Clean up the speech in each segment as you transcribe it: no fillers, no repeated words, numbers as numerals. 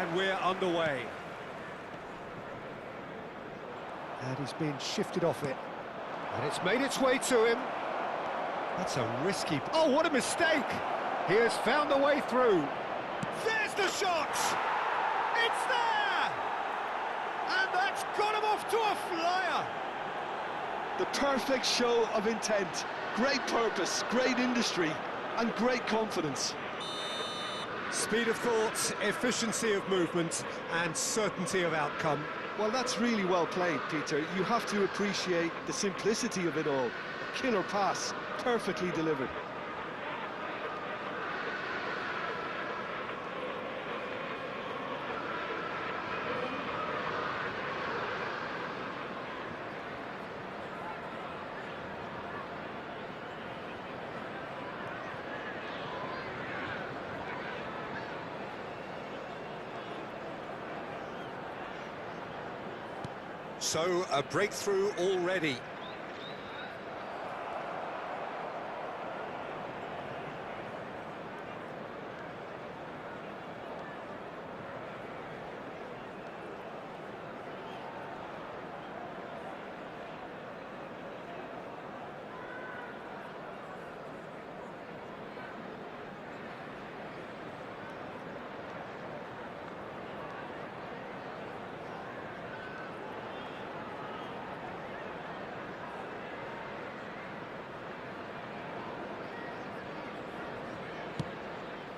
And we're underway. And he's been shifted off it. And it's made its way to him. That's a risky... Oh, what a mistake! He has found a way through. There's the shot! It's there! And that's got him off to a flyer! The perfect show of intent. Great purpose, great industry, and great confidence. Speed of thought, efficiency of movement, and certainty of outcome. Well, that's really well played, Peter. You have to appreciate the simplicity of it all. A killer pass, perfectly delivered. So, a breakthrough already.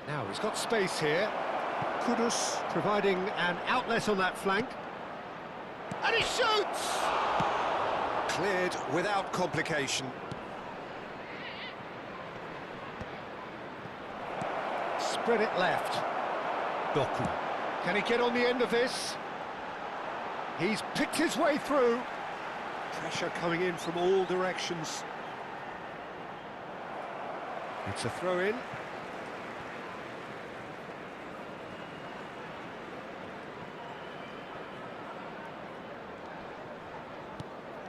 Now he's got space here. Kudus providing an outlet on that flank. And he shoots! Cleared without complication. Spread it left. Doku. Can he get on the end of this? He's picked his way through. Pressure coming in from all directions. It's a throw-in.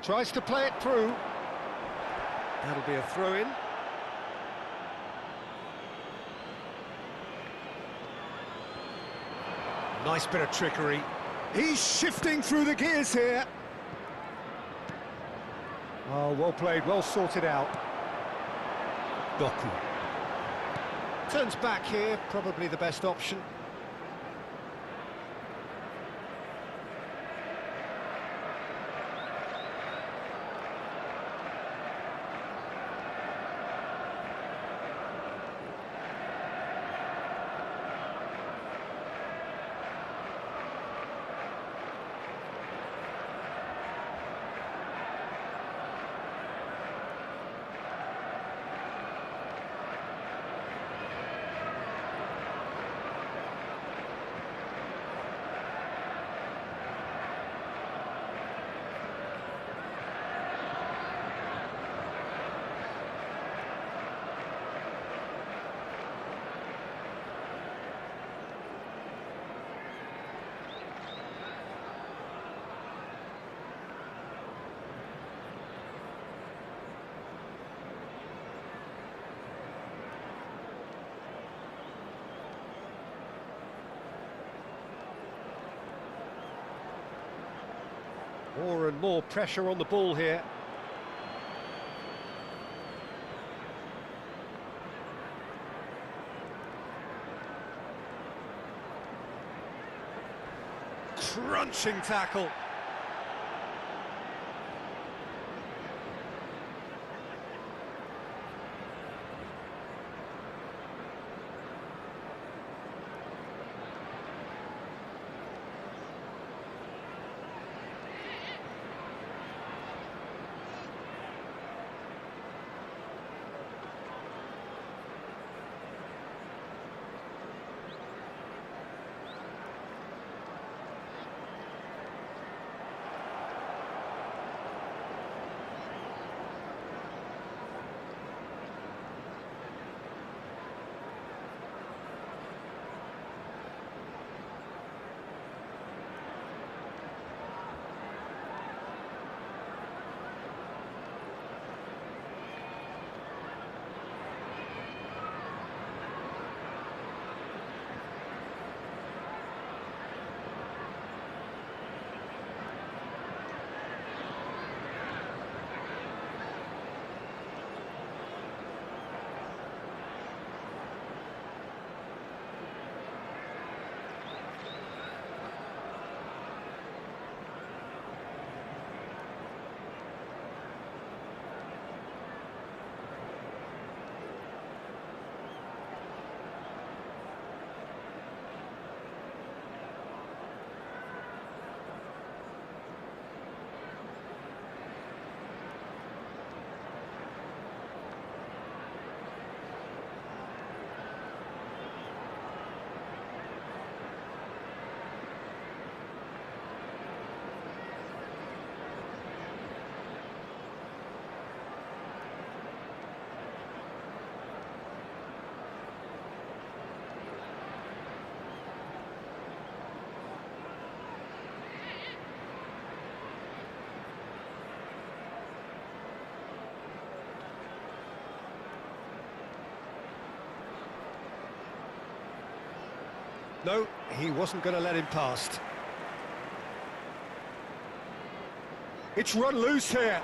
Tries to play it through. That'll be a throw-in. Nice bit of trickery. He's shifting through the gears here. Oh, well played, well sorted out. Doku. Turns back here, probably the best option. More and more pressure on the ball here. Crunching tackle. No, he wasn't going to let him past. It's run loose here.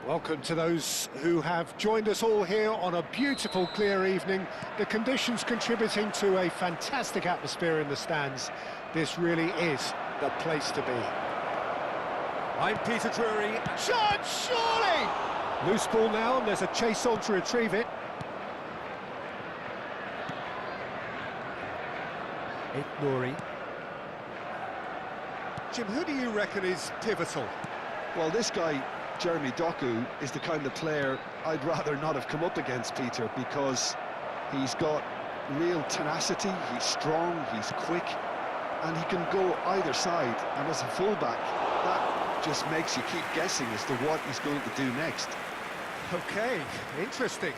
Welcome to those who have joined us all here on a beautiful, clear evening. The conditions contributing to a fantastic atmosphere in the stands. This really is the place to be. I'm Peter Drury. Shot, surely! Loose ball now, and there's a chase on to retrieve it. Nuri. Jim, who do you reckon is pivotal? Well, this guy, Jeremy Doku, is the kind of player I'd rather not have come up against, Peter, because he's got real tenacity, he's strong, he's quick, and he can go either side. And as a fullback, that just makes you keep guessing as to what he's going to do next. Okay, interesting.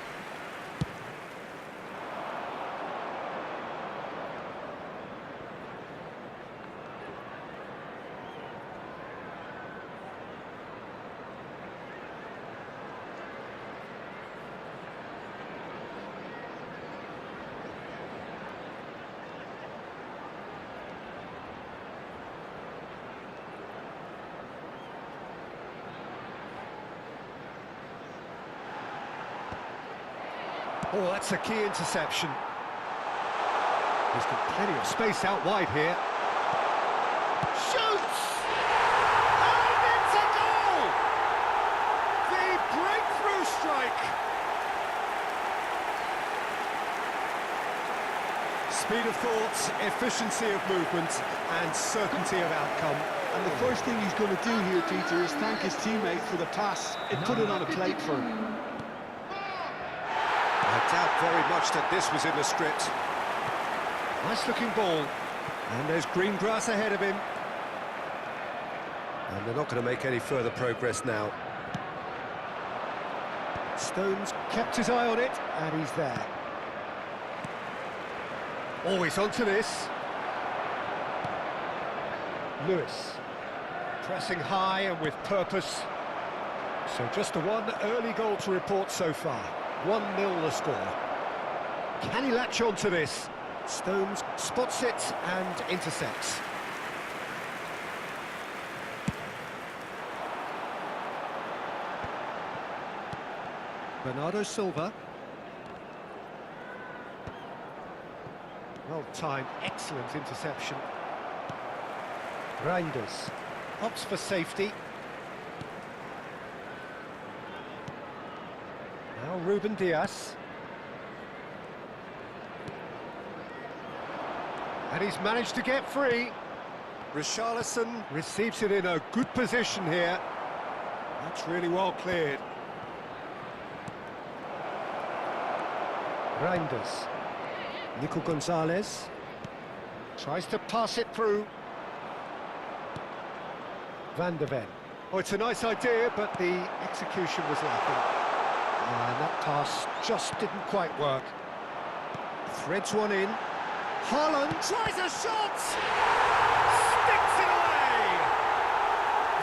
Oh, that's a key interception. He's got plenty of space out wide here. Shoots! And it's a goal! The breakthrough strike! Speed of thought, efficiency of movement, and certainty of outcome. And the first thing he's going to do here, Peter, is thank his teammate for the pass. It put it on a plate for him. I doubt very much that this was in the script. Nice looking ball. And there's green grass ahead of him. And they're not going to make any further progress now. Stones kept his eye on it, and he's there. Oh, he's onto this. Lewis. Pressing high and with purpose. So just the one early goal to report so far. 1-0 the score. Can he latch on to this? Stones spots it and intercepts. Bernardo Silva. Well timed, excellent interception. Reinders opts for safety. Now Ruben Diaz. And he's managed to get free. Richarlison receives it in a good position here. That's really well cleared. Reinders. Nico Gonzalez tries to pass it through. Van der Ven. Oh, it's a nice idea, but the execution was lacking. And that pass just didn't quite work. Threads one in. Haaland tries a shot! Sticks it away!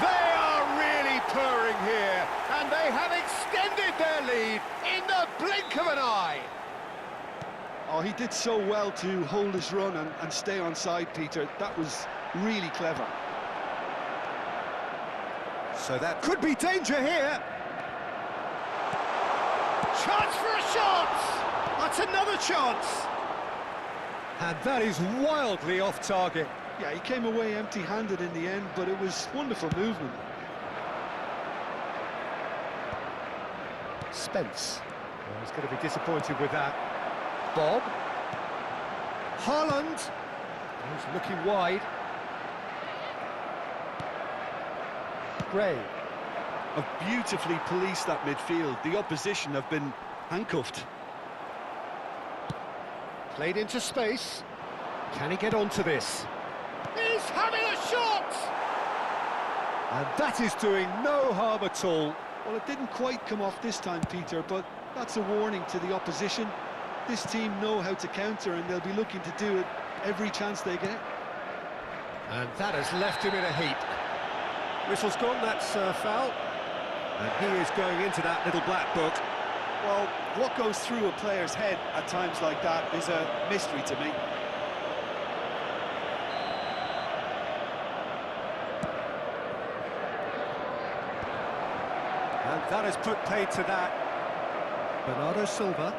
They are really purring here, and they have extended their lead in the blink of an eye. Oh, he did so well to hold his run and stay on side, Peter. That was really clever. So that could be danger here. Chance for a shot! That's another chance! And that is wildly off target. Yeah, he came away empty-handed in the end, but it was wonderful movement. Spence. Well, he's going to be disappointed with that. Bob. Haaland. He's looking wide. Gray. Have beautifully policed that midfield. The opposition have been handcuffed. Played into space. Can he get onto this? He's having a shot! And that is doing no harm at all. Well, it didn't quite come off this time, Peter, but that's a warning to the opposition. This team know how to counter, and they'll be looking to do it every chance they get. And that has left him in a heap. Whistle's gone, that's a foul. And he is going into that little black book. Well, what goes through a player's head at times like that is a mystery to me. And that has put paid to that. Bernardo Silva.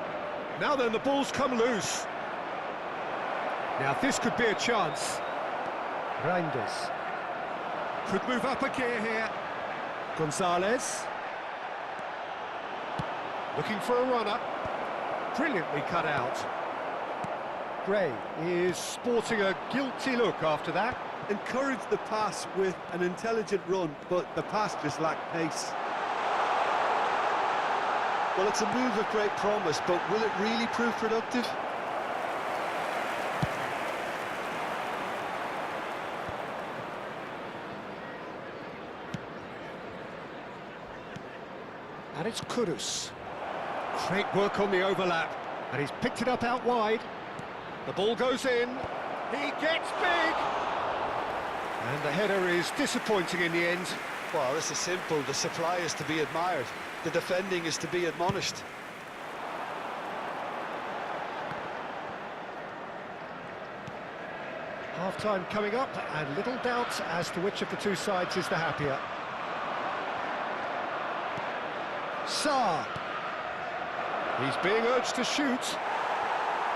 Now then, the ball's come loose. Now this could be a chance. Reinders. Could move up a gear here. Gonzalez. Looking for a runner. Brilliantly cut out. Gray is sporting a guilty look after that. Encouraged the pass with an intelligent run, but the pass just lacked pace. Well, it's a move of great promise, but will it really prove productive? And it's Kudus. Great work on the overlap. And he's picked it up out wide. The ball goes in. He gets big. And the header is disappointing in the end. Well, this is simple. The supply is to be admired. The defending is to be admonished. Half-time coming up, and little doubt as to which of the two sides is the happier. Saar. He's being urged to shoot.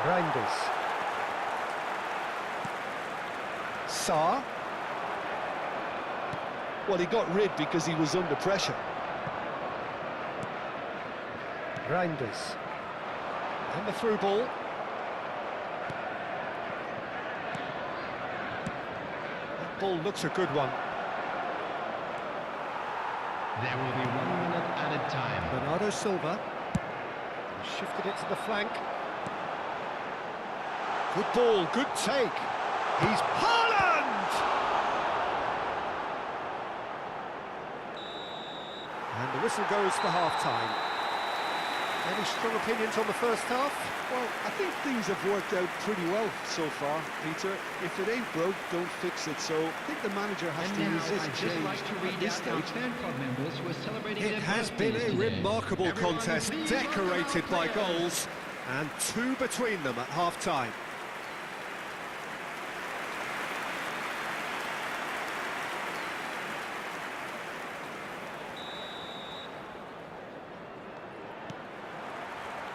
Reinders. Saar. Well, he got rid because he was under pressure. Reinders. And the through ball. That ball looks a good one. There will be 1 minute added time. Bernardo Silva. He shifted it to the flank. Good ball, good take. He's Haaland! And the whistle goes for half-time. Any strong opinions on the first half? Well, I think things have worked out pretty well so far, Peter. If it ain't broke, don't fix it. So I think the manager has to resist I'd change just like to read at this out our stage. fan club members who are celebrating It their has been birthdays a today. remarkable Everyone contest, be decorated by players. goals, and 2 between them at half-time.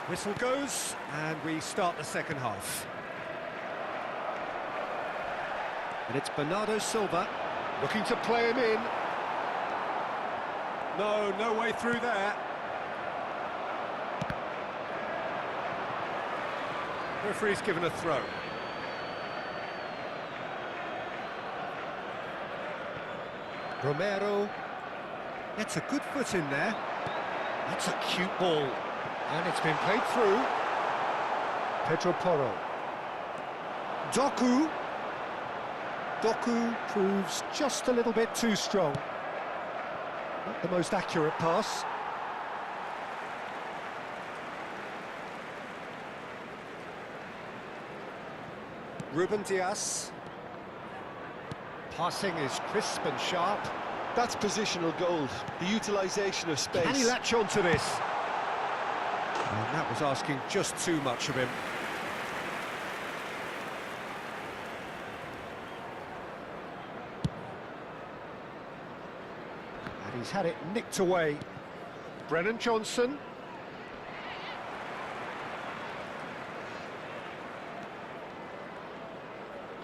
Whistle goes, and we start the second half. And it's Bernardo Silva, looking to play him in. No way through there. Referee's given a throw. Romero gets a good foot in there. That's a cute ball. And it's been played through. Pedro Porro. Doku. Doku proves just a little bit too strong. Not the most accurate pass. Ruben Dias. Passing is crisp and sharp. That's positional gold, the utilisation of space. Can he latch on to this? And that was asking just too much of him. And he's had it nicked away. Brennan Johnson.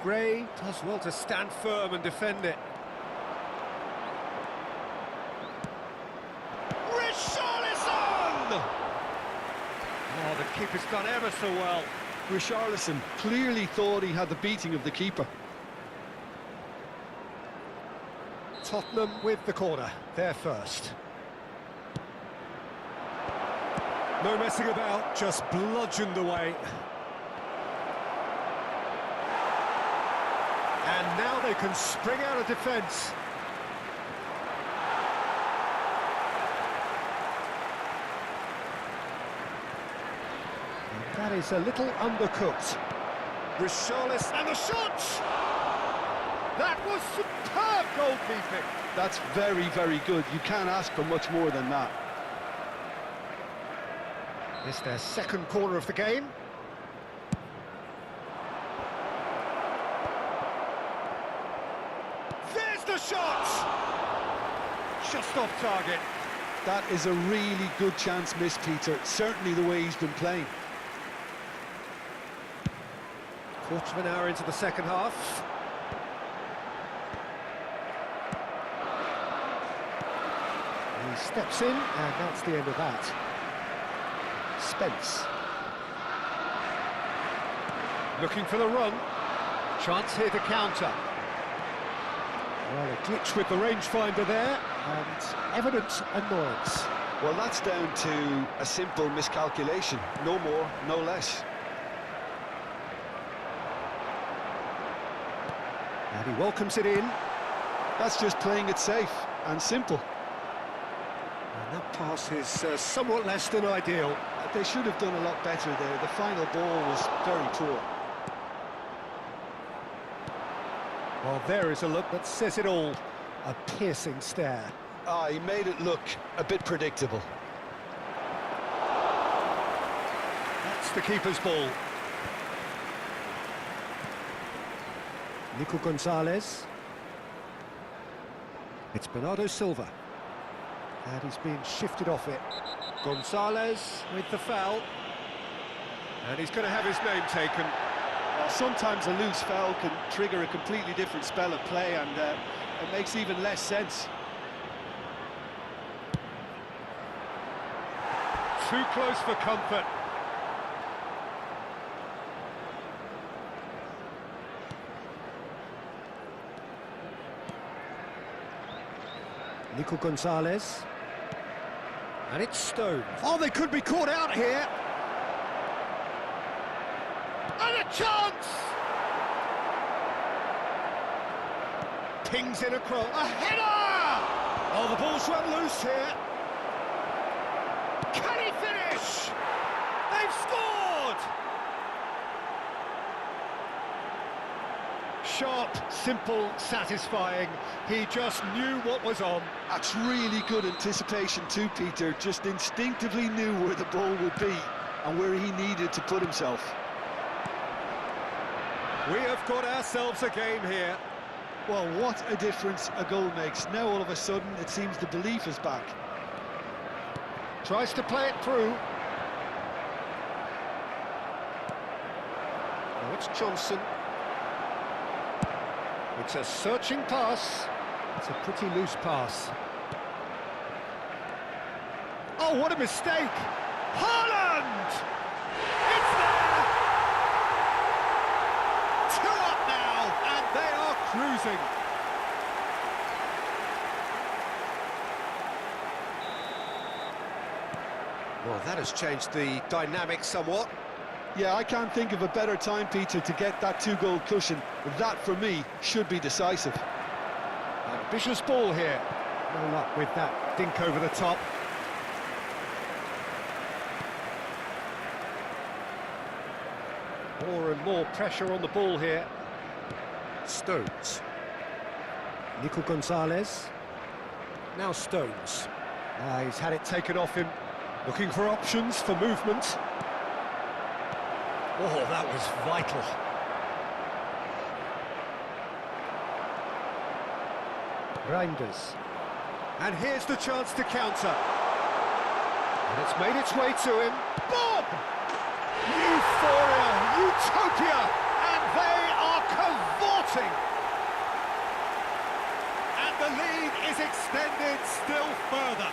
Gray does well to stand firm and defend it. Richarlison! Oh, the keeper's done ever so well. Richarlison clearly thought he had the beating of the keeper. Tottenham with the corner, they're first. No messing about, just bludgeoned away. And now they can spring out of defence. And that is a little undercooked. Richarlison and the shot! That was superb goalkeeping. That's very, very good. You can't ask for much more than that. It's their second corner of the game. There's the shot! Just off target. That is a really good chance missed, Peter. Certainly the way he's been playing. Quarter of an hour into the second half. He steps in, and that's the end of that. Spence. Looking for the run. Chance here to counter. Well, a glitch with the rangefinder there, and evident annoyance. Well, that's down to a simple miscalculation. No more, no less. And he welcomes it in. That's just playing it safe and simple. And that pass is somewhat less than ideal. They should have done a lot better there. The final ball was very poor. Well, there is a look that says it all. A piercing stare. Ah, he made it look a bit predictable. That's the keeper's ball. Nico Gonzalez. It's Bernardo Silva. And he's been shifted off it. Gonzalez with the foul. And he's going to have his name taken. Well, sometimes a loose foul can trigger a completely different spell of play, and it makes even less sense. Too close for comfort. Nico Gonzalez. And it's Stone. Oh, they could be caught out here. And a chance! Pings in a cross. A header! Oh, the ball's run loose here. Can he finish? They've scored! Sharp, simple, satisfying. He just knew what was on. That's really good anticipation too, Peter. Just instinctively knew where the ball would be and where he needed to put himself. We have got ourselves a game here. Well, what a difference a goal makes. Now all of a sudden it seems the belief is back. Tries to play it through. Now it's Johnson. It's a searching pass. It's a pretty loose pass. Oh, what a mistake! Haaland! It's there! 2 up now, and they are cruising. Well, that has changed the dynamic somewhat. Yeah, I can't think of a better time, Peter, to get that 2-goal cushion. That, for me, should be decisive. Ambitious ball here. No luck with that dink over the top. More and more pressure on the ball here. Stones. Nico Gonzalez. Now Stones. He's had it taken off him. Looking for options for movement. Oh, that was vital. Reinders. And here's the chance to counter. And it's made its way to him. Bob! Euphoria! Utopia! And they are cavorting! And the lead is extended still further.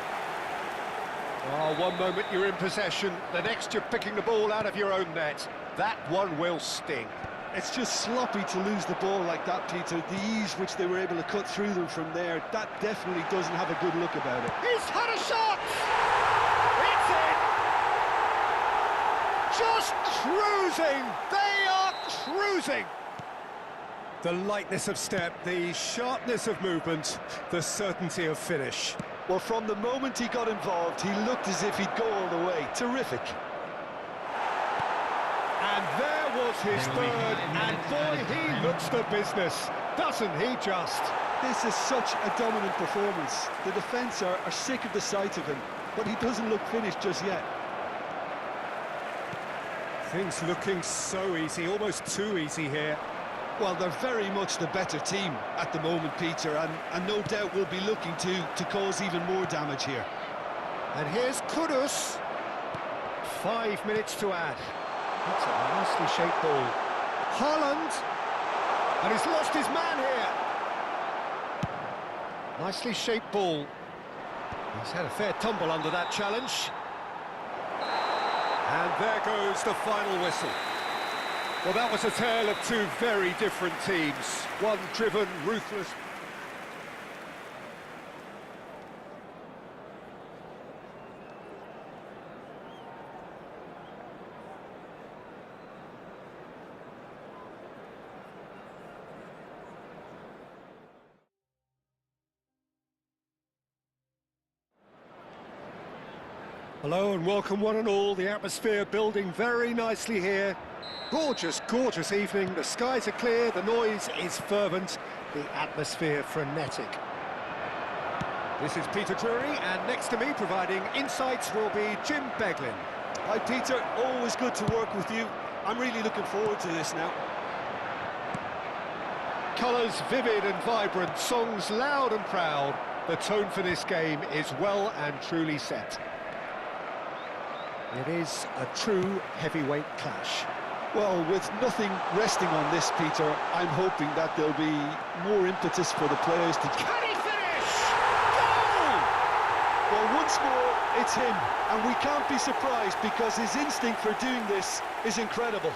Oh, one moment you're in possession, the next you're picking the ball out of your own net. That one will sting. It's just sloppy to lose the ball like that, Peter. The ease which they were able to cut through them from there, that definitely doesn't have a good look about it. He's had a shot! It's in! Just cruising! They are cruising! The lightness of step, the sharpness of movement, the certainty of finish. Well, from the moment he got involved, he looked as if he'd go all the way. Terrific. And there was his third, and boy, he looks the business, doesn't he just? This is such a dominant performance. The defence are sick of the sight of him, but he doesn't look finished just yet. Things looking so easy, almost too easy here. Well, they're very much the better team at the moment, Peter, and no doubt will be looking to cause even more damage here. And here's Kudus. 5 minutes to add. That's a nicely shaped ball. Haaland! And he's lost his man here. Nicely shaped ball. He's had a fair tumble under that challenge. And there goes the final whistle. Well, that was a tale of two very different teams. One driven, ruthless. Hello and welcome one and all. The atmosphere building very nicely here. Gorgeous, gorgeous evening. The skies are clear, the noise is fervent, the atmosphere frenetic. This is Peter Drury, and next to me providing insights will be Jim Beglin. Hi, Peter. Always good to work with you. I'm really looking forward to this now. Colours vivid and vibrant, songs loud and proud. The tone for this game is well and truly set. It is a true heavyweight clash. Well, with nothing resting on this, Peter, I'm hoping that there'll be more impetus for the players to... Can he finish? Goal! Well, once more, it's him, and we can't be surprised because his instinct for doing this is incredible.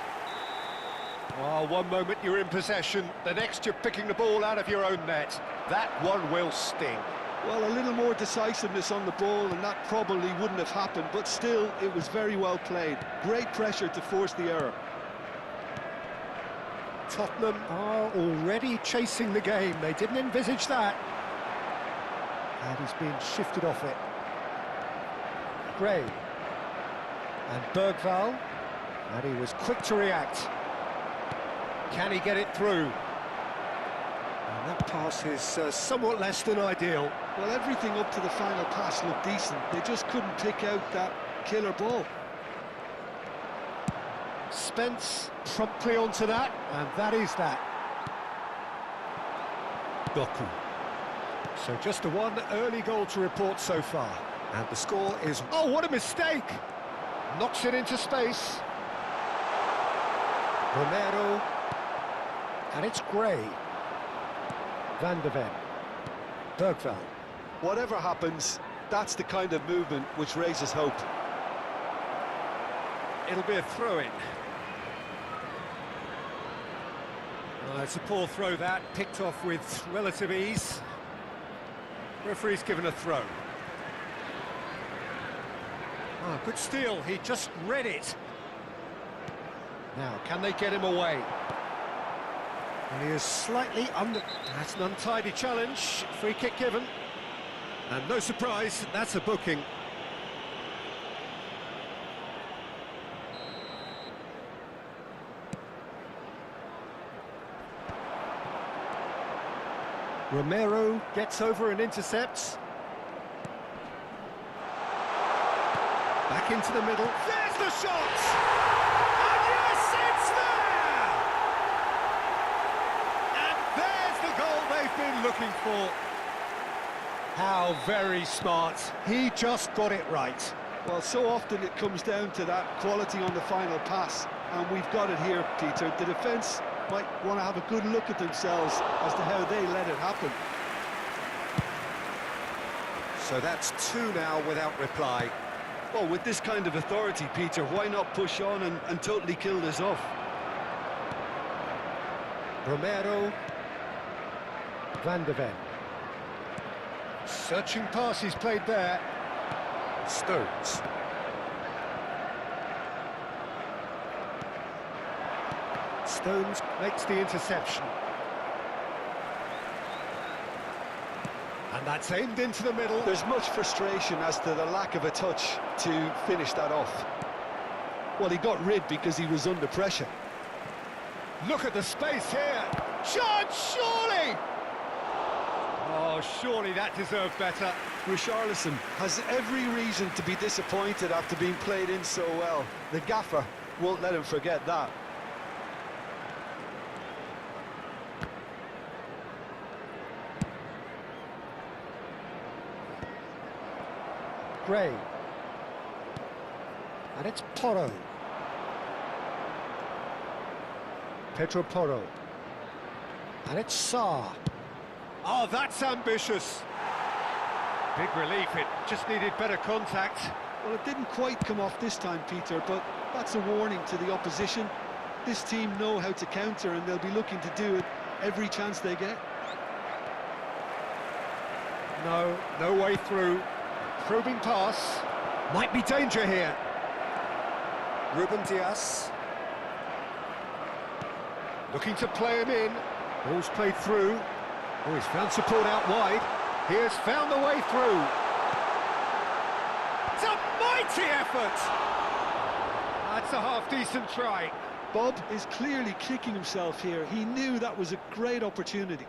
Oh, one moment you're in possession, the next you're picking the ball out of your own net. That one will sting. Well, a little more decisiveness on the ball, and that probably wouldn't have happened, but still, it was very well played. Great pressure to force the error. Tottenham are already chasing the game. They didn't envisage that. And he's been shifted off it. Gray. And Bergvall. And he was quick to react. Can he get it through? And that pass is somewhat less than ideal. Well, everything up to the final pass looked decent. They just couldn't pick out that killer ball. Spence promptly onto that, and that is that. Doku. So just the one early goal to report so far. And the score is... Oh, what a mistake! Knocks it into space. Romero. And it's Gray. Van de Ven. Bergvall. Whatever happens, that's the kind of movement which raises hope. It'll be a throw-in. It's a poor throw that, picked off with relative ease. Referee's given a throw. Ah, good steal, he just read it. Now, can they get him away? And he is slightly under... That's an untidy challenge, free kick given. And no surprise, that's a booking. Romero gets over and intercepts. Back into the middle. There's the shot! And yes, it's there! And there's the goal they've been looking for. How very smart. He just got it right. Well, so often it comes down to that quality on the final pass, and we've got it here, Peter. The defence might want to have a good look at themselves as to how they let it happen. So that's two now without reply. Well, with this kind of authority, Peter, why not push on and totally kill this off? Romero. Van de Ven. Searching pass he's played there. Stones. Stones makes the interception. And that's aimed into the middle. There's much frustration as to the lack of a touch to finish that off. Well, he got rid because he was under pressure. Look at the space here. Shot, surely! Oh, surely that deserved better. Richarlison has every reason to be disappointed after being played in so well. The gaffer won't let him forget that. Gray. And it's Porro. Pedro Porro. And it's Sarr. Oh, that's ambitious. Big relief, it just needed better contact. Well, it didn't quite come off this time, Peter, but that's a warning to the opposition. This team know how to counter, and they'll be looking to do it every chance they get. No way through. Probing pass. Might be danger here. Ruben Dias. Looking to play him in. Ball's played through. Oh, he's found support out wide. He has found the way through. It's a mighty effort! That's a half-decent try. Bob is clearly kicking himself here. He knew that was a great opportunity.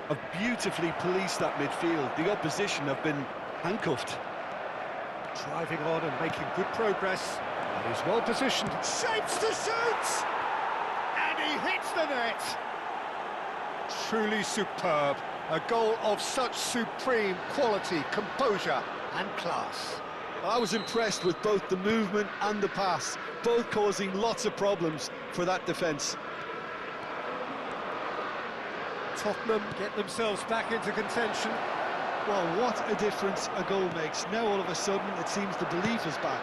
Have beautifully policed that midfield. The opposition have been handcuffed. Driving on and making good progress. And he's well positioned. Shapes to shoot! And he hits the net. Truly superb. A goal of such supreme quality, composure and class. I was impressed with both the movement and the pass, both causing lots of problems for that defence. Tottenham get themselves back into contention. Well, what a difference a goal makes. Now all of a sudden it seems the belief is back.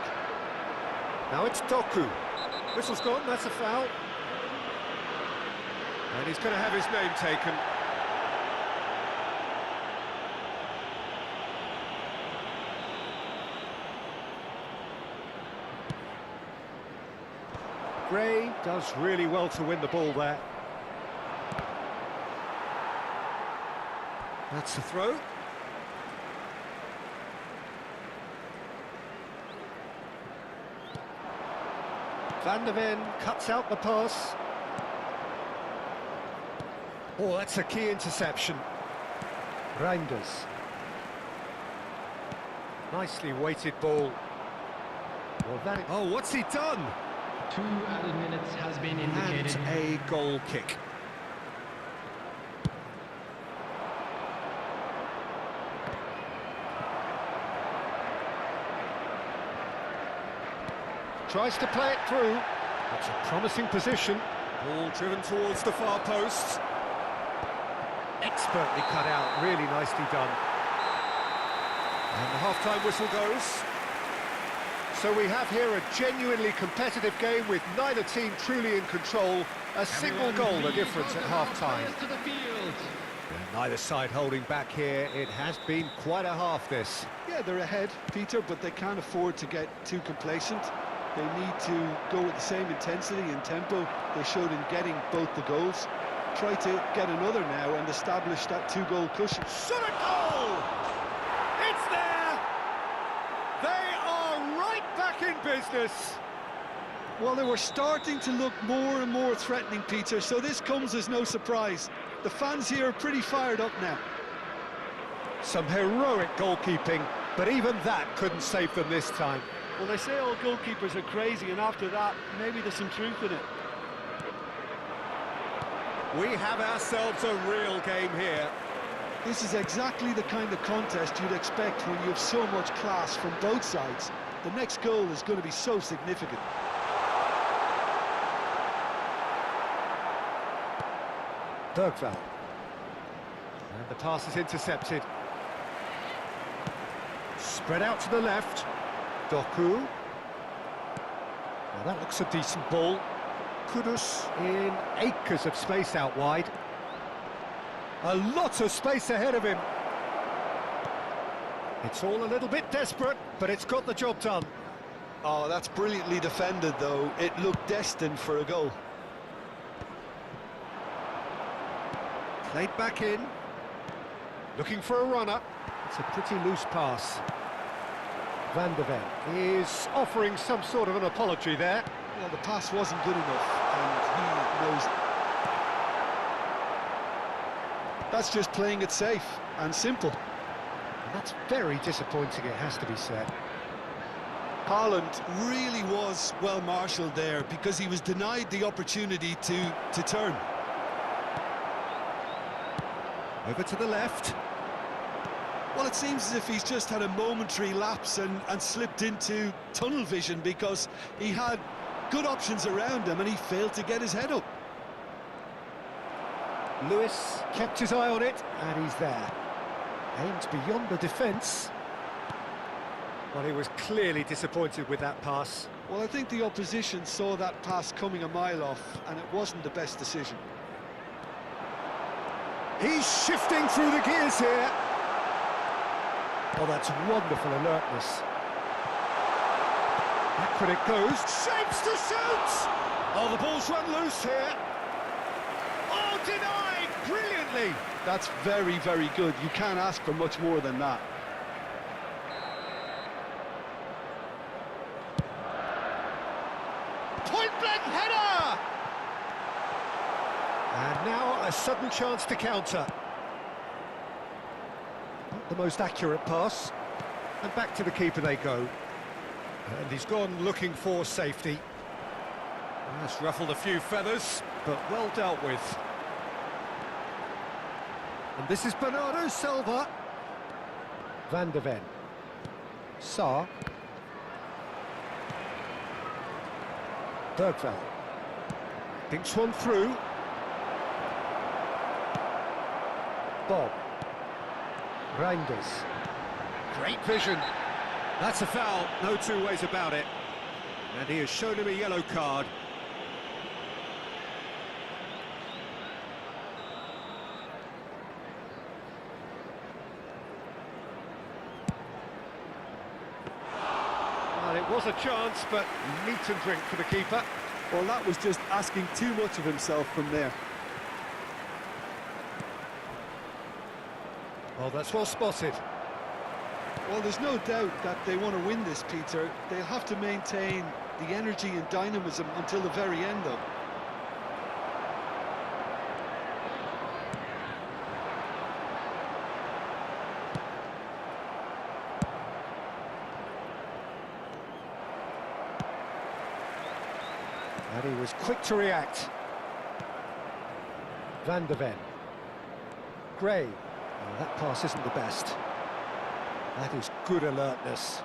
Now it's Doku. Whistle's gone, that's a foul. And he's going to have his name taken. Gray does really well to win the ball there. That's the throw. Van de Ven cuts out the pass. Oh, that's a key interception. Reinders. Nicely weighted ball. Well, oh, what's he done? 2 added minutes has been indicated. And a goal kick. Tries to play it through. That's a promising position. Ball driven towards the far post. Expertly cut out, really nicely done. And the half-time whistle goes. So we have here a genuinely competitive game with neither team truly in control. A single goal the difference at half-time. Neither side holding back here. It has been quite a half, this. Yeah, they're ahead, Peter, but they can't afford to get too complacent. They need to go with the same intensity and tempo they showed in getting both the goals. Try to get another now and establish that two-goal cushion. Shot a goal! It's there! They are right back in business. Well, they were starting to look more and more threatening, Peter, so this comes as no surprise. The fans here are pretty fired up now. Some heroic goalkeeping, but even that couldn't save them this time. Well, they say all goalkeepers are crazy, and after that, maybe there's some truth in it. We have ourselves a real game here. This is exactly the kind of contest you'd expect when you have so much class from both sides. The next goal is going to be so significant. Bergvall. And the pass is intercepted. Spread out to the left. Doku. Now that looks a decent ball. Kudus in acres of space out wide. A lot of space ahead of him. It's all a little bit desperate, but it's got the job done. Oh, that's brilliantly defended, though. It looked destined for a goal. Played back in. Looking for a runner. It's a pretty loose pass. Van de Ven is offering some sort of an apology there. Well, the pass wasn't good enough, and he knows it. That's just playing it safe and simple. And that's very disappointing, it has to be said. Haaland really was well marshalled there because he was denied the opportunity to turn. Over to the left. Well, it seems as if he's just had a momentary lapse and slipped into tunnel vision because he had good options around him and he failed to get his head up. Lewis kept his eye on it, and he's there. Aimed beyond the defence. Well, he was clearly disappointed with that pass. Well, I think the opposition saw that pass coming a mile off, and it wasn't the best decision. He's shifting through the gears here. Oh, that's wonderful alertness. Back when it goes, shapes to shoot! Oh, the ball's run loose here. Oh, denied brilliantly. That's very, very good. You can't ask for much more than that. Point-blank header! And now a sudden chance to counter. Not the most accurate pass. And back to the keeper they go. And he's gone looking for safety. That's ruffled a few feathers, but well dealt with. And this is Bernardo Silva. Van de Ven. Saar. Bergvall. Thinks one through. Bob. Reinders. Great vision. That's a foul, no two ways about it. And he has shown him a yellow card. Well, it was a chance, but meat and drink for the keeper. Well, that was just asking too much of himself from there. Well, that's well spotted. Well, there's no doubt that they want to win this, Peter. They'll have to maintain the energy and dynamism until the very end, though. And he was quick to react. Van de Ven. Gray. Oh, that pass isn't the best. That is good alertness.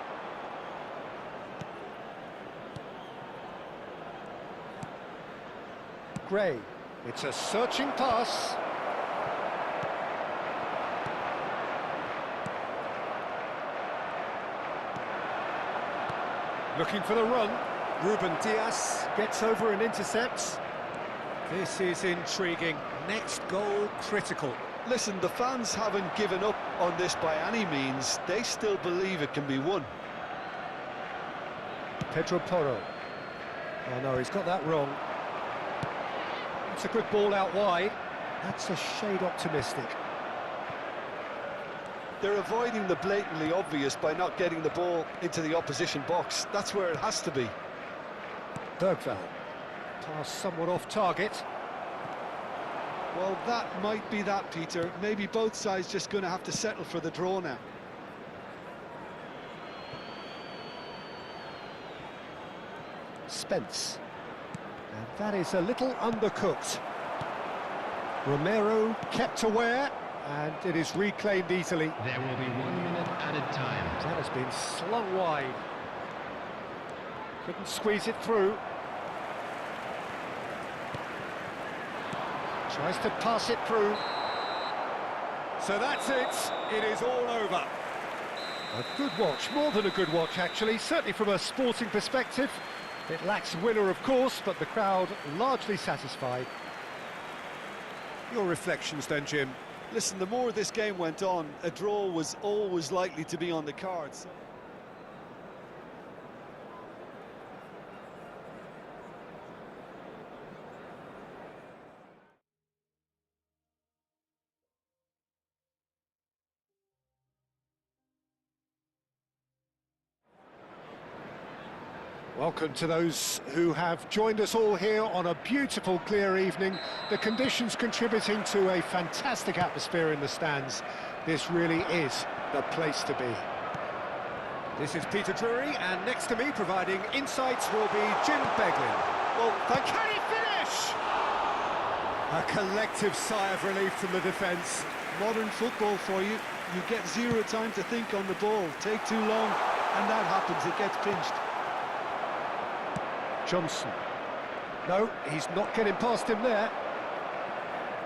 Gray. It's a searching pass. Looking for the run. Ruben Diaz gets over and intercepts. This is intriguing. Next goal critical. Listen, the fans haven't given up on this by any means. They still believe it can be won. Pedro Porro. Oh no, he's got that wrong. It's a good ball out wide. That's a shade optimistic. They're avoiding the blatantly obvious by not getting the ball into the opposition box. That's where it has to be. Bergvall. Pass somewhat off target. Well, that might be that, Peter. Maybe both sides just going to have to settle for the draw now. Spence. And that is a little undercooked. Romero kept aware, and it is reclaimed easily. There will be 1 minute added time. That has been slung wide. Couldn't squeeze it through. Tries to pass it through. So that's it. It is all over. A good watch, more than a good watch actually, certainly from a sporting perspective. It lacks winner, of course, but the crowd largely satisfied. Your reflections then, Jim? Listen, the more this game went on, a draw was always likely to be on the cards. Welcome to those who have joined us all here on a beautiful, clear evening. The conditions contributing to a fantastic atmosphere in the stands. This really is the place to be. This is Peter Drury, and next to me providing insights will be Jim Beglin. Well, can he finish? A collective sigh of relief from the defence. Modern football for you. You get zero time to think on the ball. Take too long, and that happens. It gets pinched. Johnson. No, he's not getting past him there.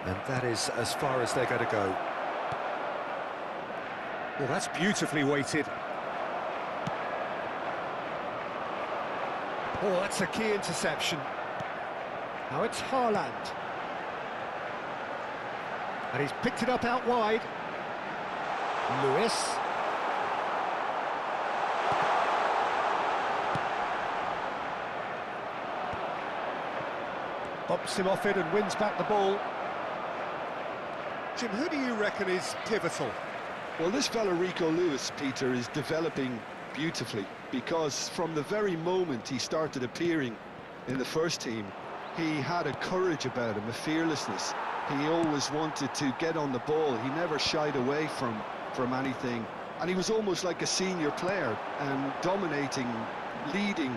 And that is as far as they're going to go. Well, that's beautifully weighted. Oh, that's a key interception. Now it's Haaland. And he's picked it up out wide. Lewis. Bumps him off it and wins back the ball. Jim, who do you reckon is pivotal? Well, this fella Rico Lewis, Peter, is developing beautifully, because from the very moment he started appearing in the first team, he had a courage about him, a fearlessness. He always wanted to get on the ball. He never shied away from anything, and he was almost like a senior player, dominating, leading,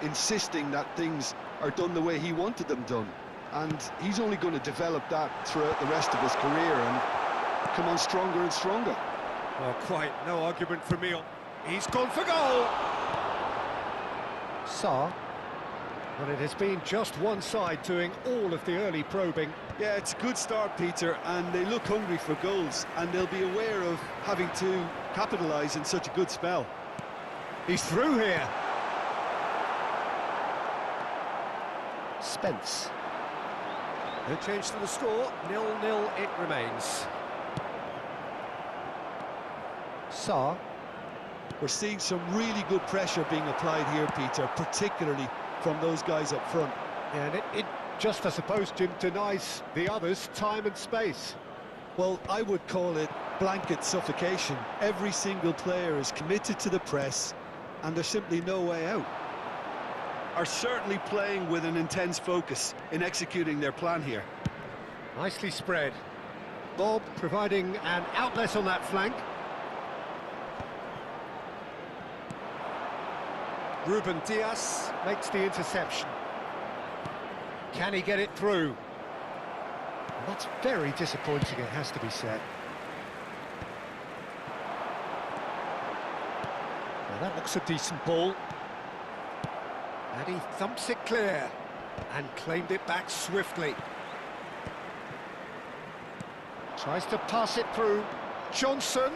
insisting that things are done the way he wanted them done. And he's only going to develop that throughout the rest of his career and come on stronger and stronger. Well, quite no argument from me. He's gone for goal! Sarr. Well, it has been just one side doing all of the early probing. Yeah, it's a good start, Peter, and they look hungry for goals, and they'll be aware of having to capitalise in such a good spell. He's through here. Spence. No change to the score, 0-0 it remains. Sarr. We're seeing some really good pressure being applied here, Peter, particularly from those guys up front. And it just, I suppose, Jim, denies the others time and space. Well, I would call it blanket suffocation. Every single player is committed to the press, and there's simply no way out. Are certainly playing with an intense focus in executing their plan here. Nicely spread. Bob providing an outlet on that flank. Ruben Dias makes the interception. Can he get it through? That's very disappointing, it has to be said. Now that looks a decent ball. And he thumps it clear and claimed it back swiftly. Tries to pass it through. Johnson.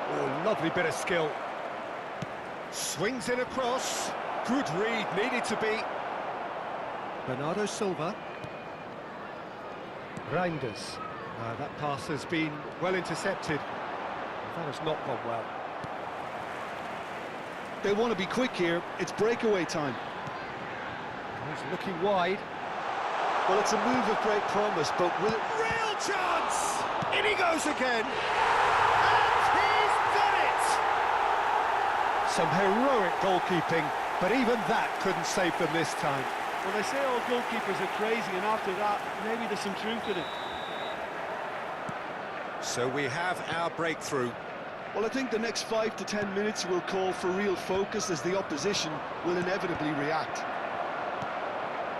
Oh, lovely bit of skill. Swings it across. Good read, needed to be. Bernardo Silva. Reinders. That pass has been well intercepted. That has not gone well. They want to be quick here. It's breakaway time. He's looking wide. Well, it's a move of great promise, but will it... Real chance! In he goes again. And he's done it! Some heroic goalkeeping, but even that couldn't save them this time. Well, they say all goalkeepers are crazy, and after that, maybe there's some truth in it. So we have our breakthrough. Well, I think the next 5 to 10 minutes will call for real focus as the opposition will inevitably react.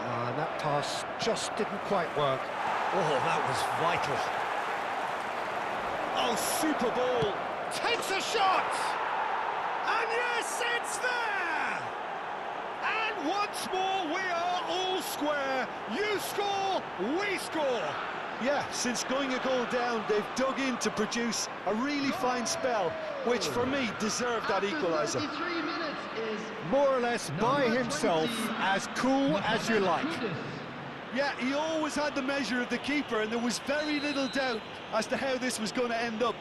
And that pass just didn't quite work. Oh, that was vital. Oh, super ball. Takes a shot! And yes, it's there! And once more, we are all square. You score, we score. Yeah, since going a goal down, they've dug in to produce a really fine spell, which for me deserved that equaliser. 53 minutes is More or less by number himself, 20, as cool as you like. Yeah, he always had the measure of the keeper, and there was very little doubt as to how this was going to end up.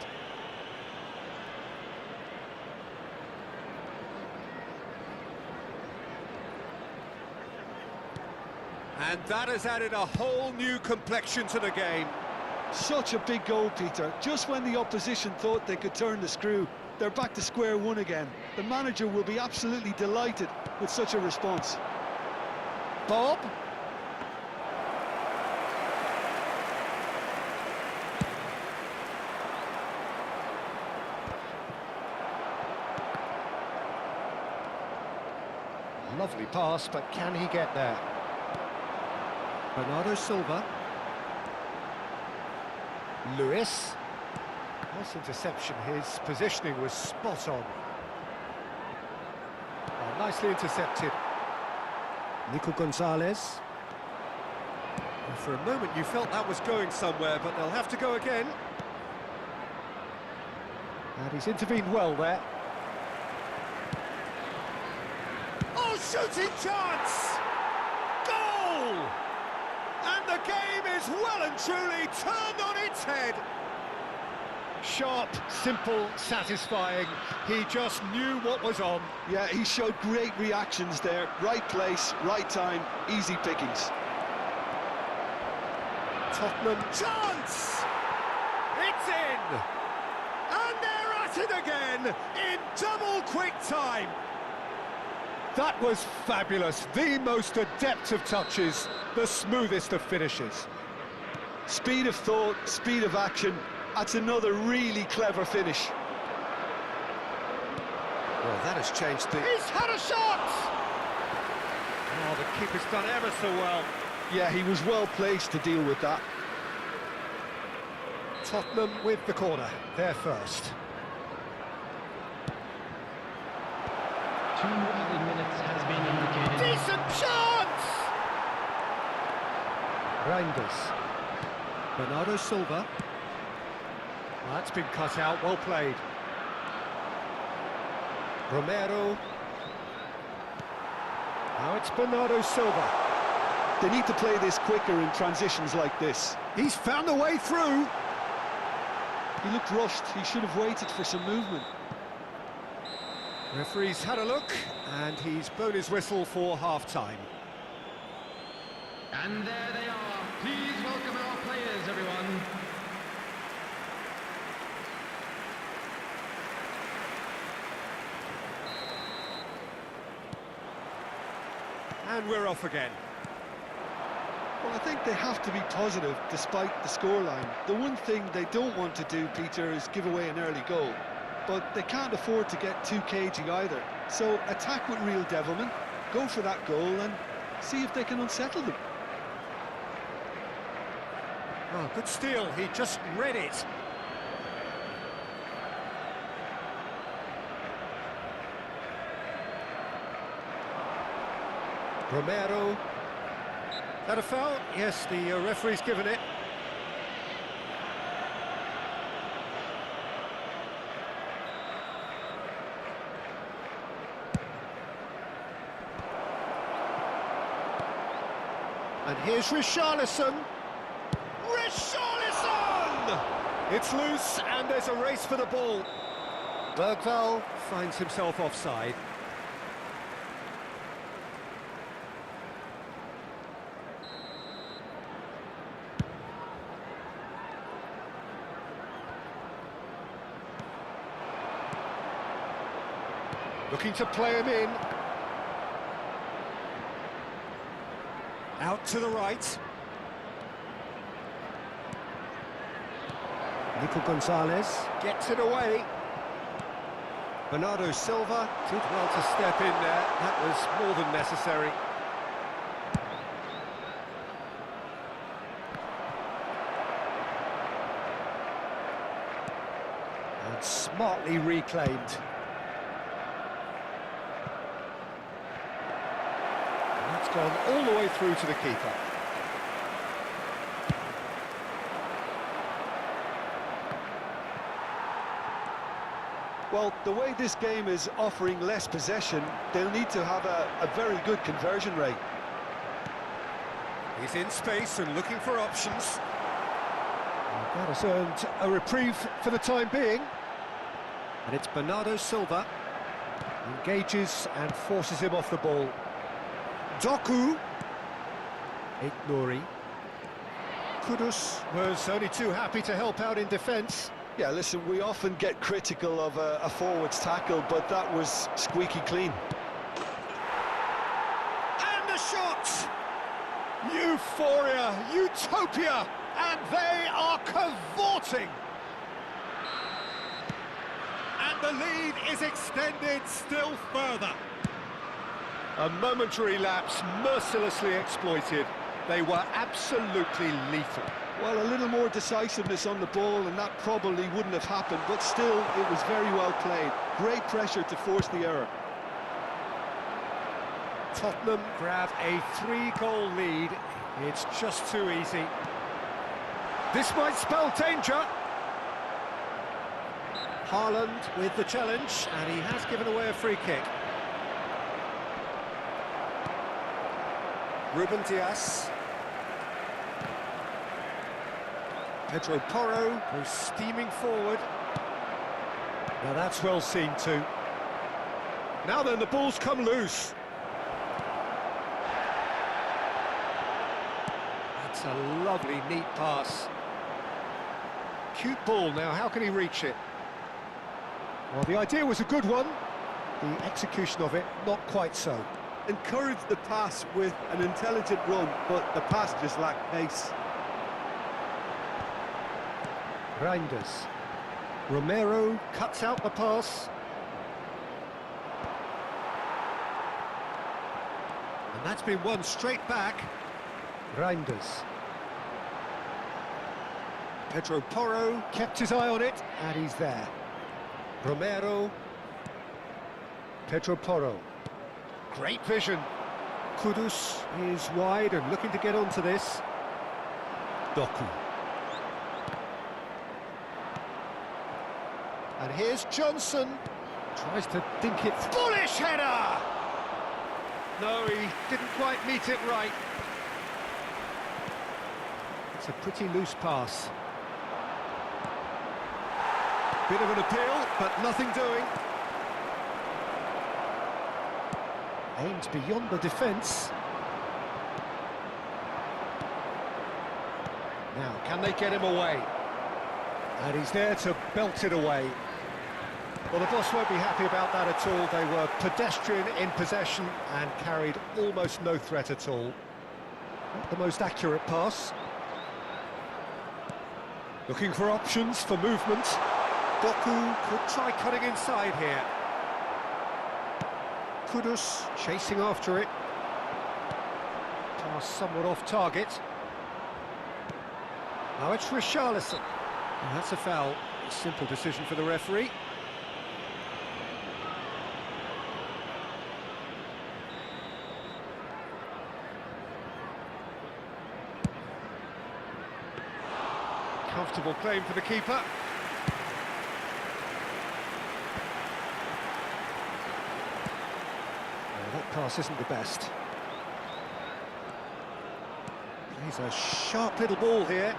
And that has added a whole new complexion to the game. Such a big goal, Peter. Just when the opposition thought they could turn the screw, they're back to square one again. The manager will be absolutely delighted with such a response. Bob? Lovely pass, but can he get there? Bernardo Silva. Lewis. Nice interception, his positioning was spot on. Oh, nicely intercepted. Nico Gonzalez. And for a moment you felt that was going somewhere, but they'll have to go again. And he's intervened well there. Oh, shooting chance! Goal! And the game is well and truly turned on its head. Sharp, simple, satisfying. He just knew what was on. Yeah, he showed great reactions there. Right place, right time, easy pickings. Tottenham. Chance! It's in! And they're at it again in double quick time. That was fabulous. The most adept of touches, the smoothest of finishes. Speed of thought, speed of action. That's another really clever finish. Well, that has changed the... He's had a shot! Oh, the keeper's done ever so well. Yeah, he was well placed to deal with that. Tottenham with the corner, they're first. 2 added minutes has been indicated. Decent chance! Reinders. Bernardo Silva. That's been cut out, well played. Romero. Now it's Bernardo Silva. They need to play this quicker in transitions like this. He's found a way through. He looked rushed. He should have waited for some movement. Referee's had a look, and he's blown his whistle for half-time. And there they are. Please welcome our players, everyone. And we're off again. Well, I think they have to be positive despite the scoreline. The one thing they don't want to do, Peter, is give away an early goal. But they can't afford to get too cagey either. So attack with real devilment, go for that goal and see if they can unsettle them. Oh, good steal, he just read it. Romero. Is that a foul? Yes, the referee's given it. And here's Richarlison. Richarlison! It's loose, and there's a race for the ball. Bergvall finds himself offside. Looking to play him in. Out to the right. Nico Gonzalez gets it away. Bernardo Silva did well to step in there. That was more than necessary. And smartly reclaimed. That's gone all the way through to the keeper. Well, the way this game is offering less possession, they'll need to have a very good conversion rate. He's in space and looking for options. That has earned a reprieve for the time being. And it's Bernardo Silva. Engages and forces him off the ball. Doku. Nouri. Kudus was only too happy to help out in defence. Yeah, listen, we often get critical of a forward's tackle, but that was squeaky clean. And the shot! Euphoria, utopia, and they are cavorting. And the lead is extended still further. A momentary lapse mercilessly exploited. They were absolutely lethal. Well, a little more decisiveness on the ball and that probably wouldn't have happened, but still, it was very well played. Great pressure to force the error. Tottenham grab a 3-goal lead. It's just too easy. This might spell danger. Haaland with the challenge, and he has given away a free kick. Ruben Dias. Pedro Porro goes steaming forward. Now that's well seen too. Now then, the ball's come loose. That's a lovely, neat pass. Cute ball now, how can he reach it? Well, the idea was a good one. The execution of it, not quite so. Encouraged the pass with an intelligent run, but the pass just lacked pace. Reinders. Romero cuts out the pass. And that's been won straight back. Reinders. Pedro Porro kept his eye on it, and he's there. Romero. Pedro Porro. Great vision. Kudus is wide and looking to get onto this. Doku. And here's Johnson. Tries to dink it. Bullish header! No, he didn't quite meet it right. It's a pretty loose pass. Bit of an appeal, but nothing doing. Aimed beyond the defence. Now, can they get him away? And he's there to belt it away. Well, the boss won't be happy about that at all. They were pedestrian in possession and carried almost no threat at all. Not the most accurate pass. Looking for options for movement. Doku could try cutting inside here. Kudus chasing after it. Pass somewhat off target. Now it's Richarlison. And that's a foul. A simple decision for the referee. Comfortable claim for the keeper. That pass isn't the best. Plays a sharp little ball here.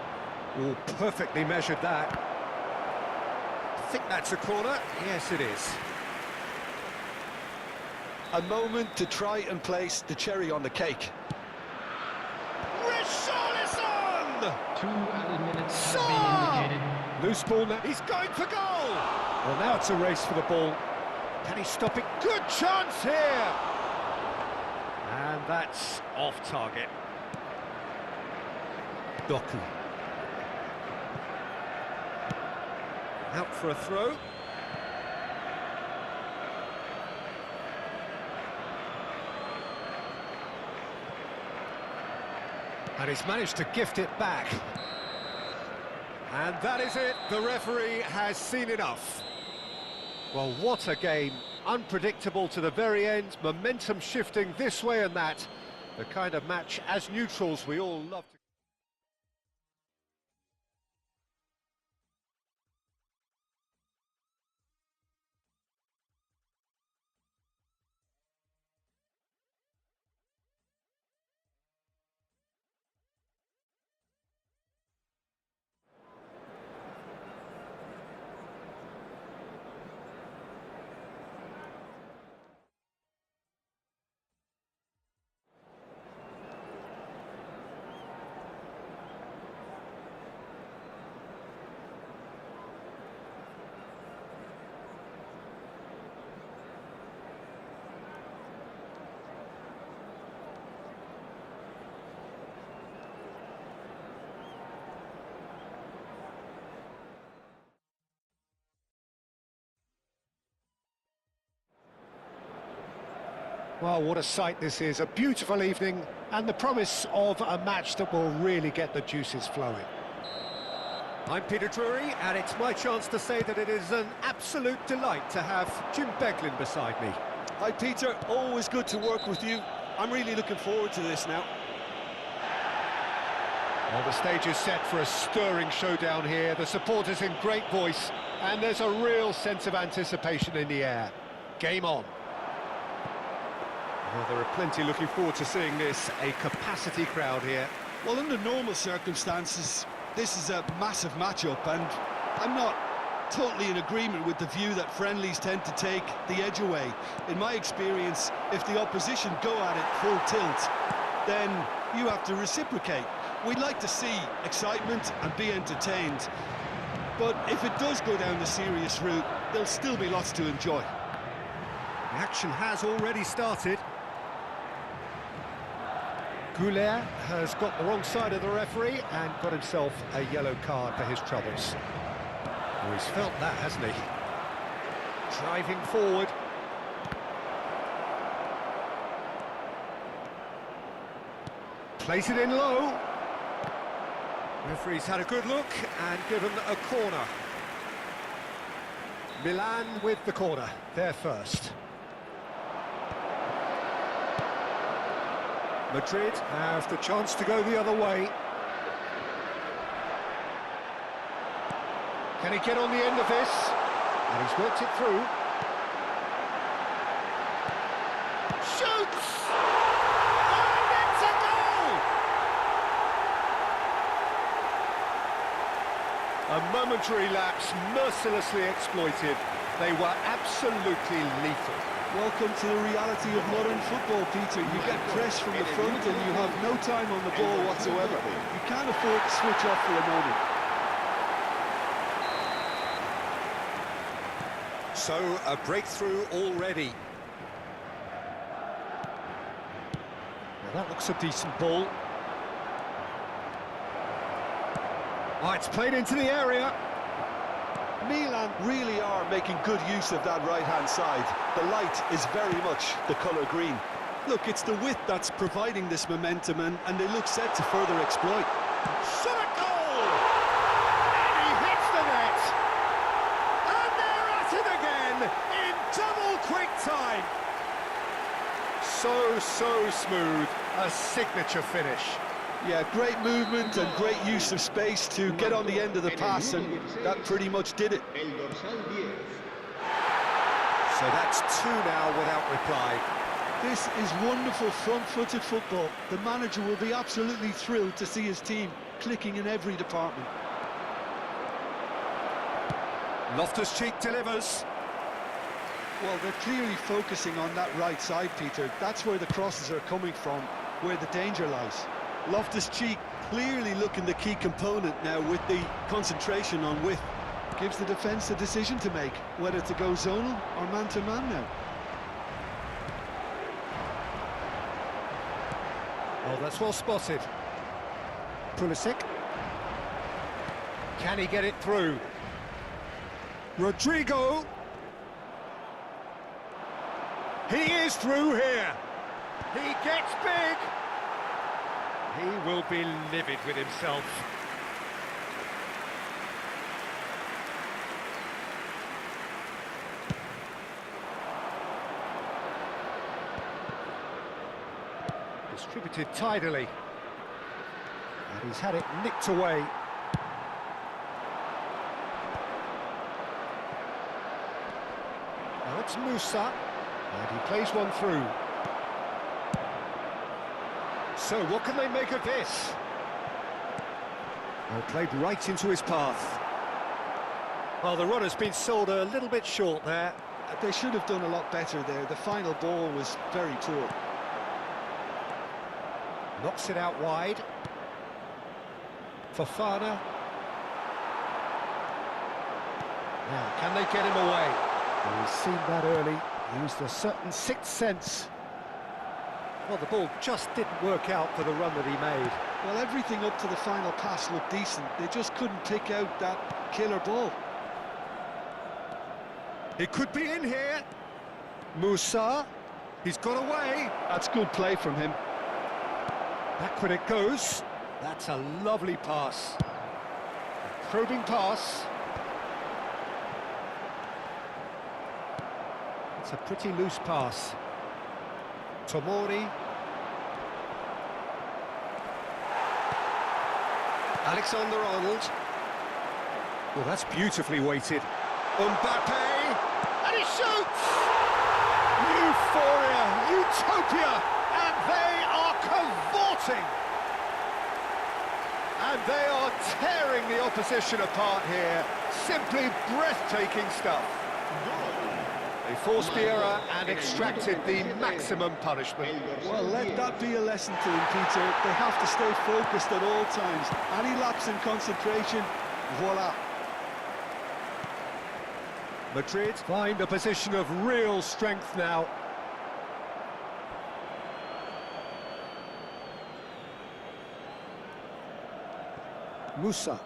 Oh, perfectly measured that. think that's a corner. Yes, it is. A moment to try and place the cherry on the cake. Richarlison! 2 added minutes have been indicated. Loose ball now. He's going for goal! Well, now it's a race for the ball. Can he stop it? Good chance here! And that's off target. Doku. Out for a throw. And he's managed to gift it back. And that is it. The referee has seen enough. Well, what a game. Unpredictable to the very end. Momentum shifting this way and that. The kind of match, as neutrals, we all love to... Well, what a sight this is. A beautiful evening and the promise of a match that will really get the juices flowing. I'm Peter Drury, and it's my chance to say that it is an absolute delight to have Jim Beglin beside me. Hi, Peter. Always good to work with you. I'm really looking forward to this now. Well, the stage is set for a stirring showdown here. The supporters in great voice, and there's a real sense of anticipation in the air. Game on. Well, there are plenty looking forward to seeing this. A capacity crowd here. Well, under normal circumstances, this is a massive matchup, and I'm not totally in agreement with the view that friendlies tend to take the edge away. In my experience, if the opposition go at it full tilt, then you have to reciprocate. We'd like to see excitement and be entertained, but if it does go down the serious route, there'll still be lots to enjoy. The action has already started. Goulet has got the wrong side of the referee and got himself a yellow card for his troubles. Well, he's felt that, hasn't he? Driving forward. Plays it in low. Referee's had a good look and given a corner. Milan with the corner, they're first. Madrid have the chance to go the other way. Can he get on the end of this? And he's worked it through. Shoots! And it's a goal! A momentary lapse, mercilessly exploited. They were absolutely lethal. Welcome to the reality of modern football, Peter. You get press from the front and you have no time on the ball whatsoever. You can't afford to switch off for a moment. So, a breakthrough already. Now that looks a decent ball. Oh, it's played into the area. Milan really are making good use of that right-hand side. The light is very much the colour green. Look, it's the width that's providing this momentum, and they look set to further exploit. Shot goal! And he hits the net! And they're at it again in double quick time! So smooth, a signature finish. Yeah, great movement and great use of space to get on the end of the pass, and that pretty much did it. So that's two now without reply. This is wonderful front-footed football. The manager will be absolutely thrilled to see his team clicking in every department. Loftus-Cheek delivers. Well, they're clearly focusing on that right side, Peter. That's where the crosses are coming from, where the danger lies. Loftus-Cheek clearly looking the key component now with the concentration on width. Gives the defence a decision to make, whether to go zonal or man-to-man now. Oh, that's well spotted. Pulisic. Can he get it through? Rodrigo. He is through here. He gets big. He will be livid with himself. Distributed tidily. And he's had it nicked away. Now it's Musa. And he plays one through. So what can they make of this? Well, played right into his path. Well, the run has been sold a little bit short there. They should have done a lot better there. The final ball was very poor. Knocks it out wide. Fofana. Now, can they get him away? Well, he's seen that early. Used a certain sixth sense. Well, the ball just didn't work out for the run that he made. Well, everything up to the final pass looked decent. They just couldn't pick out that killer ball. He could be in here. Musa. He's got away. That's good play from him. Back when it goes. That's a lovely pass. A probing pass. It's a pretty loose pass. Tomori. Alexander-Arnold. Well, that's beautifully weighted. Mbappe. And he shoots! Euphoria, utopia, and they are cavorting. And they are tearing the opposition apart here. Simply breathtaking stuff. They forced the error and extracted the maximum punishment. Well, let that be a lesson to them, Peter. They have to stay focused at all times. Any lapse in concentration, voila. Madrid find a position of real strength now. Musa.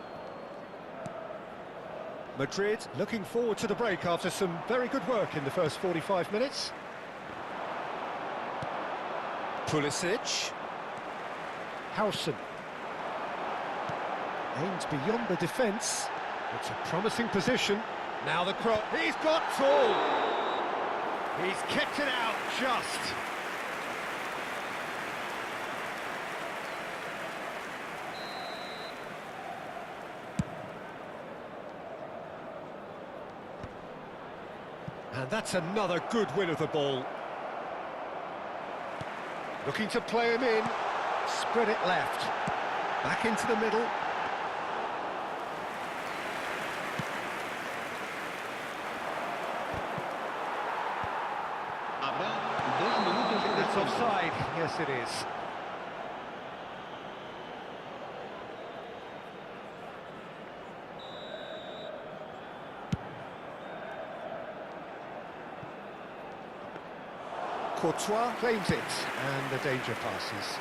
Madrid looking forward to the break after some very good work in the first 45 minutes. Pulisic. Howson. Aims beyond the defence. It's a promising position. Now the cross. He's got tall. He's kept it out just. And that's another good win of the ball. Looking to play him in. Spread it left. Back into the middle. It's offside. Yes, it is. Courtois claims it, and the danger passes.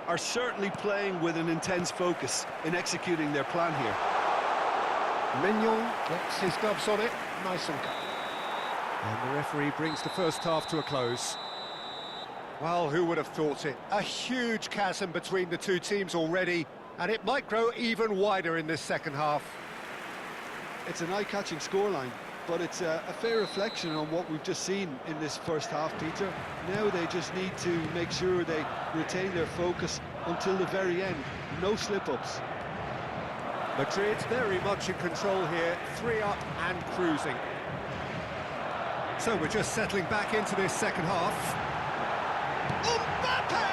Are certainly playing with an intense focus in executing their plan here. Mignon gets his gloves on it, nice and cut. And the referee brings the first half to a close. Well, who would have thought it? A huge chasm between the two teams already, and it might grow even wider in this second half. It's an eye-catching scoreline, but it's a fair reflection on what we've just seen in this first half, Peter. Now they just need to make sure they retain their focus until the very end. No slip-ups. Madrid very much in control here, 3 up and cruising. So we're just settling back into this second half. Mbappe!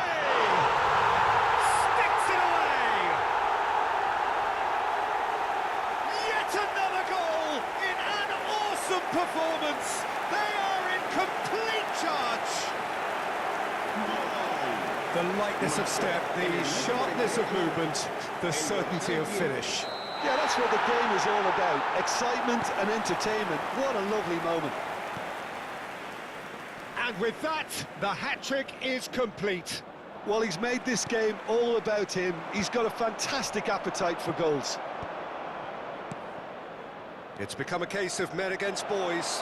Sticks it away! performance. They are in complete charge. The lightness of step, the sharpness of movement, the certainty of finish. Yeah, that's what the game is all about. Excitement and entertainment. What a lovely moment. And with that, the hat-trick is complete. Well, he's made this game all about him. He's got a fantastic appetite for goals. It's become a case of men against boys.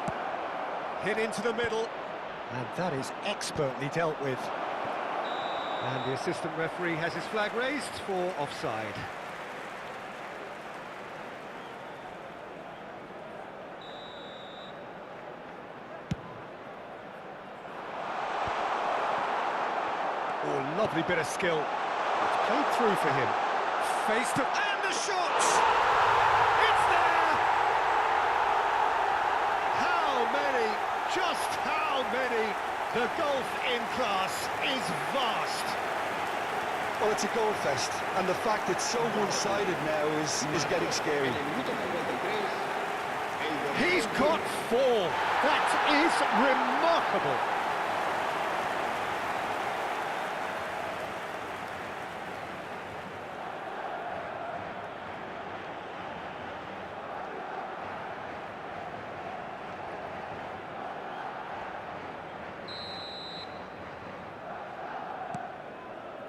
Hit into the middle. And that is expertly dealt with. And the assistant referee has his flag raised for offside. Oh, lovely bit of skill. It's played through for him. Face to... And the shot! It's there! How many? Just how many? The gulf in class is vast. Well, it's a goal fest, and the fact it's so one-sided now is getting scary. He's got 4. That is remarkable.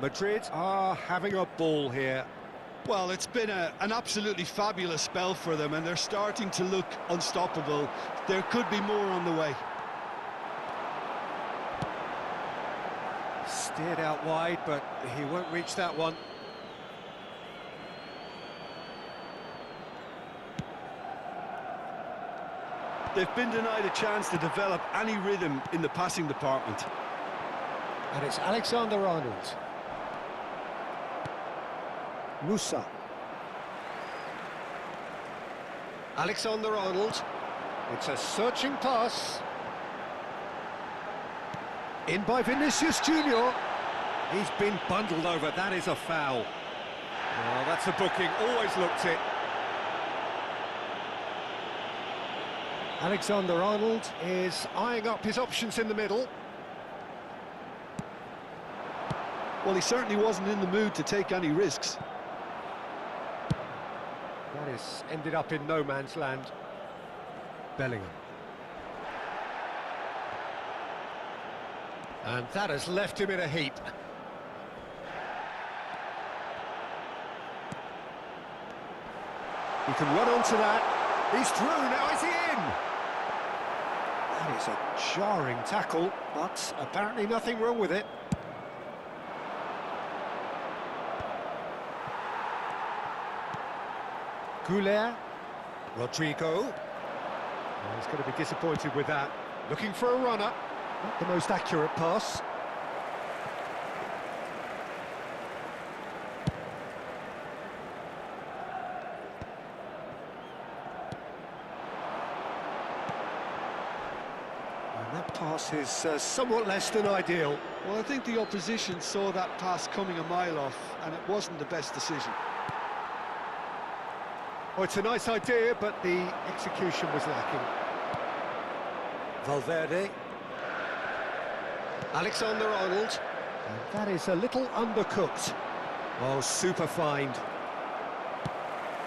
Madrid are having a ball here. Well, it's been an absolutely fabulous spell for them, and they're starting to look unstoppable. There could be more on the way. Steered out wide, but he won't reach that one. They've been denied a chance to develop any rhythm in the passing department. And it's Alexander-Arnold. Musa. Alexander-Arnold. It's a searching pass. In by Vinicius Junior. He's been bundled over. That is a foul. Well, that's a booking. Always looked it. Alexander-Arnold is eyeing up his options in the middle. Well, he certainly wasn't in the mood to take any risks. That is ended up in no man's land. Bellingham. And that has left him in a heap. He can run onto that. He's through, now is he in? That is a jarring tackle, but apparently nothing wrong with it. Goulet, Rodrigo. Oh, he's going to be disappointed with that. Looking for a runner. Not the most accurate pass. And that pass is somewhat less than ideal. Well, I think the opposition saw that pass coming a mile off, and it wasn't the best decision. Oh, it's a nice idea, but the execution was lacking. Valverde. Alexander-Arnold. And that is a little undercooked. Oh, super find.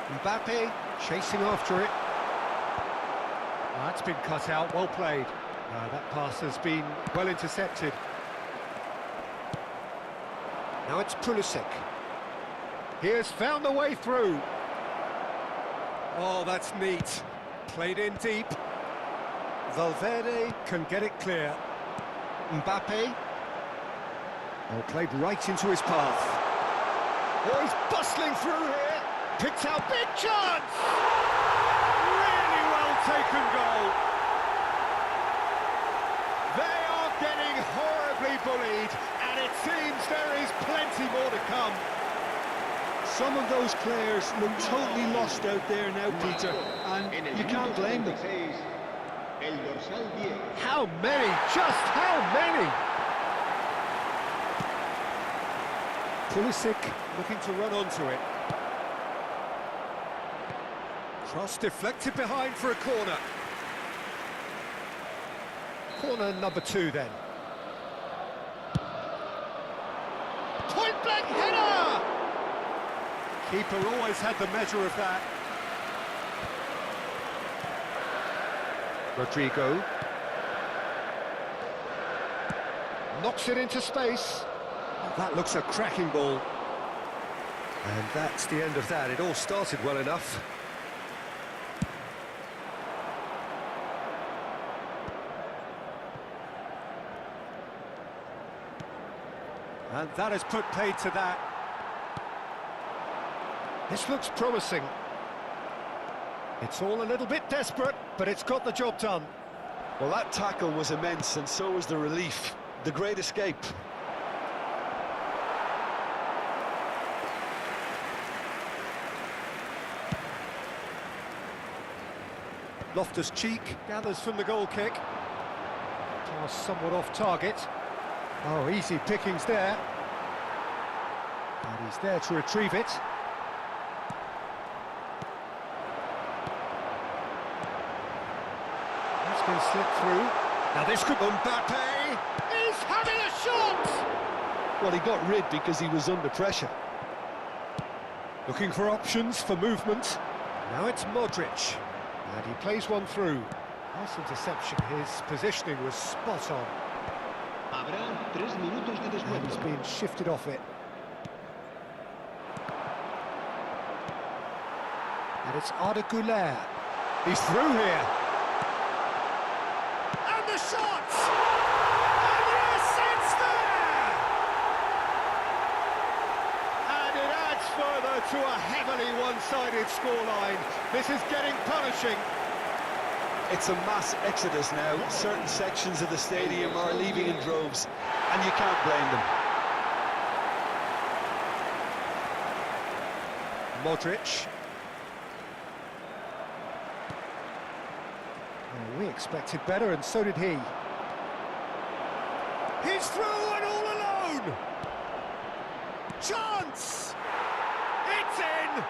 Mbappe chasing after it. That's been cut out, well played. That pass has been well intercepted. Now it's Pulisic. He has found the way through. Oh, that's neat. Played in deep. Valverde can get it clear. Mbappe. Oh, played right into his path. Oh, he's bustling through here. Picks out big chance. Really well taken goal. They are getting horribly bullied, and it seems there is plenty more to come. Some of those players look totally lost out there now, Peter, and you can't blame them. How many? Just how many? Pulisic looking to run onto it. Cross deflected behind for a corner. Corner number 2 then. Point-blank header! Keeper always had the measure of that. Rodrigo. Knocks it into space. Oh, that looks a cracking ball. And that's the end of that. It all started well enough. And that has put paid to that. This looks promising. It's all a little bit desperate, but it's got the job done. Well, that tackle was immense, and so was the relief. The great escape. Loftus-Cheek gathers from the goal kick. Pass somewhat off target. Oh, easy pickings there. And he's there to retrieve it. That's been slipped through. Now this could... Mbappe! He's having a shot! Well, he got rid because he was under pressure. Looking for options for movement. Now it's Modric. And he plays one through. Nice interception. His positioning was spot on. Habrá 3 minutos de And descuento. he's been shifted off it. And it's Arda Güler. He's through here. And the shot! And yes, it's there! And it adds further to a heavily one-sided scoreline. This is getting punishing. It's a mass exodus now. Certain sections of the stadium are leaving in droves, and you can't blame them. Modric. Oh, we expected better, and so did he. He's through and all alone! Chance! It's in!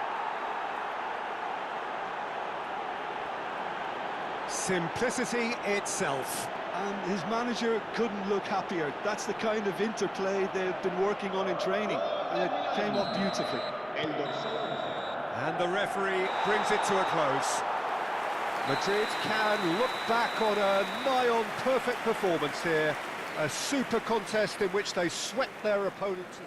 Simplicity itself. And his manager couldn't look happier. That's the kind of interplay they've been working on in training, and it came off beautifully. And the referee brings it to a close. Madrid can look back on a nigh-on perfect performance here. A super contest in which they swept their opponents.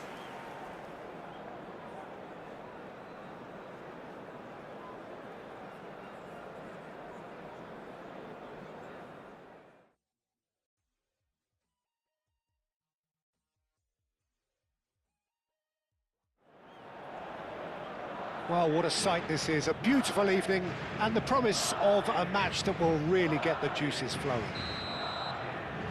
Well, what a sight this is. A beautiful evening and the promise of a match that will really get the juices flowing.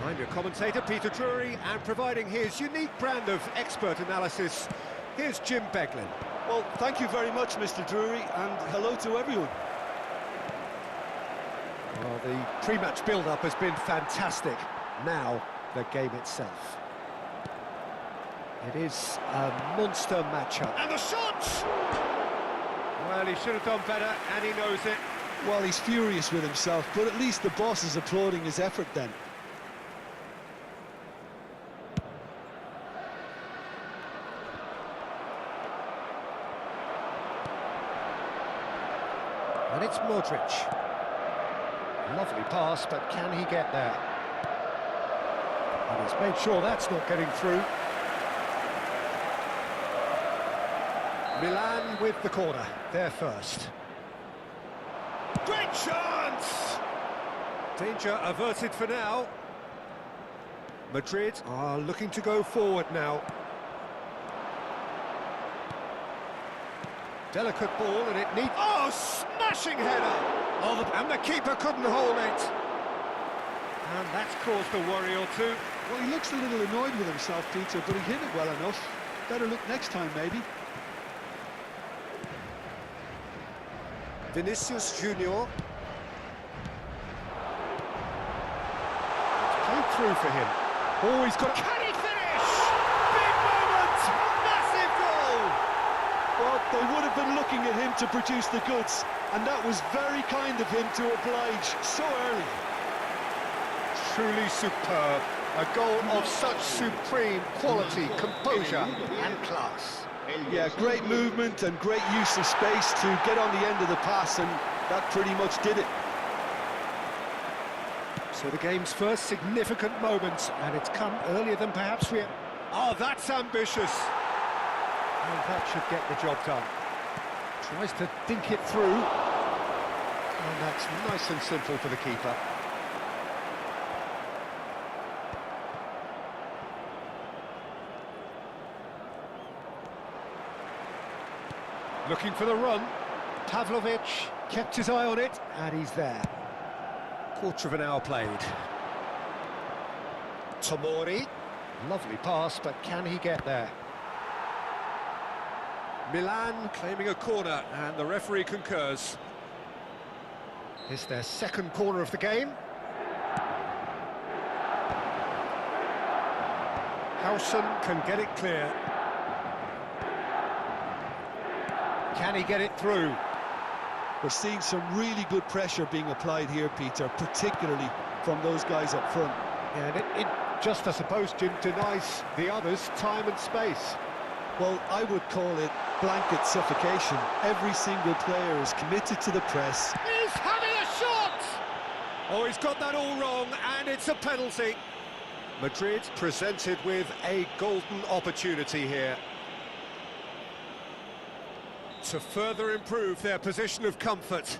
I'm your commentator, Peter Drury, and providing his unique brand of expert analysis, here's Jim Beglin. Well, thank you very much, Mr. Drury, and hello to everyone. Well, the pre-match build-up has been fantastic. Now, the game itself. It is a monster matchup. And the shot! Well, he should have done better, and he knows it. Well, he's furious with himself, but at least the boss is applauding his effort then. And it's Modric. Lovely pass, but can he get there? And he's made sure that's not getting through. Milan with the corner, they're first. Great chance! Danger averted for now. Madrid are looking to go forward now. Delicate ball, and it needs... Oh, smashing header! Oh, and the keeper couldn't hold it. And that's caused a worry or two. Well, he looks a little annoyed with himself, Peter, but he hit it well enough. Better look next time, maybe. Vinicius Junior. It's played through for him. Oh, he's got... Can he finish? Big moment! Massive goal! Well, they would have been looking at him to produce the goods, and that was very kind of him to oblige so early. truly superb. A goal of such supreme quality, composure and class. Yeah, great movement and great use of space to get on the end of the pass, and that pretty much did it. So the game's first significant moment, and it's come earlier than perhaps we... Oh, that's ambitious! And that should get the job done. Tries to dink it through. And that's nice and simple for the keeper. Looking for the run. Pavlovic kept his eye on it, and he's there. Quarter of an hour played. Tomori. Lovely pass, but can he get there? Milan claiming a corner, and the referee concurs. It's their second corner of the game. Howson can get it clear. Can he get it through? We're seeing some really good pressure being applied here, Peter, particularly from those guys up front. And it just, I suppose, Jim, denies the others time and space. Well, I would call it blanket suffocation. Every single player is committed to the press. He's having a shot! Oh, he's got that all wrong, and it's a penalty. Madrid presented with a golden opportunity here to further improve their position of comfort.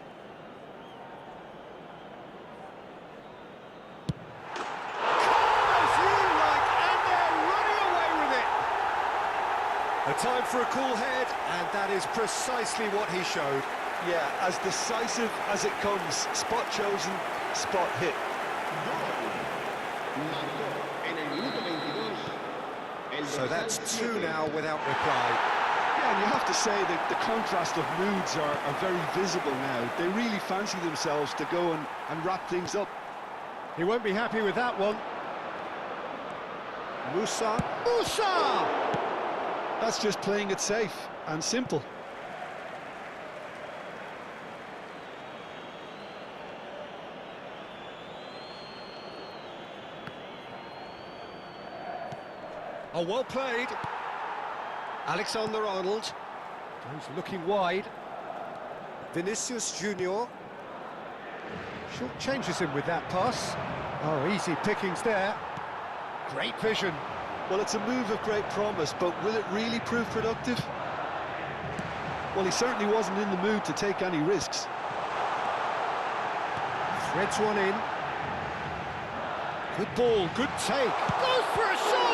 A time for a cool head, and that is precisely what he showed. Yeah, as decisive as it comes. Spot chosen, spot hit. So that's two now without reply. Yeah, and you have to say that the contrast of moods are very visible now. They really fancy themselves to go and wrap things up. He won't be happy with that one. Musa! That's just playing it safe and simple. Oh, well played. Alexander-Arnold goes looking wide. Vinicius Junior short changes him with that pass. Oh, easy pickings there. Great vision. Well, it's a move of great promise, but will it really prove productive? Well, he certainly wasn't in the mood to take any risks. Threads one in. Good ball, good take. Goes for a shot!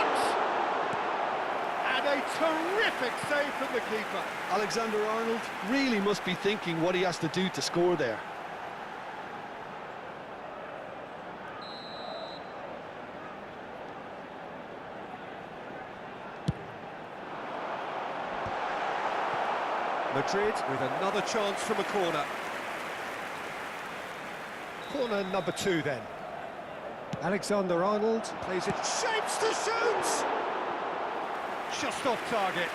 And a terrific save from the keeper. Alexander-Arnold really must be thinking what he has to do to score there. Madrid with another chance from a corner. Corner number 2 then. Alexander-Arnold plays it, shapes to shoot! Just off target.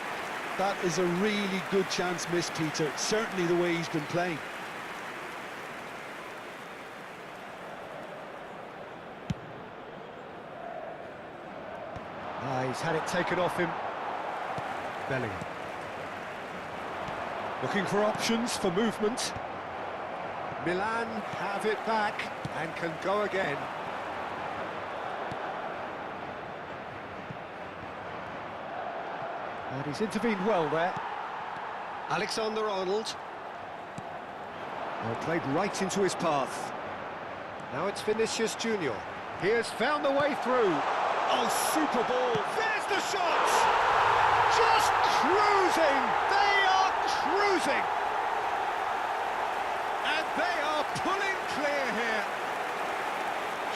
That is a really good chance missed, Peter. Certainly the way he's been playing. He's had it taken off him. Bellingham. Looking for options for movement. Milan have it back and can go again. And he's intervened well there. Alexander-Arnold. Played right into his path. Now it's Vinicius Junior. He has found the way through. Oh, super ball. There's the shot! Just cruising! They are cruising! And they are pulling clear here.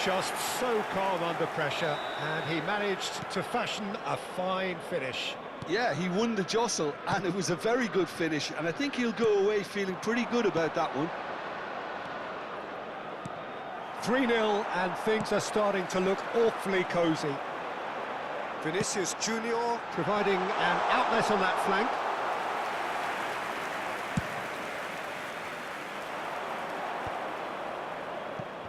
Just so calm under pressure, and he managed to fashion a fine finish. Yeah, he won the jostle, and it was a very good finish, and I think he'll go away feeling pretty good about that one. 3-0, and things are starting to look awfully cosy. Vinicius Junior providing an outlet on that flank.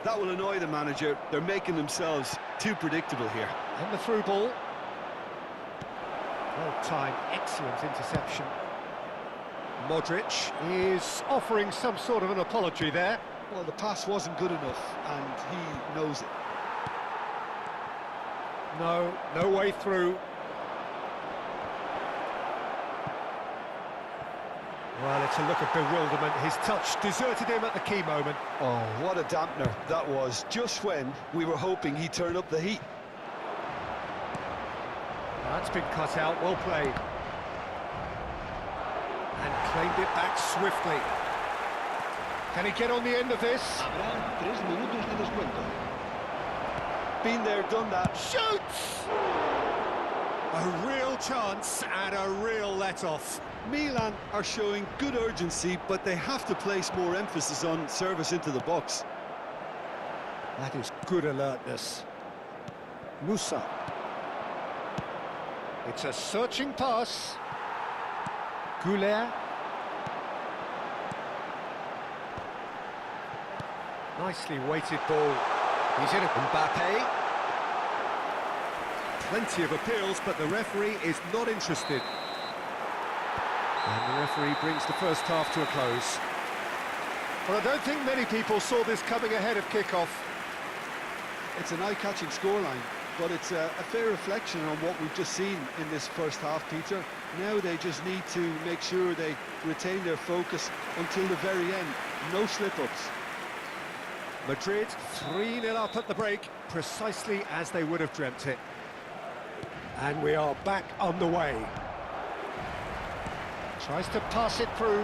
That will annoy the manager. They're making themselves too predictable here. And the through ball. Well timed, excellent interception. Modric is offering some sort of an apology there. Well, the pass wasn't good enough, and he knows it. No way through. Well, it's a look of bewilderment. His touch deserted him at the key moment. Oh, what a dampener that was, just when we were hoping he'd turn up the heat. That's been cut out, well played. And claimed it back swiftly. Can he get on the end of this? Habrán 3 minutos de descuento. Been there, done that. Shoots! A real chance and a real let-off. Milan are showing good urgency, but they have to place more emphasis on service into the box. That is good alertness. Musa. It's a searching pass. Goulet. Nicely weighted ball. He's in it. Mbappe. Plenty of appeals, but the referee is not interested. And the referee brings the first half to a close. Well, I don't think many people saw this coming ahead of kick-off. It's an eye-catching scoreline, but it's a fair reflection on what we've just seen in this first half, Peter. Now they just need to make sure they retain their focus until the very end. No slip-ups. Madrid 3-0 up at the break, precisely as they would have dreamt it. And we are back on the way. Tries to pass it through.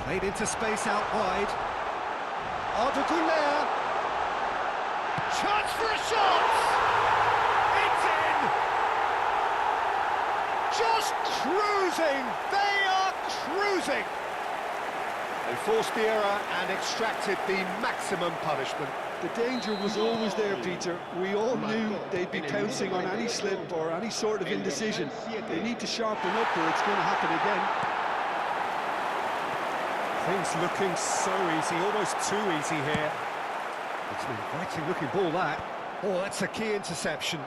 Played into space out wide. Arda Güler. Chance for a shot! It's in! Just cruising! They are cruising! They forced the error and extracted the maximum punishment. The danger was always there, Peter. We all knew they'd be pouncing on any slip or any sort of indecision. They need to sharpen up or it's going to happen again. Things looking so easy, almost too easy here. It's an inviting looking ball, that. Oh, that's a key interception.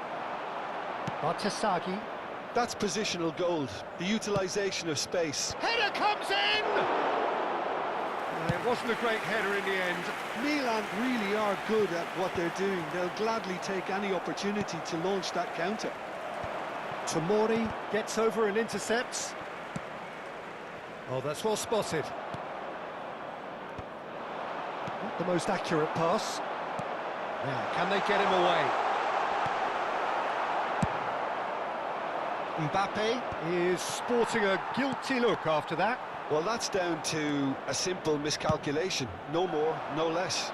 Bartasagi. That's positional gold, the utilisation of space. Header comes in! It wasn't a great header in the end. Milan really are good at what they're doing. They'll gladly take any opportunity to launch that counter. Tomori gets over and intercepts. Oh, that's well spotted. Not the most accurate pass. Now, can they get him away? Mbappe is sporting a guilty look after that. Well, that's down to a simple miscalculation. No more, no less.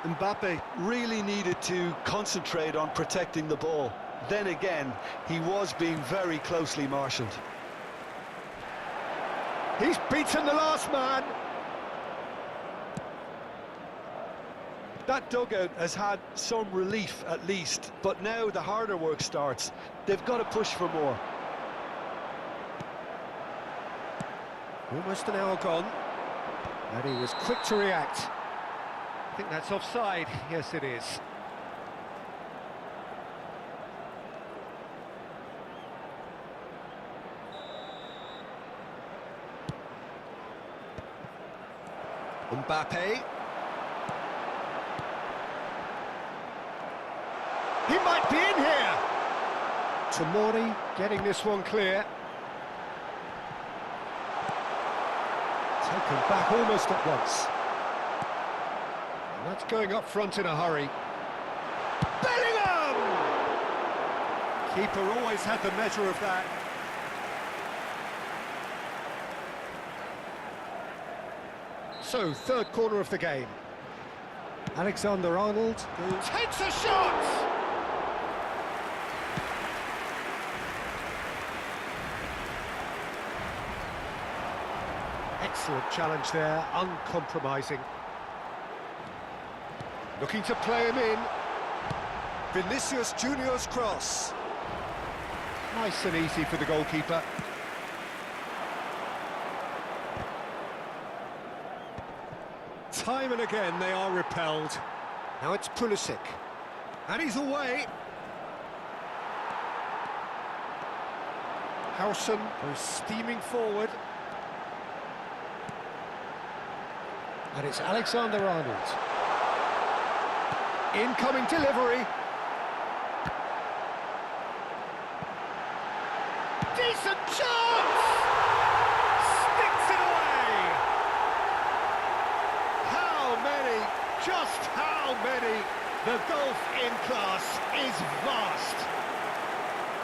Mbappe really needed to concentrate on protecting the ball. Then again, he was being very closely marshalled. He's beaten the last man. That dugout has had some relief at least, but now the harder work starts. They've got to push for more. Almost an hour gone, and he was quick to react. I think that's offside. Yes, it is. Mbappe. He might be in here. Tomori getting this one clear. Taken back almost at once. And that's going up front in a hurry. Bellingham! Keeper always had the measure of that. So, third corner of the game. Alexander-Arnold Takes a shot! Excellent challenge there, uncompromising. Looking to play him in. Vinicius Junior's cross. Nice and easy for the goalkeeper. Time and again they are repelled. Now it's Pulisic. And he's away. Howson goes steaming forward. And it's Alexander-Arnold. Incoming delivery. Decent chance! Sticks it away! How many, just how many? The gulf in class is vast.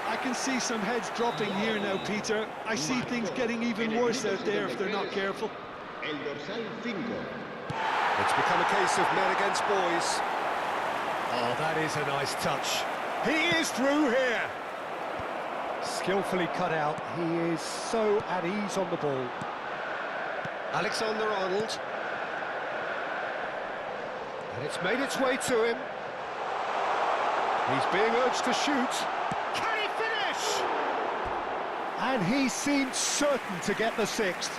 I can see some heads dropping here now, Peter. I see things getting even worse out there if they're not careful. It's become a case of men against boys. Oh, that is a nice touch. He is through here. Skillfully cut out. He is so at ease on the ball. Alexander-Arnold. And it's made its way to him. He's being urged to shoot. Can he finish? And he seemed certain to get the sixth.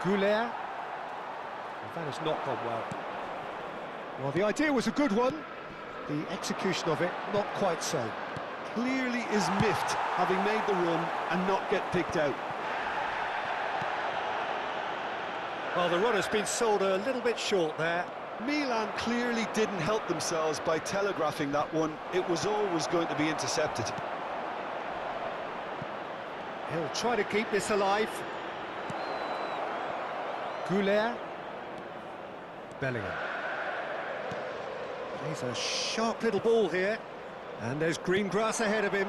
Goulet. That has not gone well. Well, the idea was a good one. The execution of it, not quite so. Clearly is miffed, having made the run and not get picked out. Well, the run has been sold a little bit short there. Milan clearly didn't help themselves by telegraphing that one. It was always going to be intercepted. He'll try to keep this alive. Goulet. Bellingham. He's a sharp little ball here. And there's green grass ahead of him.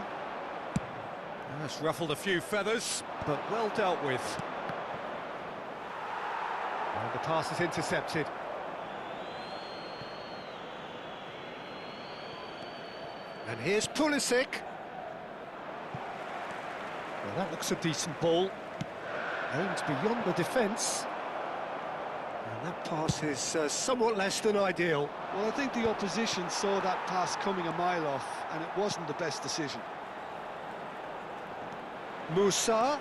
That's ruffled a few feathers, but well dealt with. And the pass is intercepted. And here's Pulisic. Well, that looks a decent ball. Aimed beyond the defence. And that pass is somewhat less than ideal. Well, I think the opposition saw that pass coming a mile off, and it wasn't the best decision. Musa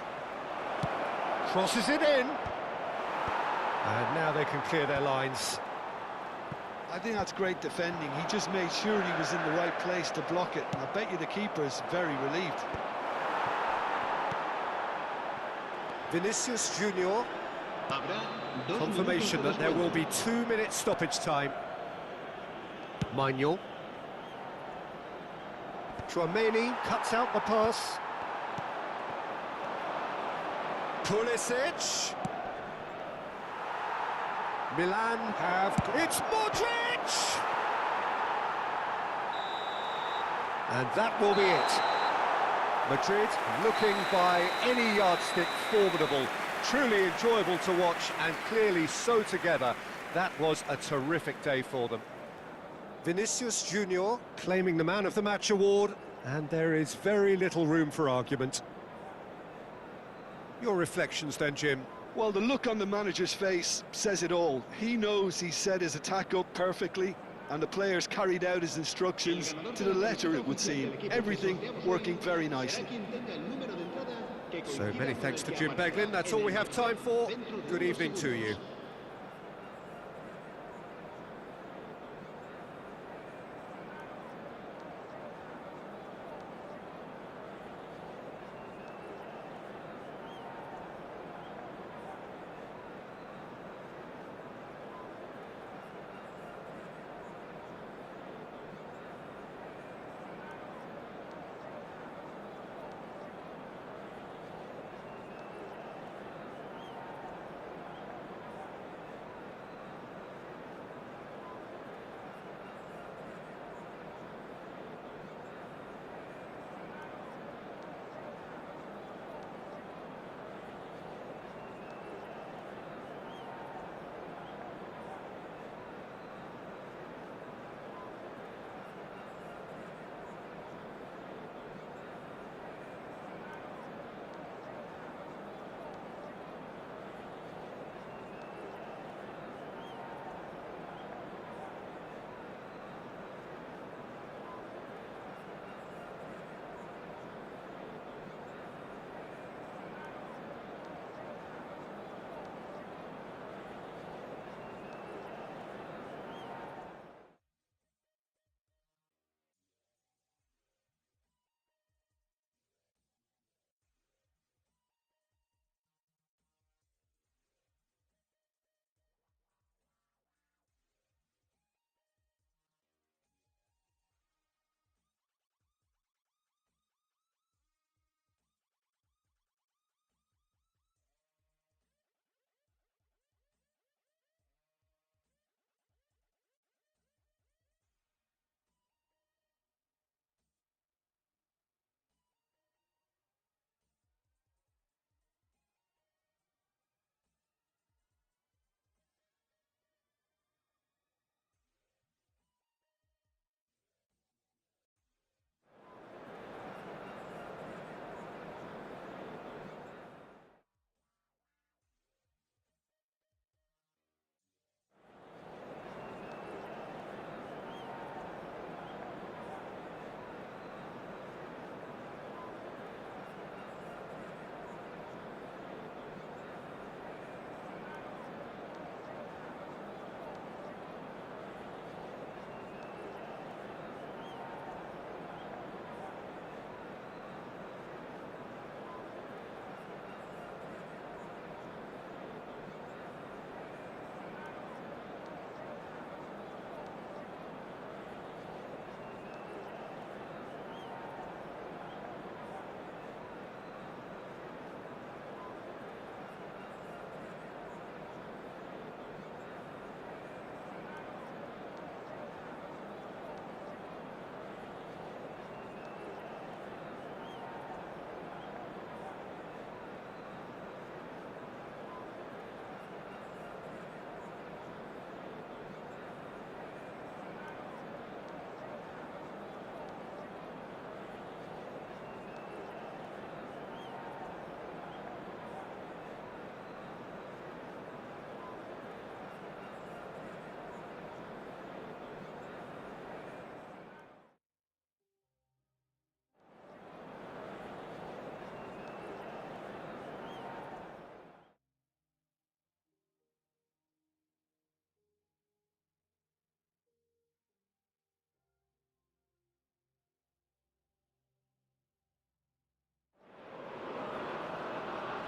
crosses it in. And now they can clear their lines. I think that's great defending. He just made sure he was in the right place to block it, and I bet you the keeper's very relieved. Vinicius Junior. Confirmation that there will be 2 minutes stoppage time. Manuel. Tchouameni cuts out the pass. Pulisic. Milan have... It's Modric! And that will be it. Madrid looking by any yardstick formidable. Truly enjoyable to watch and clearly so together. That was a terrific day for them. Vinicius Junior claiming the Man of the Match award, and there is very little room for argument. Your reflections then, Jim? Well, the look on the manager's face says it all. He knows he set his attack up perfectly, and the players carried out his instructions to the letter, it would seem. Everything working very nicely. So many thanks to Jim Beglin. That's all we have time for. Good evening to you.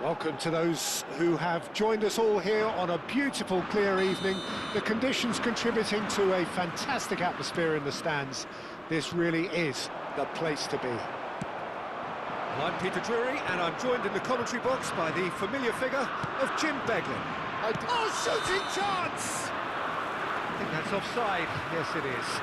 Welcome to those who have joined us all here on a beautiful, clear evening. The conditions contributing to a fantastic atmosphere in the stands. This really is the place to be. Well, I'm Peter Drury, and I'm joined in the commentary box by the familiar figure of Jim Beglin. Oh, shooting chance! I think that's offside. Yes, it is.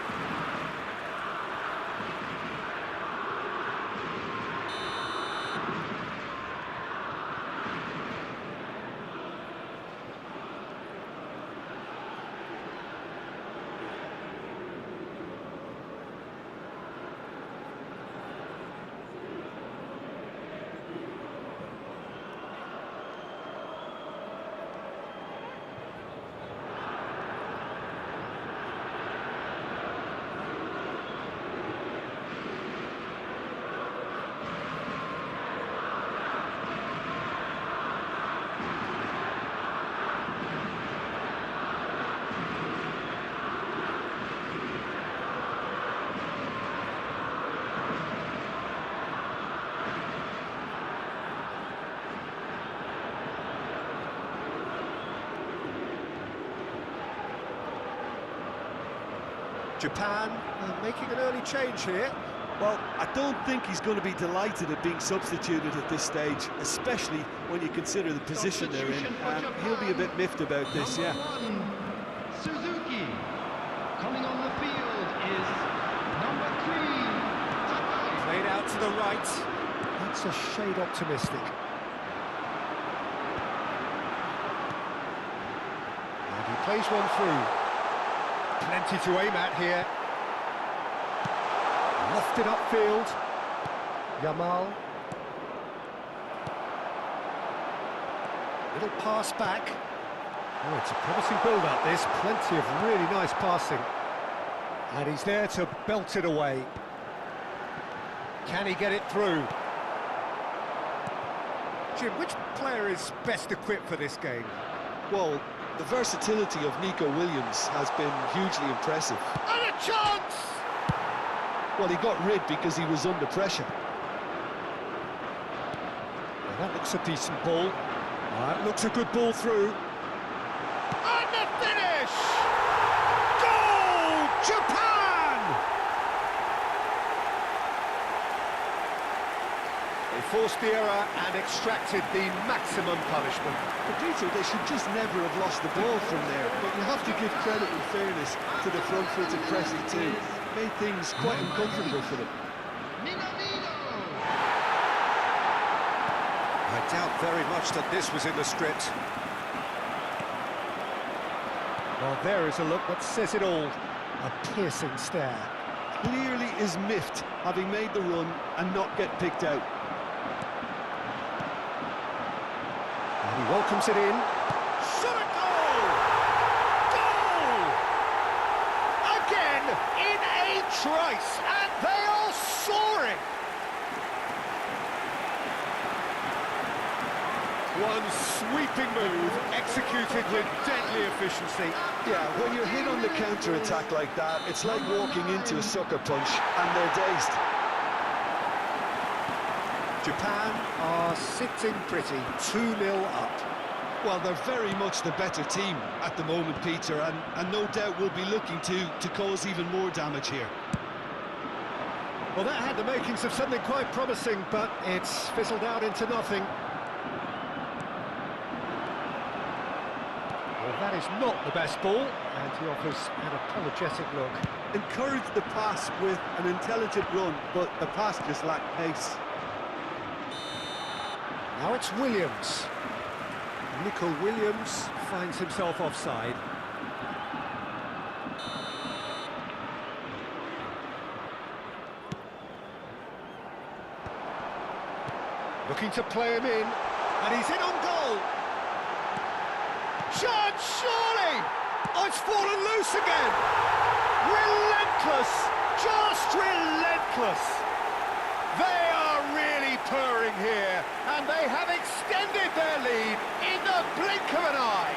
Japan making an early change here. Well, I don't think he's going to be delighted at being substituted at this stage, especially when you consider the position they're in. He'll be a bit miffed about this, yeah. Suzuki. Coming on the field is number 3. Played out to the right. That's a shade optimistic. And he plays one through. Plenty to aim at here. Lofted upfield. Yamal. Little pass back. Oh, it's a promising build-up, this. Plenty of really nice passing. And he's there to belt it away. Can he get it through? Jim, which player is best equipped for this game? Well, the versatility of Nico Williams has been hugely impressive. And a chance! Well, he got rid because he was under pressure. Well, that looks a decent ball. That looks a good ball through. And the finish! Goal! Japan! They forced the error and extracted the maximum punishment. But Peter, they should just never have lost the ball from there. But you have to give credit and fairness to the front-footed pressing too. Made things quite uncomfortable for them. I doubt very much that this was in the script. Well, there is a look that says it all. A piercing stare. Clearly is miffed, having made the run and not get picked out. And he welcomes it in. Shot a goal! Goal! Again in a trice, and they are soaring! One sweeping move executed with deadly efficiency. Yeah, when you're hit on the counter-attack like that, it's like walking into a sucker punch and they're dazed. Japan are sitting pretty, 2-0 up. Well, they're very much the better team at the moment, Peter, and no doubt will be looking to cause even more damage here. Well, that had the makings of something quite promising, but it's fizzled out into nothing. Well, that is not the best ball, and he offers an apologetic look. Encouraged the pass with an intelligent run, but the pass just lacked pace. Now it's Williams. Nico Williams finds himself offside. Looking to play him in, and he's in on goal. Chance, surely! Oh, it's fallen loose again! Relentless! Just relentless! They are really purring here, and they have extended their lead in the blink of an eye.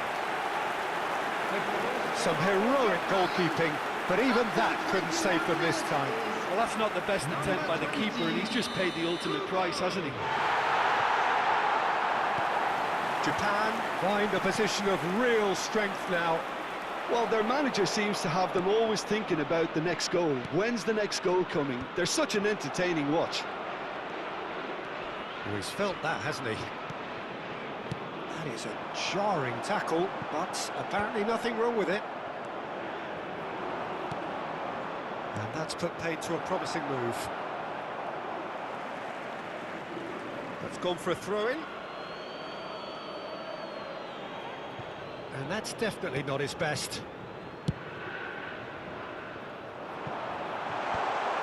Some heroic goalkeeping, but even that couldn't save them this time. Well, that's not the best attempt by the keeper, and he's just paid the ultimate price, hasn't he? Japan find a position of real strength now. Well, their manager seems to have them always thinking about the next goal. When's the next goal coming? They're such an entertaining watch. Oh, he's felt that, hasn't he? That is a jarring tackle, but apparently nothing wrong with it. And that's put paid to a promising move. That's gone for a throw-in. And that's definitely not his best.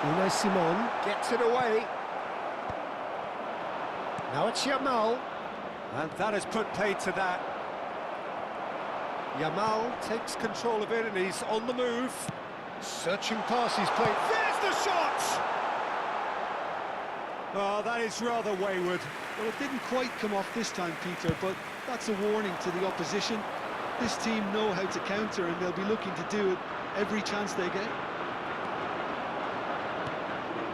Unai Simon gets it away. Now it's Yamal. And that has put paid to that. Yamal takes control of it and he's on the move. Searching past his plate. There's the shot! Oh, that is rather wayward. Well, it didn't quite come off this time, Peter, but that's a warning to the opposition. This team know how to counter and they'll be looking to do it every chance they get.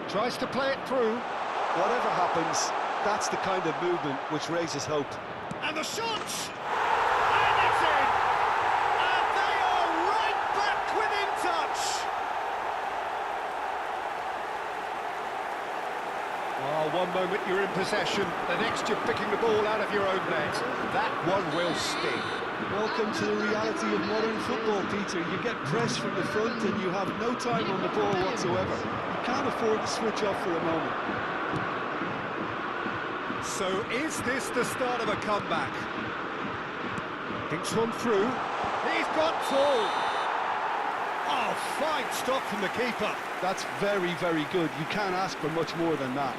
Tries to play it through. Whatever happens, that's the kind of movement which raises hope. And the shot! And it's in! And they are right back within touch! Oh, one moment you're in possession, the next you're picking the ball out of your own net. That one will sting. Welcome to the reality of modern football, Peter. You get pressed from the front and you have no time on the ball whatsoever. You can't afford to switch off for a moment. So is this the start of a comeback? Thinks one through. He's got full. Oh, fine stop from the keeper. That's very, very good. You can't ask for much more than that.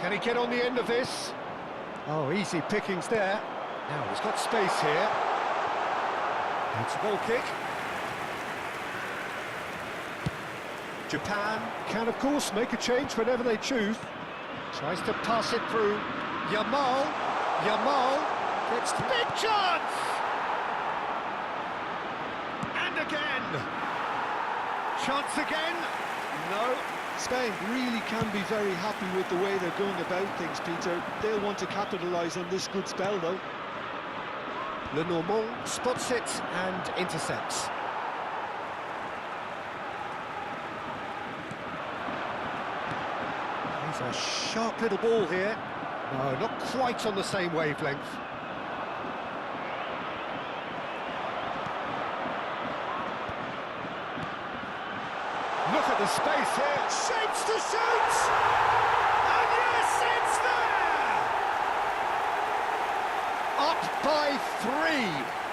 Can he get on the end of this? Oh, easy pickings there. Now he's got space here. It's a goal kick. Japan can, of course, make a change whenever they choose. Tries to pass it through. Yamal gets the big chance! And again! Chance again? No. Spain really can be very happy with the way they're going about things, Peter. They'll want to capitalise on this good spell, though. Lenormand spots it and intercepts. He's a sharp little ball here. No, not quite on the same wavelength. Look at the space here. Shapes to shoot! And yes, it's there! Up by 3.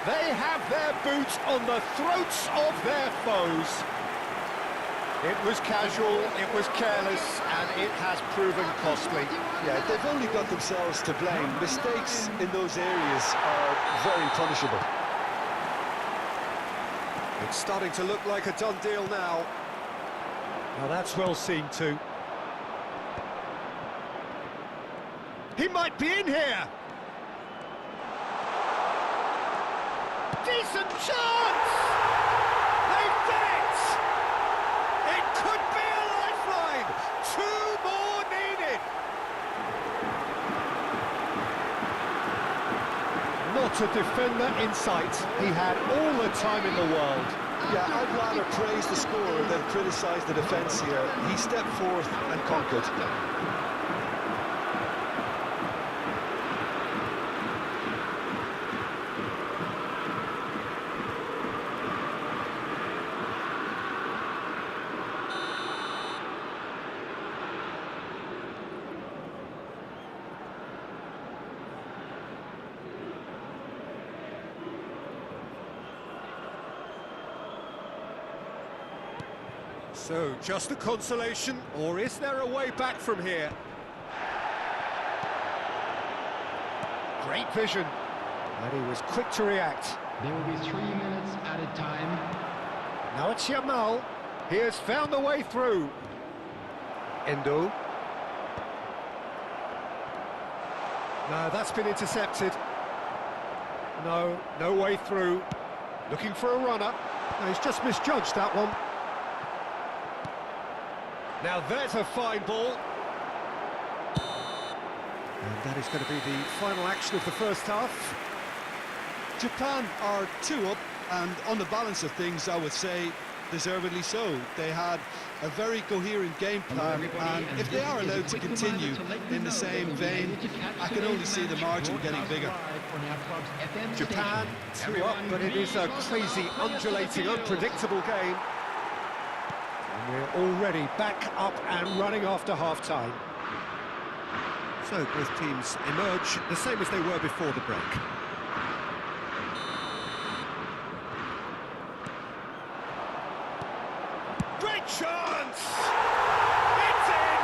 They have their boots on the throats of their foes. It was casual, it was careless, and it has proven costly. Yeah, they've only got themselves to blame. Mistakes in those areas are very punishable. It's starting to look like a done deal now. Now that's well seen too. He might be in here! Decent chance! They've done it! It could be a lifeline! 2 more needed! Not a defender in sight. He had all the time in the world. Yeah, I'd rather praise the scorer than criticise the defence here. He stepped forth and conquered. So, just a consolation, or is there a way back from here? Great vision, and he was quick to react. There will be 3 minutes added time. Now it's Yamal. He has found the way through. Endo. No, that's been intercepted. No way through. Looking for a runner. No, he's just misjudged that one. Now there's a fine ball. And that is going to be the final action of the first half. Japan are 2 up, and on the balance of things, I would say deservedly so. They had a very coherent game plan, and if they are allowed to continue in the same vein, I can only see the margin getting bigger. Japan 2 up, but it is a crazy, undulating, unpredictable game. And we're already back up and running after half-time. So both teams emerge the same as they were before the break. Great chance! It's in!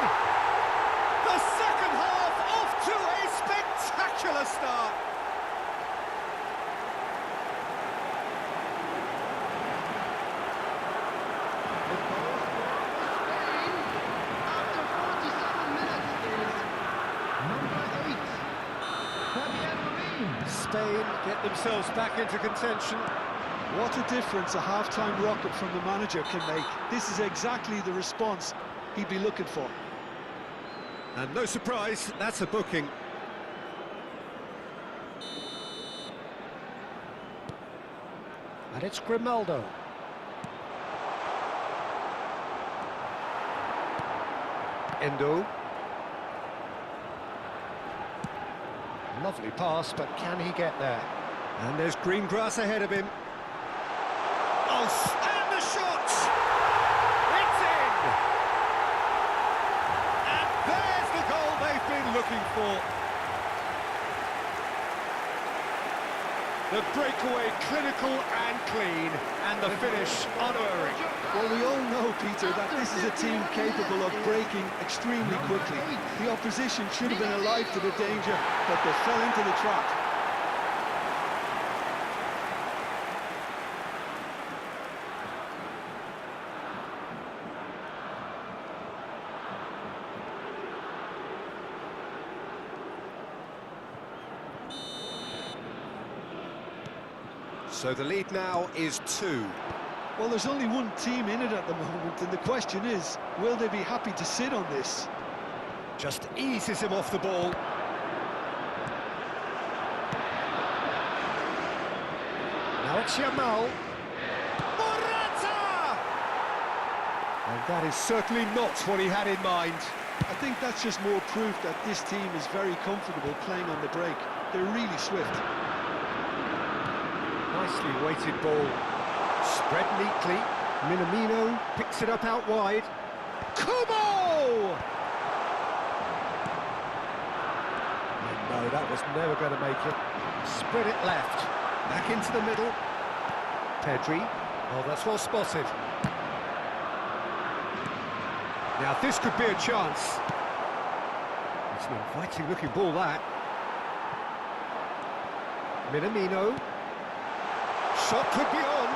The second half off to a spectacular start! Spain get themselves back into contention. What a difference a half-time rocket from the manager can make. This is exactly the response he'd be looking for. And no surprise, that's a booking. And it's Grimaldo. Endo. Lovely pass, but can he get there? And there's green grass ahead of him. Oh, and the shot! It's in! And there's the goal they've been looking for. The breakaway clinical and clean, and the finish unerring. Well, we all know, Peter, that this is a team capable of breaking extremely quickly. The opposition should have been alive to the danger, but they fell into the trap. So the lead now is 2. Well, there's only one team in it at the moment, and the question is, will they be happy to sit on this? Just eases him off the ball. Now it's Yamal. Morata! And that is certainly not what he had in mind. I think that's just more proof that this team is very comfortable playing on the break. They're really swift. Nicely weighted ball. Spread neatly. Minamino picks it up out wide. Kubo! No, that was never going to make it. Spread it left. Back into the middle. Pedri. Oh, that's well spotted. Now this could be a chance. It's an inviting looking ball, that. Minamino. Shot could be on.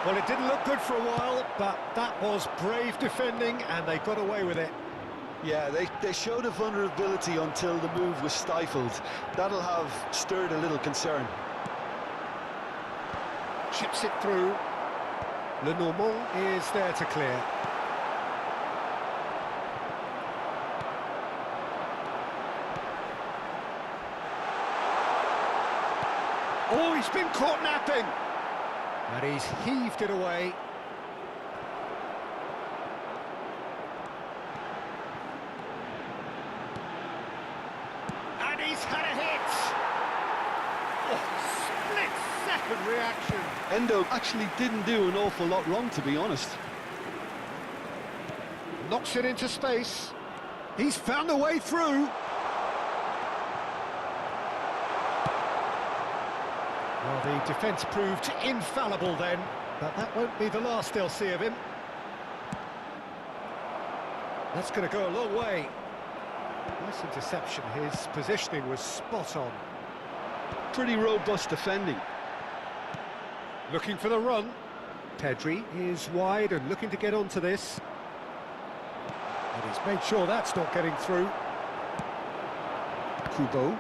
Well, it didn't look good for a while, but that was brave defending, and they got away with it. Yeah, they showed a vulnerability until the move was stifled. That'll have stirred a little concern. Chips it through. Lenormand is there to clear. Oh, he's been caught napping. And he's heaved it away. And he's had a hit! Oh, split-second reaction. Endo actually didn't do an awful lot wrong, to be honest. Knocks it into space. He's found a way through. Well, the defence proved infallible then, but that won't be the last they'll see of him. That's going to go a long way. Nice interception. His positioning was spot on. Pretty robust defending. Looking for the run. Pedri is wide and looking to get onto this. And he's made sure that's not getting through. Kubo.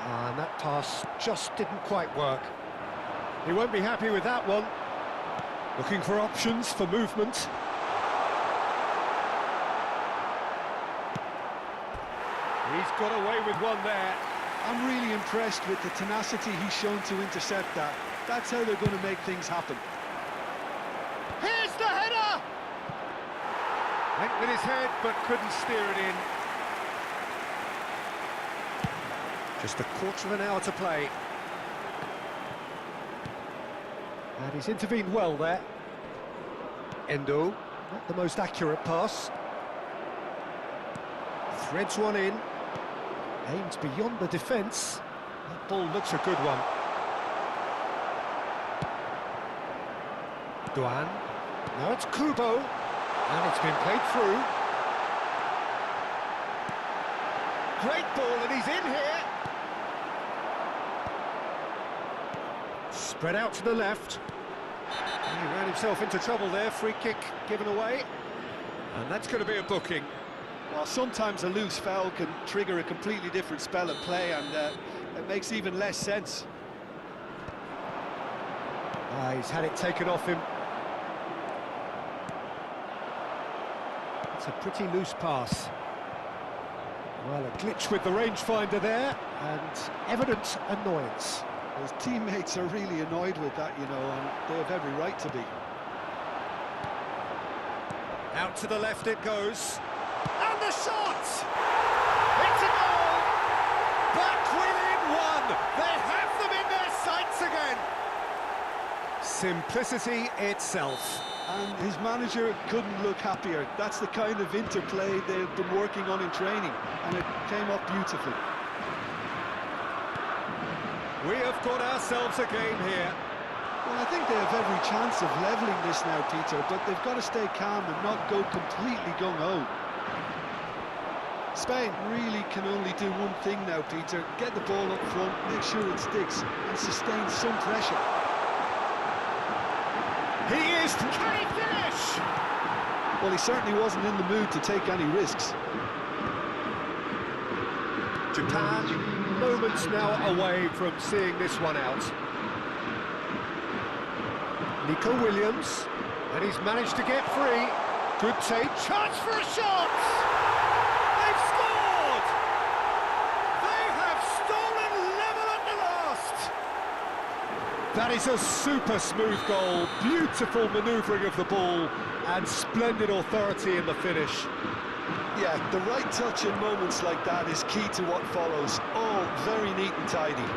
And that pass just didn't quite work. He won't be happy with that one. Looking for options for movement. He's got away with one there. I'm really impressed with the tenacity he's shown to intercept that. That's how they're going to make things happen. Here's the header! Went with his head, but couldn't steer it in. Just a quarter of an hour to play. And he's intervened well there. Endo, not the most accurate pass. Threads one in. Aims beyond the defence. That ball looks a good one. Duan. Now it's Kubo. And it's been played through. Great ball, and he's in here. Spread out to the left. And he ran himself into trouble there. Free kick given away. And that's going to be a booking. Well, sometimes a loose foul can trigger a completely different spell of play, and it makes even less sense. He's had it taken off him. It's a pretty loose pass. Well, a glitch with the rangefinder there, and evident annoyance. His teammates are really annoyed with that, you know, and they have every right to be. Out to the left it goes. And the shot! It's a goal! Back within one! They have them in their sights again! Simplicity itself. And his manager couldn't look happier. That's the kind of interplay they've been working on in training, and it came up beautifully. We have got ourselves a game here. Well, I think they have every chance of levelling this now, Peter, but they've got to stay calm and not go completely gung-ho. Spain really can only do one thing now, Peter. Get the ball up front, make sure it sticks, and sustain some pressure. He is... Can he finish? Well, he certainly wasn't in the mood to take any risks. Japan, moments now away from seeing this one out. Nico Williams, and he's managed to get free. Good take. Chance for a shot! They've scored! They have stolen level at the last! That is a super smooth goal. Beautiful manoeuvring of the ball and splendid authority in the finish. Yeah, the right touch in moments like that is key to what follows. All very neat and tidy.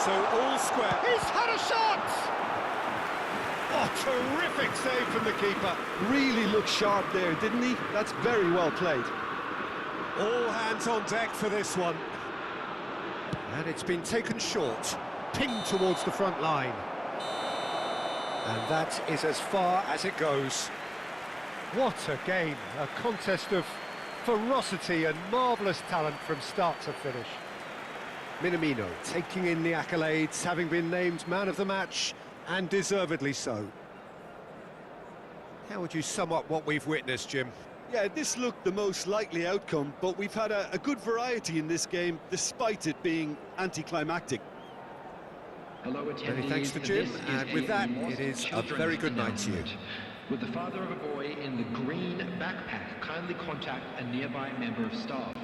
So all square. He's had a shot! Oh, terrific save from the keeper. Really looked sharp there, didn't he? That's very well played. All hands on deck for this one. And it's been taken short, pinged towards the front line. And that is as far as it goes. What a game, a contest of ferocity and marvellous talent from start to finish. Minamino taking in the accolades, having been named man of the match, and deservedly so. How would you sum up what we've witnessed, Jim? Yeah, this looked the most likely outcome, but we've had a good variety in this game, despite it being anticlimactic. Hello, attendees. Many thanks to Jim, and with that, it is a very good night to you. Would the father of a boy in the green backpack kindly contact a nearby member of staff?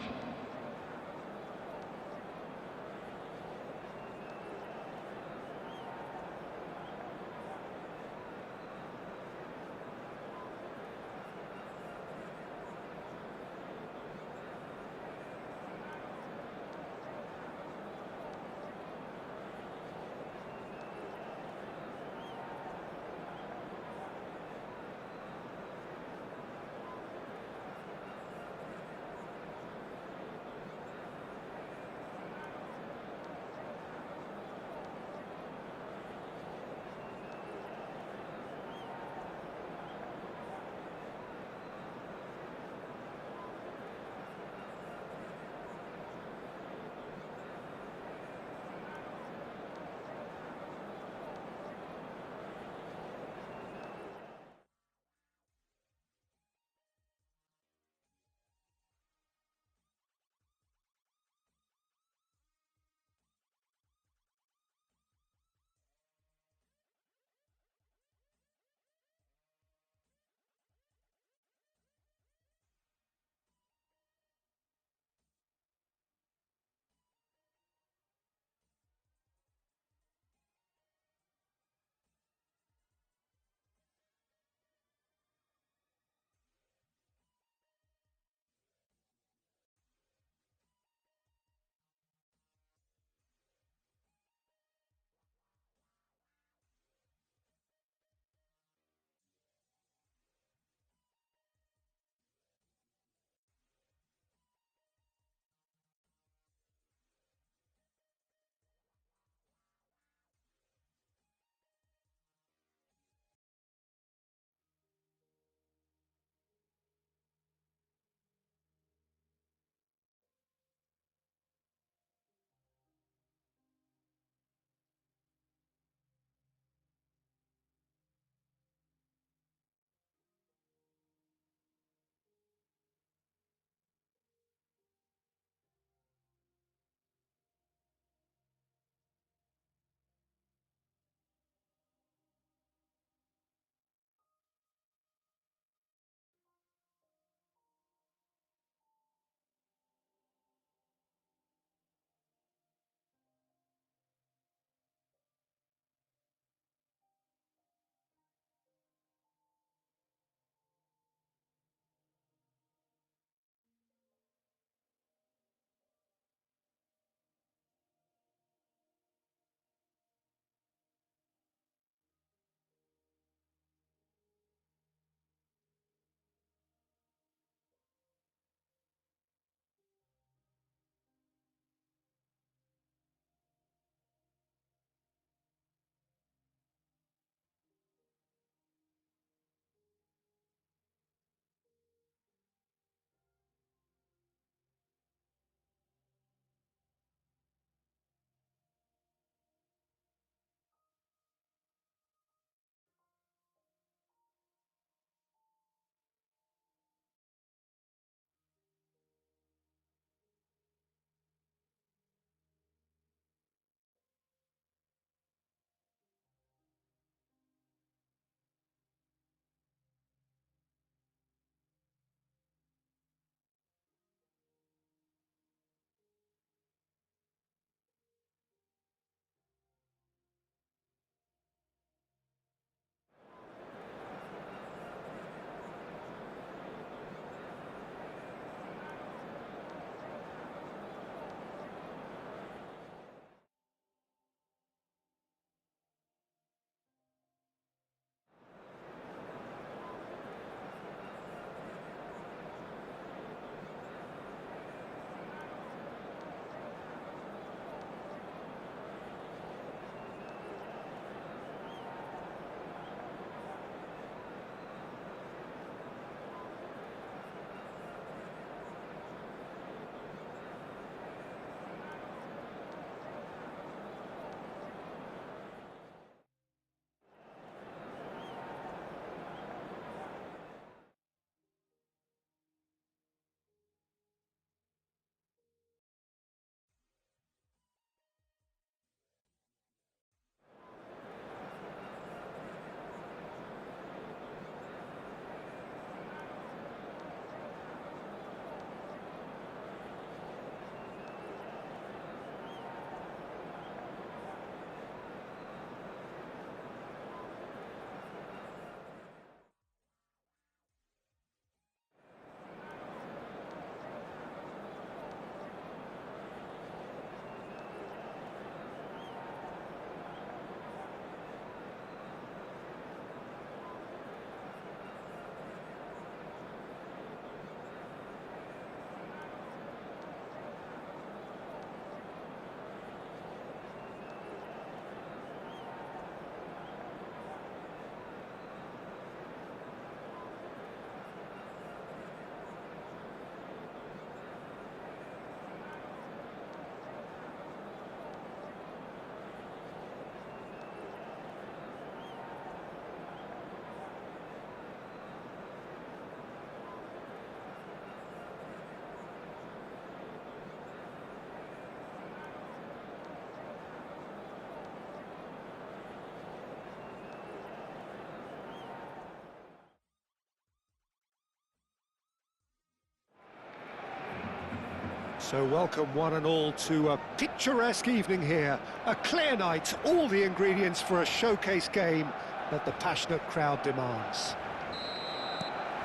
So welcome one and all to a picturesque evening here. A clear night, all the ingredients for a showcase game that the passionate crowd demands.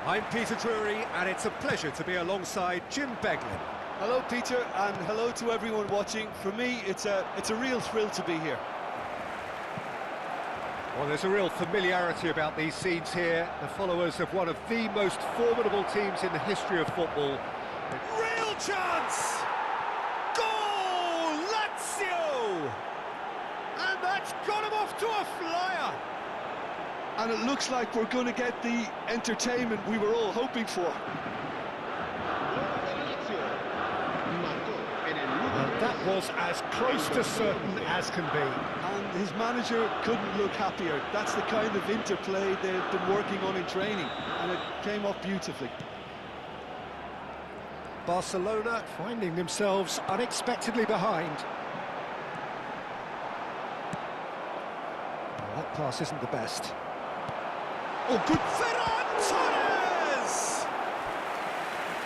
I'm Peter Drury, and it's a pleasure to be alongside Jim Beglin. Hello, Peter, and hello to everyone watching. For me, it's a real thrill to be here. Well, there's a real familiarity about these scenes here. The followers of one of the most formidable teams in the history of football. Real chance! Goal! LUCU! And that's got him off to a flyer! And it looks like we're going to get the entertainment we were all hoping for. And that was as close to certain as can be. And his manager couldn't look happier. That's the kind of interplay they've been working on in training, and it came off beautifully. Barcelona finding themselves unexpectedly behind. Well, that pass isn't the best. Oh, good! Ferran Torres!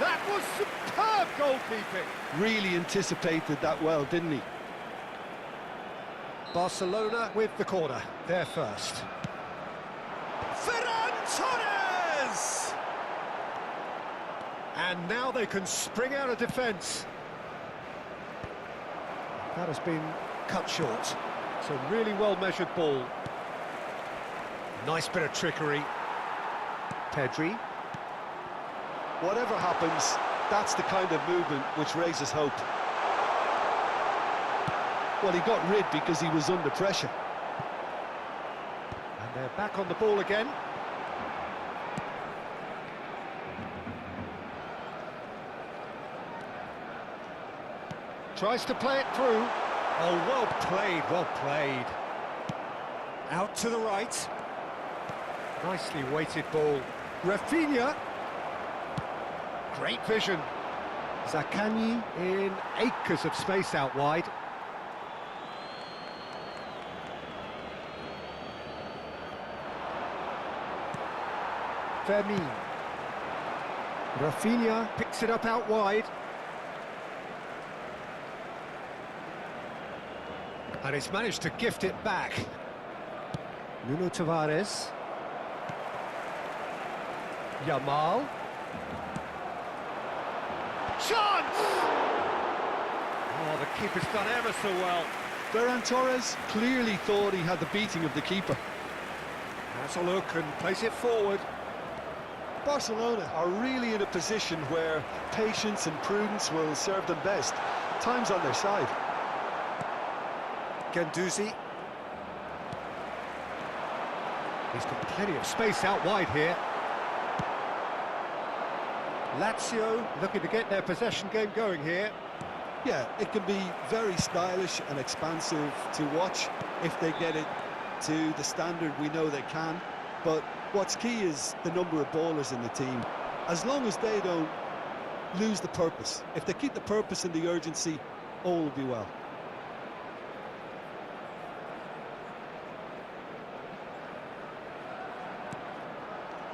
That was superb goalkeeping. Really anticipated that well, didn't he? Barcelona with the corner, they're first. Ferran Torres! And now they can spring out of defence. That has been cut short. It's a really well-measured ball. Nice bit of trickery. Pedri. Whatever happens, that's the kind of movement which raises hope. Well, he got rid because he was under pressure. And they're back on the ball again. Tries to play it through. Oh, well played, well played. Out to the right. Nicely weighted ball. Rafinha. Great vision. Zaccagni in acres of space out wide. Fermin. Rafinha picks it up out wide. And he's managed to gift it back. Nuno Tavares. Yamal. Chance! Oh, the keeper's done ever so well. Ferran Torres clearly thought he had the beating of the keeper. Has a look and plays it forward. Barcelona are really in a position where patience and prudence will serve them best. Time's on their side. Guendouzi. He's got plenty of space out wide here. Lazio looking to get their possession game going here. Yeah, it can be very stylish and expansive to watch if they get it to the standard we know they can. But what's key is the number of ballers in the team. As long as they don't lose the purpose, if they keep the purpose and the urgency, all will be well.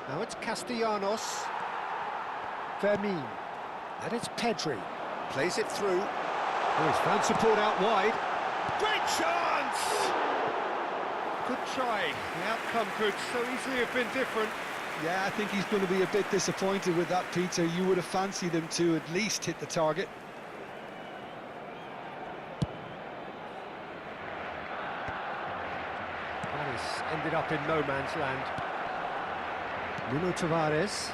Now it's Castellanos. Fermin. And it's Pedri. Plays it through. Oh, he's found support out wide. Great chance! Good try. The outcome could so easily have been different. Yeah, I think he's going to be a bit disappointed with that, Peter. You would have fancied him to at least hit the target. Well, he's ended up in no man's land. Nuno Tavares.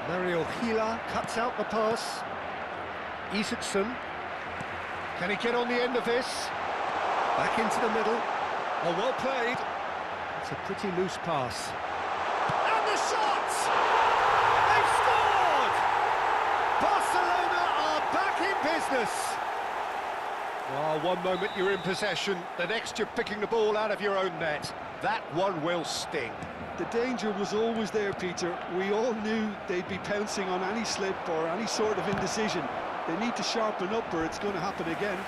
Mario Gila cuts out the pass. Isaacson. Can he get on the end of this? Back into the middle. Oh, well played. It's a pretty loose pass. And the shot! They've scored! Barcelona are back in business! Well, one moment you're in possession, the next you're picking the ball out of your own net. That one will sting. The danger was always there, Peter. We all knew they'd be pouncing on any slip or any sort of indecision. They need to sharpen up or it's going to happen again.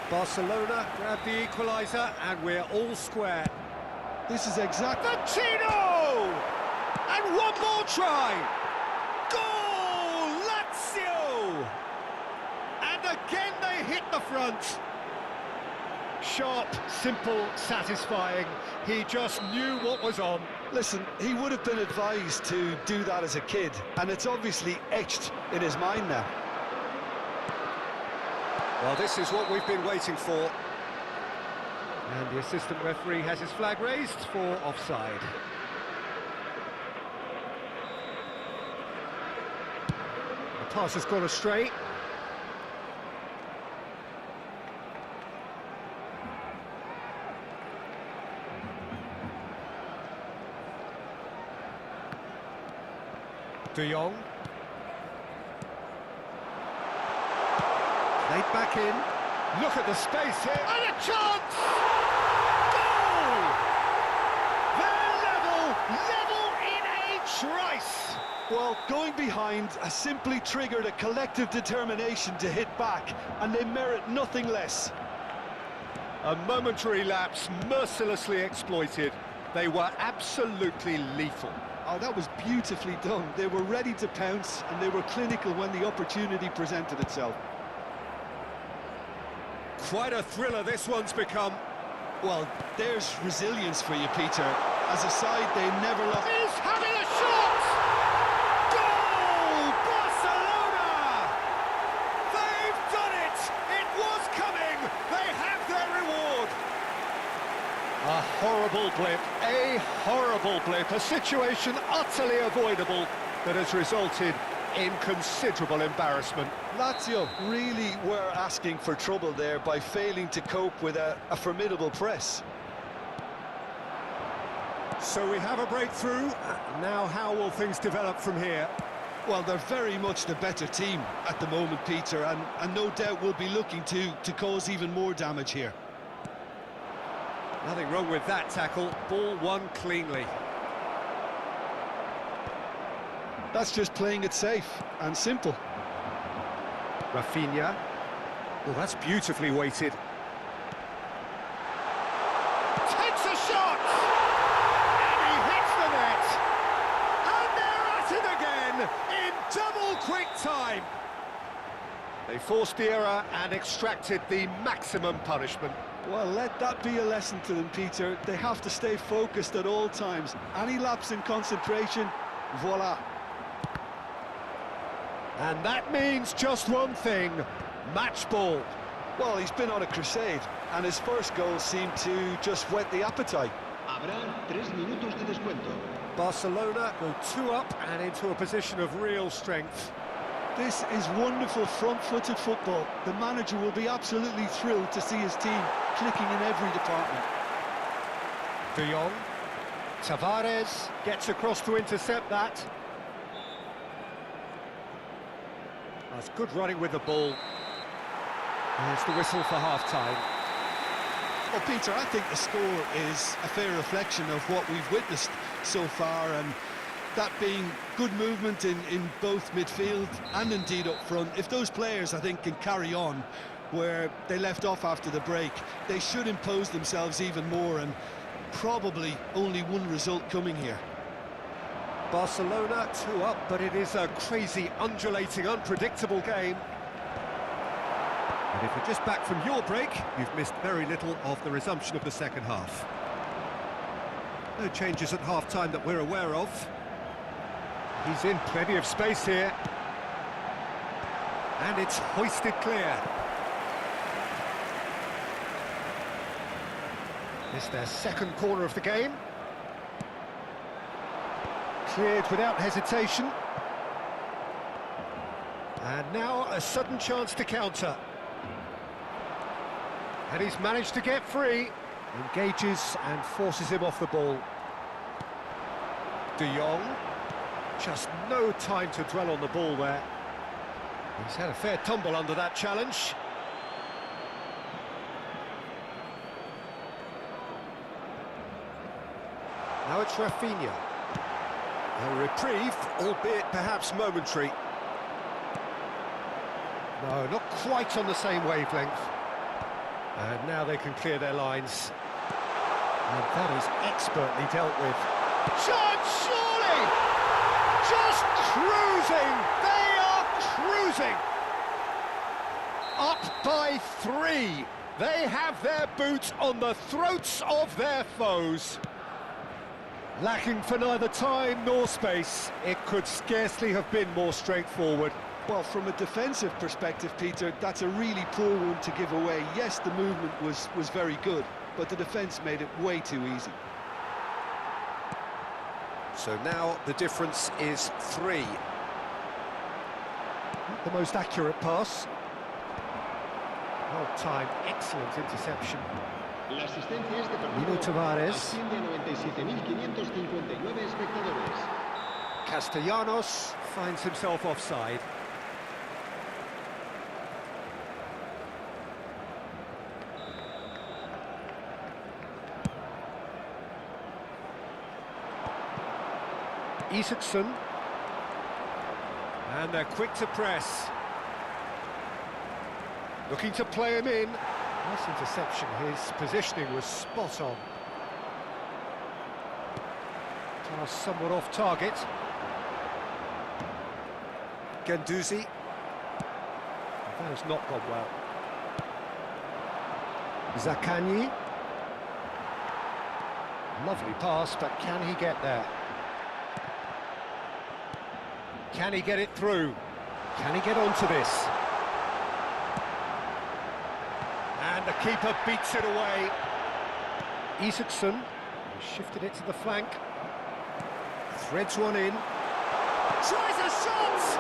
Barcelona grab the equaliser and we're all square. This is exactly... Vecino! And one more try! Goal! LUCU! And again they hit the front. Sharp, simple, satisfying. He just knew what was on. Listen, he would have been advised to do that as a kid, and it's obviously etched in his mind now. Well, this is what we've been waiting for. And the assistant referee has his flag raised for offside. The pass has gone astray. De Jong. Played back in. Look at the space here. And a chance! Goal! They're level in a trice. Well, going behind has simply triggered a collective determination to hit back, and they merit nothing less. A momentary lapse mercilessly exploited. They were absolutely lethal. Oh, that was beautifully done. They were ready to pounce, and they were clinical when the opportunity presented itself. Quite a thriller this one's become. Well, there's resilience for you, Peter. As a side, they never lost. He's having a shot! Goal! Barcelona! They've done it! It was coming! They have their reward! A horrible blip, a situation utterly avoidable that has resulted in considerable embarrassment. Lazio really were asking for trouble there by failing to cope with a formidable press. So we have a breakthrough. Now how will things develop from here? Well, they're very much the better team at the moment, Peter, and no doubt will be looking to cause even more damage here. Nothing wrong with that tackle. Ball won cleanly. That's just playing it safe and simple. Rafinha. Oh, that's beautifully weighted. Takes a shot! And he hits the net! And they're at it again in double quick time! They forced the error and extracted the maximum punishment. Well, let that be a lesson to them, Peter. They have to stay focused at all times. Any lapse in concentration, voila. And that means just one thing, match ball. Well, he's been on a crusade, and his first goal seemed to just whet the appetite. Habrá 3 minutos de descuento. Barcelona go 2 up and into a position of real strength. This is wonderful front-footed football. The manager will be absolutely thrilled to see his team clicking in every department. De Jong. Tavares gets across to intercept that. That's good running with the ball. There's the whistle for half-time. Well, Peter, I think the score is a fair reflection of what we've witnessed so far, and that being good movement in both midfield and indeed up front. If those players, I think, can carry on where they left off after the break, they should impose themselves even more, and probably only one result coming here. Barcelona 2 up, but it is a crazy, undulating, unpredictable game. And if you're just back from your break, you've missed very little of the resumption of the second half. No changes at half-time that we're aware of. He's in plenty of space here. And it's hoisted clear. It's their second corner of the game. Cleared without hesitation. And now a sudden chance to counter. And he's managed to get free. Engages and forces him off the ball. De Jong. Just no time to dwell on the ball there. He's had a fair tumble under that challenge. Now it's Rafinha. A reprieve, albeit perhaps momentary. No, not quite on the same wavelength. And now they can clear their lines. And that is expertly dealt with. Chance, surely! Just cruising! They are cruising! Up by 3. They have their boots on the throats of their foes. Lacking for neither time nor space, it could scarcely have been more straightforward. Well, from a defensive perspective, Peter, that's a really poor one to give away. Yes, the movement was very good, but the defence made it way too easy. So now the difference is 3. Not the most accurate pass. Well-timed, excellent interception. La asistencia este partido Nuno Tavares. asciende a 97.559 espectadores. Castellanos finds himself offside. Isaacson. And they're quick to press. Looking to play him in. Nice interception, his positioning was spot on. Pass somewhat off target. Guendouzi. That has not gone well. Zaccagni. Lovely pass, but can he get there? Can he get it through? Can he get onto this? And the keeper beats it away. Isaacson shifted it to the flank. Threads one in. Tries a shot!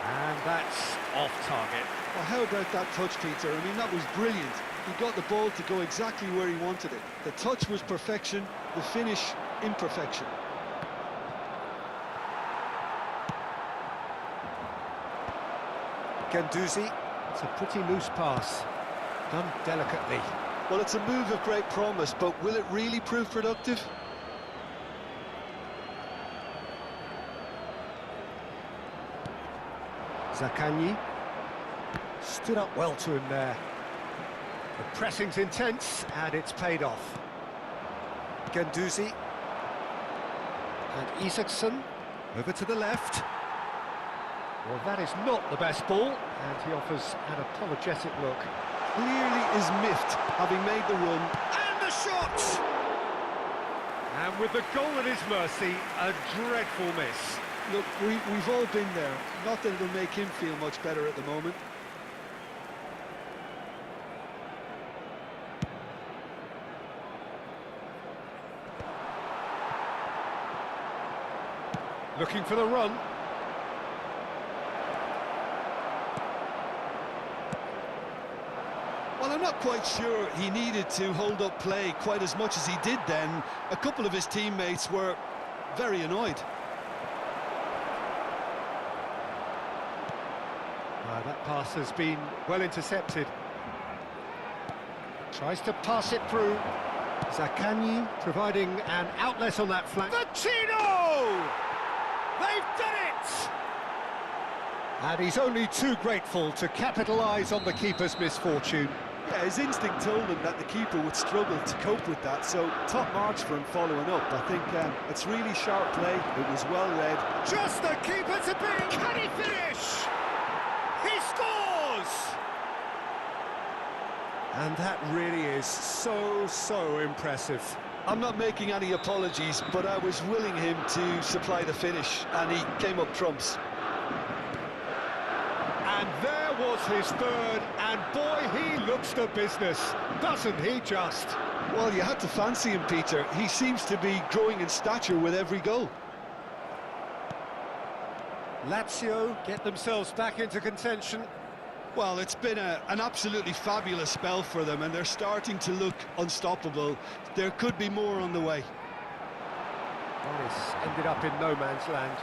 And that's off target. Well, how about that touch, Peter? I mean, that was brilliant. He got the ball to go exactly where he wanted it. The touch was perfection, the finish, imperfection. Guendouzi. It's a pretty loose pass. Done delicately. Well, it's a move of great promise, but will it really prove productive? Zaccagni stood up well to him there. The pressing's intense, and it's paid off. Guendouzi. And Isaacson over to the left. Well, that is not the best ball, and he offers an apologetic look. Clearly is miffed, having made the run. And the shot! And with the goal at his mercy, a dreadful miss. Look, we've all been there. Not that it'll make him feel much better at the moment. Looking for the run. Well, I'm not quite sure he needed to hold up play quite as much as he did then. A couple of his teammates were very annoyed. That pass has been well intercepted. Tries to pass it through. Zaccagni providing an outlet on that flank. Vecino! They've done it! And he's only too grateful to capitalise on the keeper's misfortune. Yeah, his instinct told him that the keeper would struggle to cope with that, so top marks for him following up. I think it's really sharp play, it was well read. Just the keeper to beat! Can he finish? He scores! And that really is so impressive. I'm not making any apologies, but I was willing him to supply the finish, and he came up trumps. And there was his third, and boy, he looks the business, doesn't he just? Well, you had to fancy him, Peter. He seems to be growing in stature with every goal. Lazio get themselves back into contention. Well, it's been an absolutely fabulous spell for them, and they're starting to look unstoppable. There could be more on the way. Well, it's ended up in no man's land.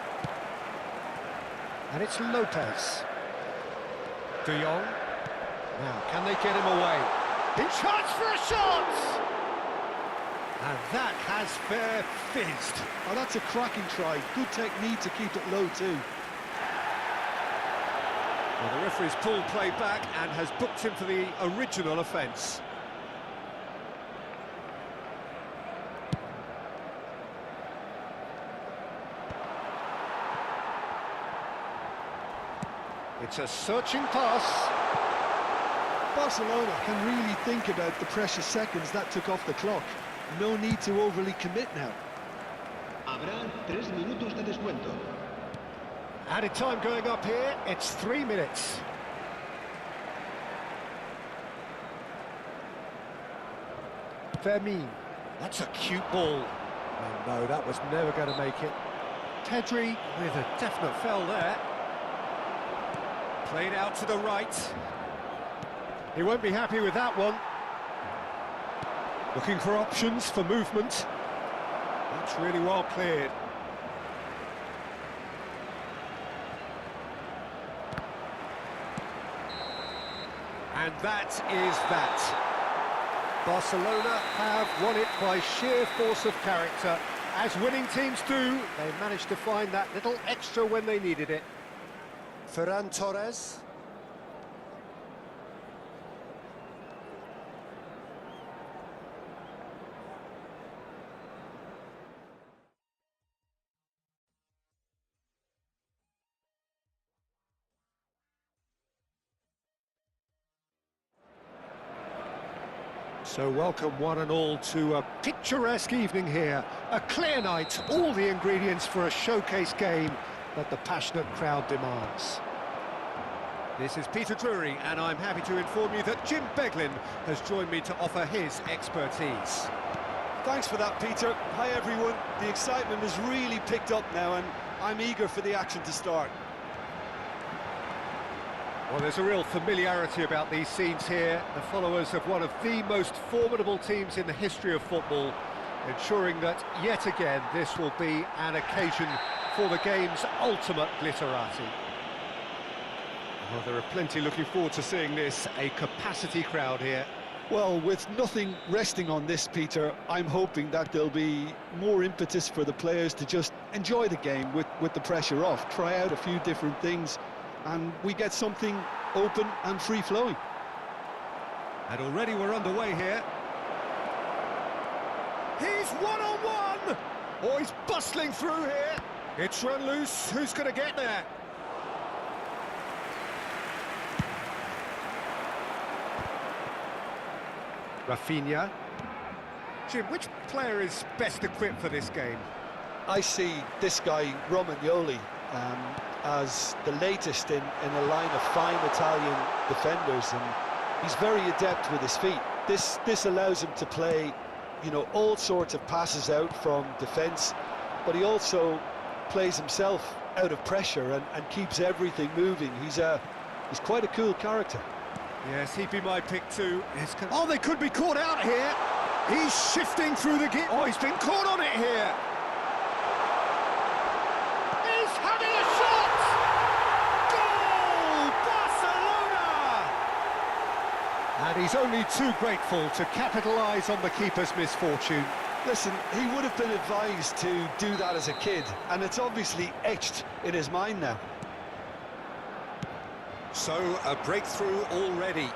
And it's Lopez. De Jong. Now, can they get him away? In charge for a shot! And that has fair fizzed. Oh, that's a cracking try. Good technique to keep it low, too. Well, the referee's pulled play back and has booked him for the original offence. It's a searching pass. Barcelona can really think about the precious seconds that took off the clock. No need to overly commit now. Habrá 3 minutos de descuento. Added time going up here, it's 3 minutes. Vermain, that's a cute ball. Oh no, that was never going to make it. Pedri with a definite foul there. Played out to the right. He won't be happy with that one. Looking for options for movement. That's really well cleared. And that is that. Barcelona have won it by sheer force of character. As winning teams do, they managed to find that little extra when they needed it. Ferran Torres. So welcome one and all to a picturesque evening here. A clear night, all the ingredients for a showcase game that the passionate crowd demands. This is Peter Drury, and I'm happy to inform you that Jim Beglin has joined me to offer his expertise. Thanks for that, Peter. Hi, everyone. The excitement has really picked up now, and I'm eager for the action to start. Well, there's a real familiarity about these scenes here. The followers of one of the most formidable teams in the history of football, ensuring that, yet again, this will be an occasion for the game's ultimate glitterati. Well, there are plenty looking forward to seeing this, a capacity crowd here. Well, with nothing resting on this, Peter, I'm hoping that there'll be more impetus for the players to just enjoy the game with the pressure off, try out a few different things, and we get something open and free-flowing. And already we're underway here. He's one-on-one! Oh, he's bustling through here. It's run loose. Who's going to get there? Rafinha. Jim, which player is best equipped for this game? I see this guy, Romagnoli, as the latest in a line of fine Italian defenders, and he's very adept with his feet. This allows him to play, you know, all sorts of passes out from defence, but he also plays himself out of pressure and keeps everything moving. He's quite a cool character. Yes, he'd be my pick too. Oh, they could be caught out here. He's shifting through the gear. Oh, he's been caught on it here. He's having a shot! Goal! Barcelona! And he's only too grateful to capitalise on the keeper's misfortune. Listen, he would have been advised to do that as a kid, and it's obviously etched in his mind now. So, a breakthrough already.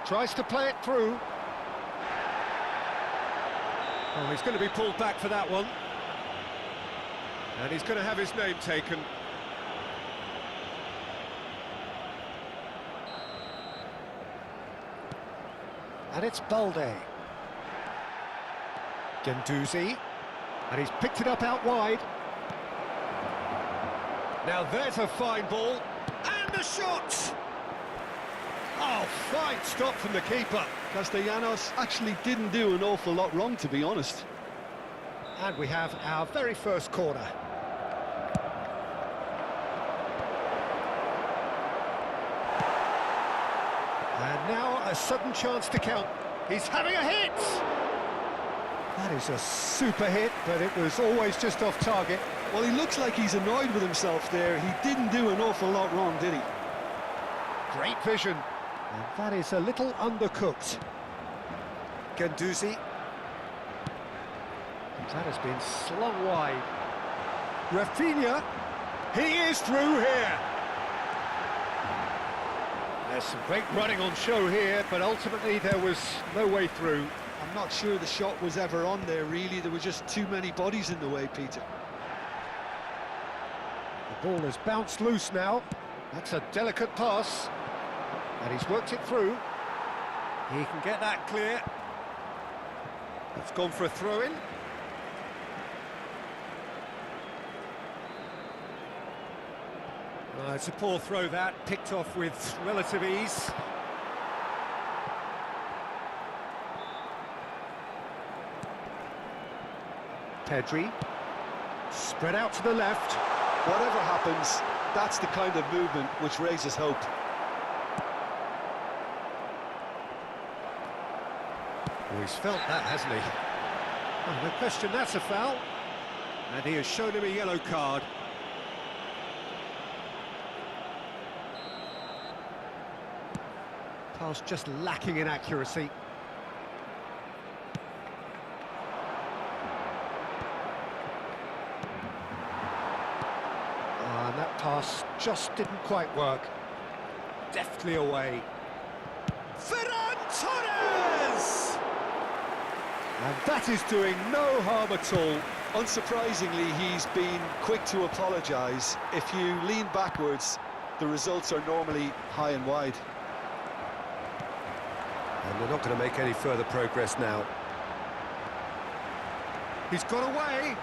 Tries to play it through. Oh, he's going to be pulled back for that one. And he's going to have his name taken. And it's Balde. Guendouzi. And he's picked it up out wide. Now there's a fine ball. And the shot! Oh, fine stop from the keeper. Castellanos actually didn't do an awful lot wrong, to be honest. And we have our very first corner. And now a sudden chance to count. He's having a hit! That is a super hit, but it was always just off target. Well, he looks like he's annoyed with himself there. He didn't do an awful lot wrong, did he? Great vision. And that is a little undercooked. Guendouzi. That has been slung wide. Rafinha. He is through here. There's some great running on show here, but ultimately there was no way through. I'm not sure the shot was ever on there, really. There were just too many bodies in the way, Peter. The ball has bounced loose now. That's a delicate pass. And he's worked it through. He can get that clear. It's gone for a throw-in. It's a poor throw that, picked off with relative ease. Pedri, spread out to the left. Whatever happens, that's the kind of movement which raises hope. Oh, he's felt that, hasn't he? Oh, no question, that's a foul. And he has shown him a yellow card. Pass just lacking in accuracy. And that pass just didn't quite work. Deftly away. Ferran Torres! And that is doing no harm at all. Unsurprisingly, he's been quick to apologise. If you lean backwards, the results are normally high and wide. And they're not going to make any further progress now. He's got away.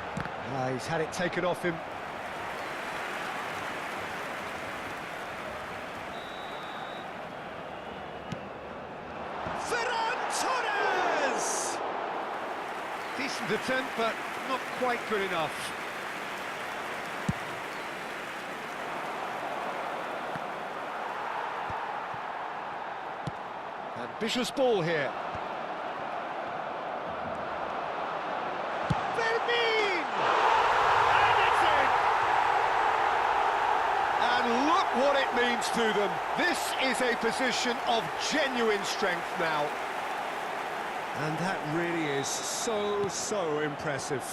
He's had it taken off him. Ferran Torres! Decent attempt, but not quite good enough. Ambitious ball here. Bermain! And it's in! And look what it means to them. This is a position of genuine strength now. And that really is so impressive.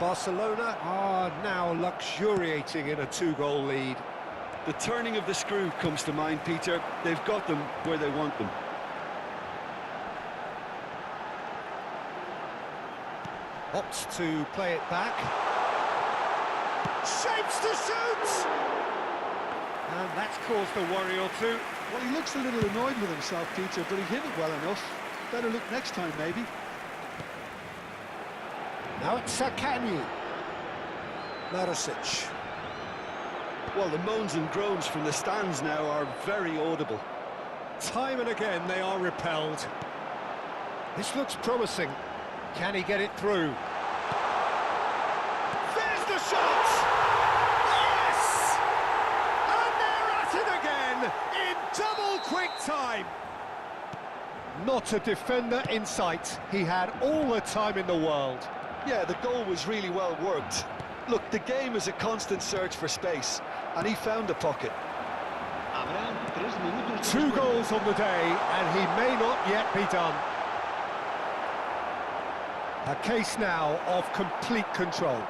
Barcelona are now luxuriating in a two-goal lead. The turning of the screw comes to mind, Peter. They've got them where they want them. Opts to play it back. Shapes to shoot! And that's caused a worry or two. Well, he looks a little annoyed with himself, Peter, but he hit it well enough. Better look next time, maybe. Now it's Sakani. Marosic. Well, the moans and groans from the stands now are very audible. Time and again they are repelled. This looks promising. Can he get it through? There's the shot! Yes! And they're at it again in double quick time. Not a defender in sight. He had all the time in the world. Yeah, the goal was really well worked. Look, the game is a constant search for space, and he found the pocket. Habrá 3 minutos de 2 descuento. goals on the day, and he may not yet be done. A case now of complete control.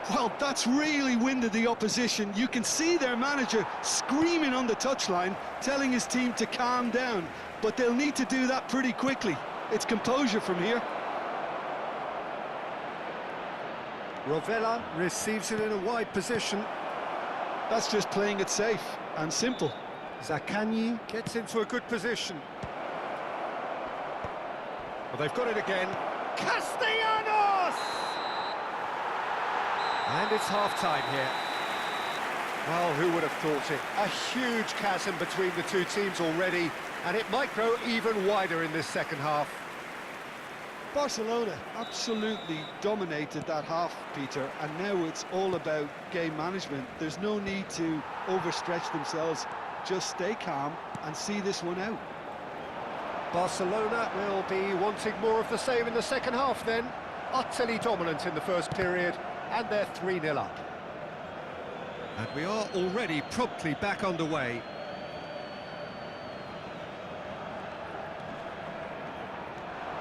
Well, that's really winded the opposition. You can see their manager screaming on the touchline, telling his team to calm down. But they'll need to do that pretty quickly. It's composure from here. Rovella receives it in a wide position. That's just playing it safe and simple. Zaccagni gets into a good position. Well, they've got it again. Castellanos! And it's half-time here. Well, who would have thought it? A huge chasm between the two teams already, and it might grow even wider in this second half. Barcelona absolutely dominated that half, Peter, and now it's all about game management. There's no need to overstretch themselves. Just stay calm and see this one out. Barcelona will be wanting more of the same in the second half then. Utterly dominant in the first period, and they're 3-0 up. And we are already promptly back underway.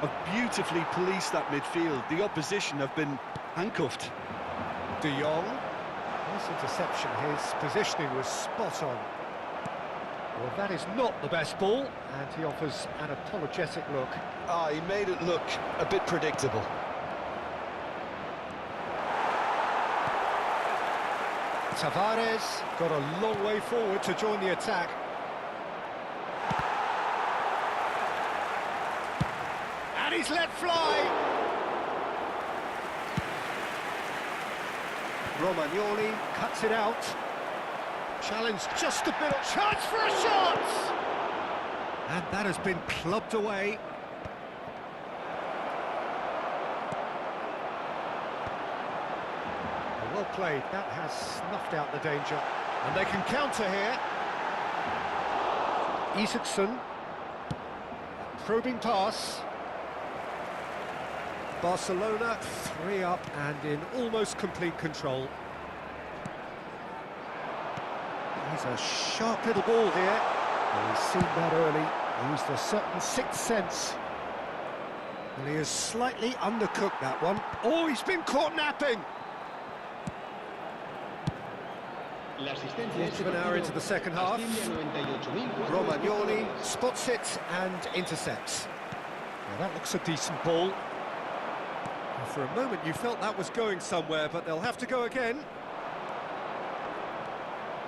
Have beautifully policed that midfield. The opposition have been handcuffed. De Jong. Nice interception. His positioning was spot on. Well, that is not the best ball, and he offers an apologetic look. He made it look a bit predictable. Tavares got a long way forward to join the attack. And he's let fly. Romagnoli cuts it out. Challenge just a bit of chance for a shot! And that has been clubbed away. Well played, that has snuffed out the danger. And they can counter here. Isaacson. Probing pass. Barcelona 3 up and in almost complete control. He's a sharp little ball here. Well, he's seen that early, used a certain sixth sense. Well, he has slightly undercooked that one. Oh, he's been caught napping! Quarter of an hour into the second half. Romagnoli spots it and intercepts. Now that looks a decent ball. And for a moment you felt that was going somewhere, but they'll have to go again.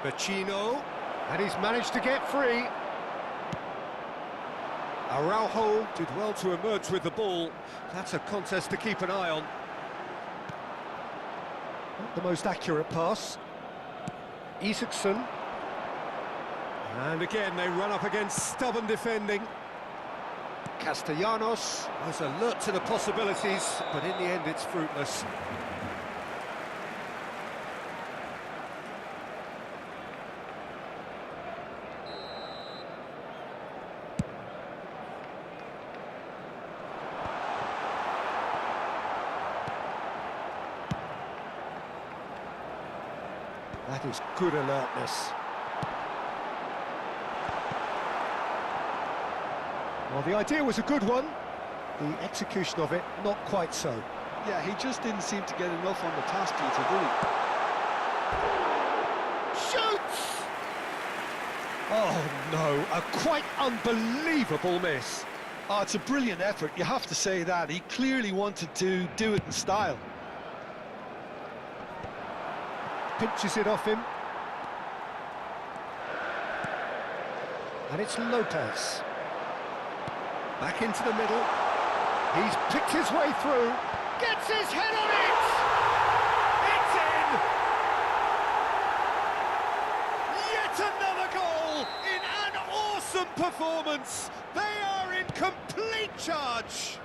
Vecino, and he's managed to get free. Araujo did well to emerge with the ball. That's a contest to keep an eye on. Not the most accurate pass. Isaacson. And again, they run up against stubborn defending. Castellanos was alert to the possibilities, but in the end it's fruitless. That is good alertness. Well, the idea was a good one. The execution of it, not quite so. Yeah, he just didn't seem to get enough on the task, Peter, did he? Shoots! Oh, no, a quite unbelievable miss. Oh, it's a brilliant effort, you have to say that. He clearly wanted to do it in style. Pinches it off him. And it's Lopez. Back into the middle. He's picked his way through. Gets his head on it! It's in! Yet another goal in an awesome performance. They are in complete charge.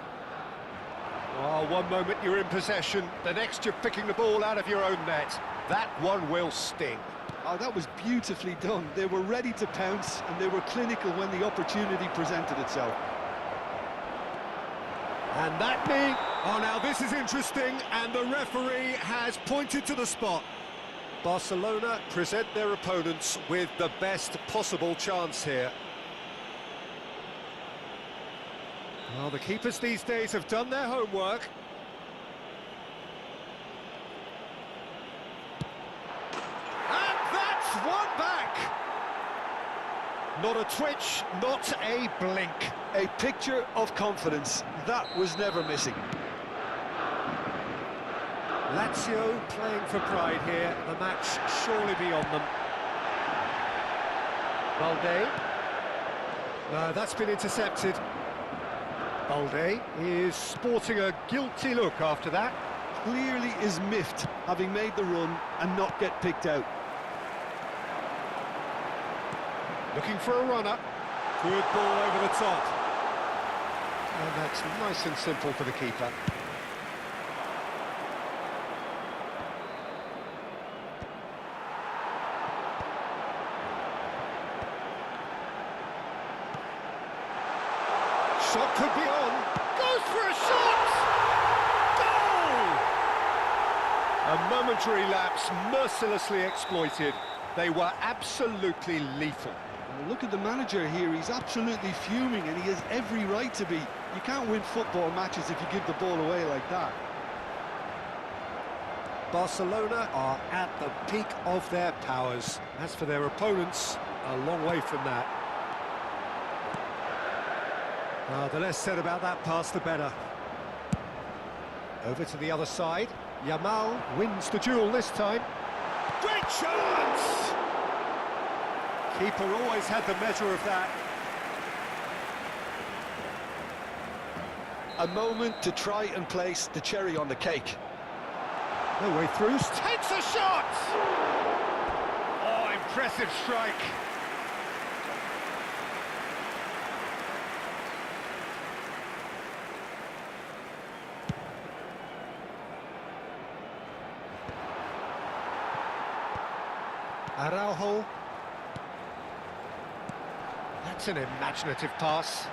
Oh, one moment you're in possession, the next you're picking the ball out of your own net. That one will sting. Oh, that was beautifully done. They were ready to pounce, and they were clinical when the opportunity presented itself. And that knee. Oh, now this is interesting, and the referee has pointed to the spot. Barcelona present their opponents with the best possible chance here. Well, the keepers these days have done their homework. One back. Not a twitch, not a blink. A picture of confidence. That was never missing. Lazio playing for pride here. The match surely beyond them. Balde. No, that's been intercepted. Balde is sporting a guilty look after that. Clearly is miffed, having made the run and not get picked out. Looking for a runner. Good ball over the top. And that's nice and simple for the keeper. Shot could be on. Goes for a shot! Goal! A momentary lapse mercilessly exploited. They were absolutely lethal. Look at the manager here, he's absolutely fuming and he has every right to be. You can't win football matches if you give the ball away like that. Barcelona are at the peak of their powers. As for their opponents, a long way from that. The less said about that pass, the better. Over to the other side. Yamal wins the duel this time. Great chance! Keeper always had the measure of that. A moment to try and place the cherry on the cake. No way through. Takes a shot! Oh, impressive strike. Araujo. That's an imaginative pass.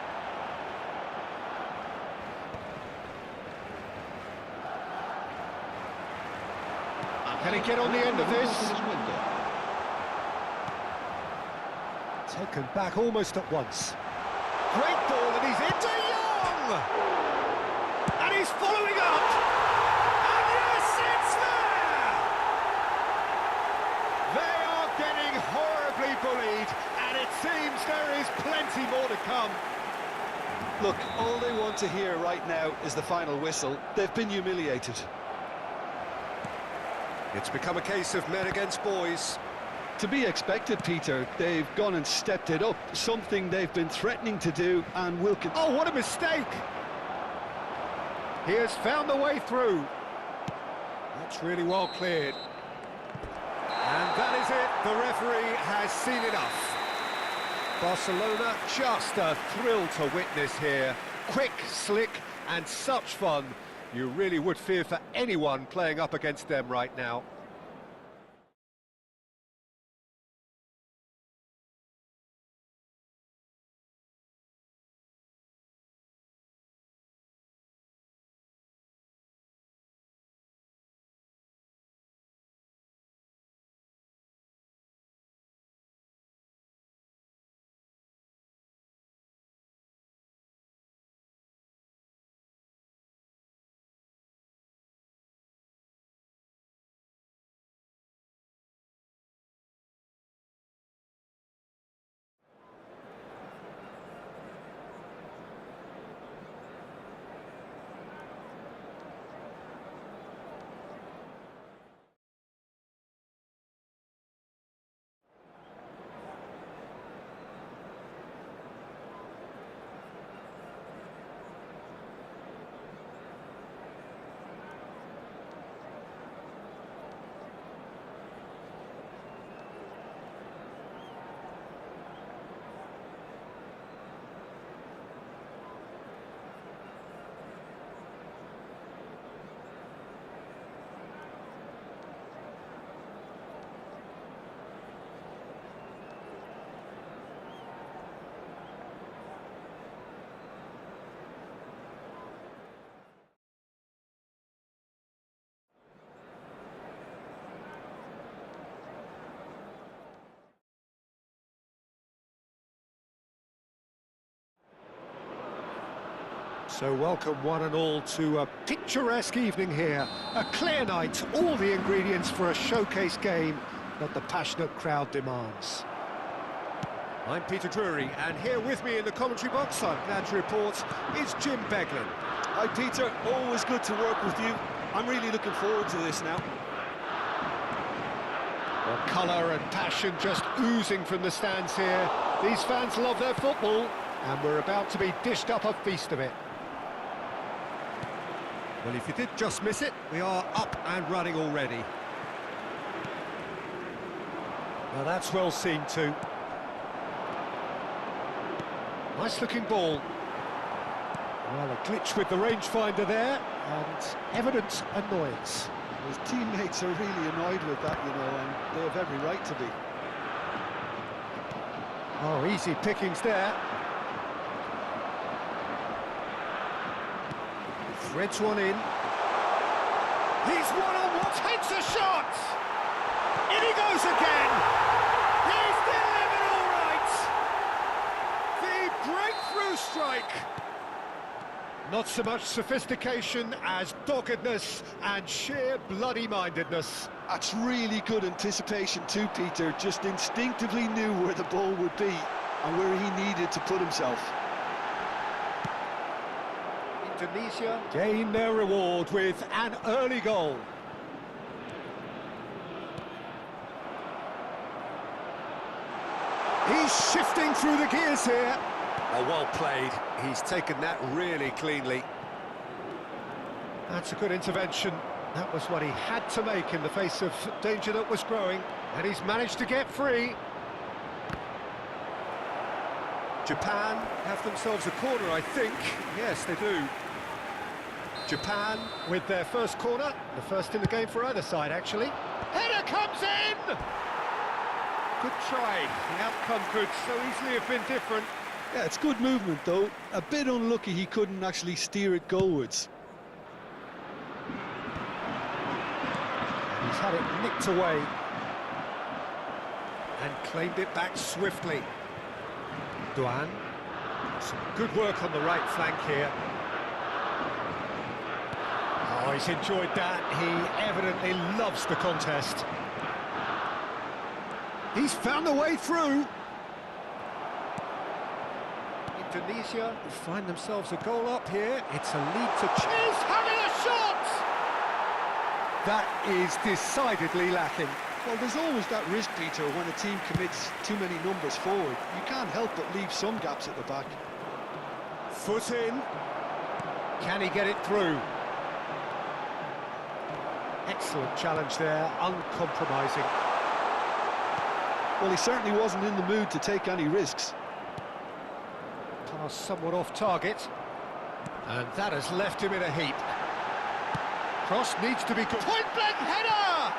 Can he get on the end of this? Taken back almost at once. Great ball, and he's into Young! And he's following up! And yes, it's there! They are getting horribly bullied, and it seems there is plenty more to come. Look, all they want to hear right now is the final whistle. They've been humiliated. It's become a case of men against boys. To be expected, Peter. They've gone and stepped it up, something they've been threatening to do and will continue. Oh, what a mistake! He has found the way through. That's really well cleared. And that is it. The referee has seen enough. Barcelona, just a thrill to witness here. Quick, slick, and such fun. You really would fear for anyone playing up against them right now. So welcome one and all to a picturesque evening here. A clear night, all the ingredients for a showcase game that the passionate crowd demands. I'm Peter Drury, and here with me in the commentary box, I'm glad to report, is Jim Beglin. Hi, Peter. Always good to work with you. I'm really looking forward to this now. Well, colour and passion just oozing from the stands here. These fans love their football, and we're about to be dished up a feast of it. Well, if you did just miss it, we are up and running already. Now that's well seen too. Nice looking ball. Well, a glitch with the rangefinder there, and evident annoyance. His teammates are really annoyed with that, you know, and they have every right to be. Oh, easy pickings there. Threads one in. He's one-on-one, takes a shot! In he goes again! He's delivered all right! The breakthrough strike! Not so much sophistication as doggedness and sheer bloody-mindedness. That's really good anticipation too, Peter. Just instinctively knew where the ball would be and where he needed to put himself. Indonesia gain their reward with an early goal. He's shifting through the gears here. Oh, well played. He's taken that really cleanly. That's a good intervention. That was what he had to make in the face of danger that was growing, and he's managed to get free. Japan have themselves a corner, I think. Yes, they do. Japan with their first corner, the first in the game for either side, actually. Header comes in! Good try. The outcome could so easily have been different. Yeah, it's good movement, though. A bit unlucky he couldn't actually steer it goalwards. He's had it nicked away and claimed it back swiftly. Duan, some good work on the right flank here. Oh, he's enjoyed that. He evidently loves the contest. He's found a way through. Indonesia find themselves a goal up here. It's a lead to... He's having a shot! That is decidedly lacking. Well, there's always that risk, Peter, when a team commits too many numbers forward. You can't help but leave some gaps at the back. Foot in. Can he get it through? Excellent challenge there, uncompromising. Well, he certainly wasn't in the mood to take any risks. Pass somewhat off target. And that has left him in a heap. Cross needs to be good. Point-blank header!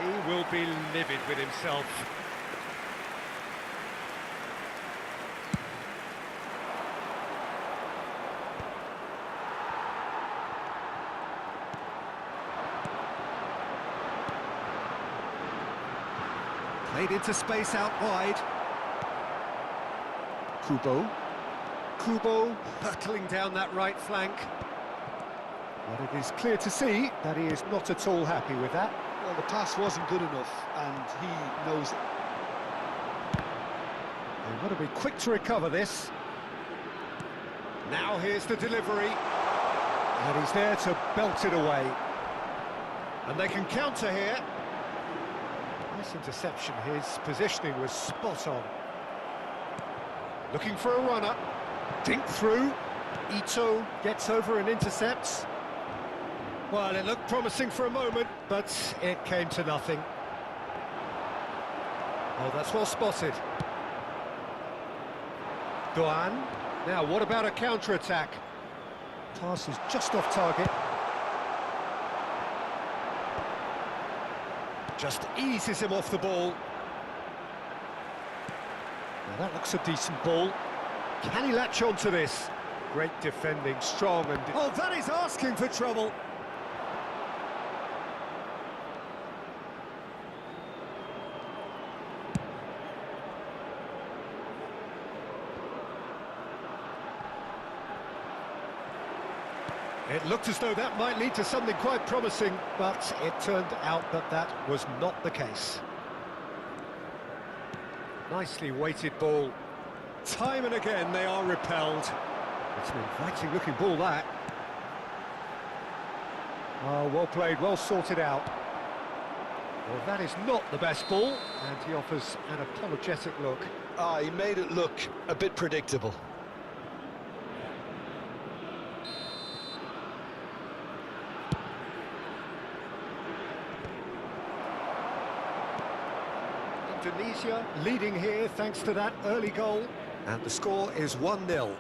He will be livid with himself. Played into space out wide. Kubo hurtling down that right flank. But it is clear to see that he is not at all happy with that. Well, the pass wasn't good enough, and he knows it. They've got to be quick to recover this. Now here's the delivery. And he's there to belt it away. And they can counter here. Nice interception. His positioning was spot on. Looking for a runner. Dink through. Ito gets over and intercepts. Well, it looked promising for a moment, but it came to nothing. Oh, that's well spotted. Duan. Now, what about a counter-attack? Pass is just off target. Just eases him off the ball. Now, that looks a decent ball. Can he latch on to this? Great defending, strong and... Oh, that is asking for trouble. It looked as though that might lead to something quite promising, but it turned out that that was not the case. Nicely weighted ball. Time and again they are repelled. It's an inviting-looking ball, that. Oh, well played, well sorted out. Well, that is not the best ball, and he offers an apologetic look. Ah, he made it look a bit predictable. Indonesia leading here thanks to that early goal, and the score is 1-0.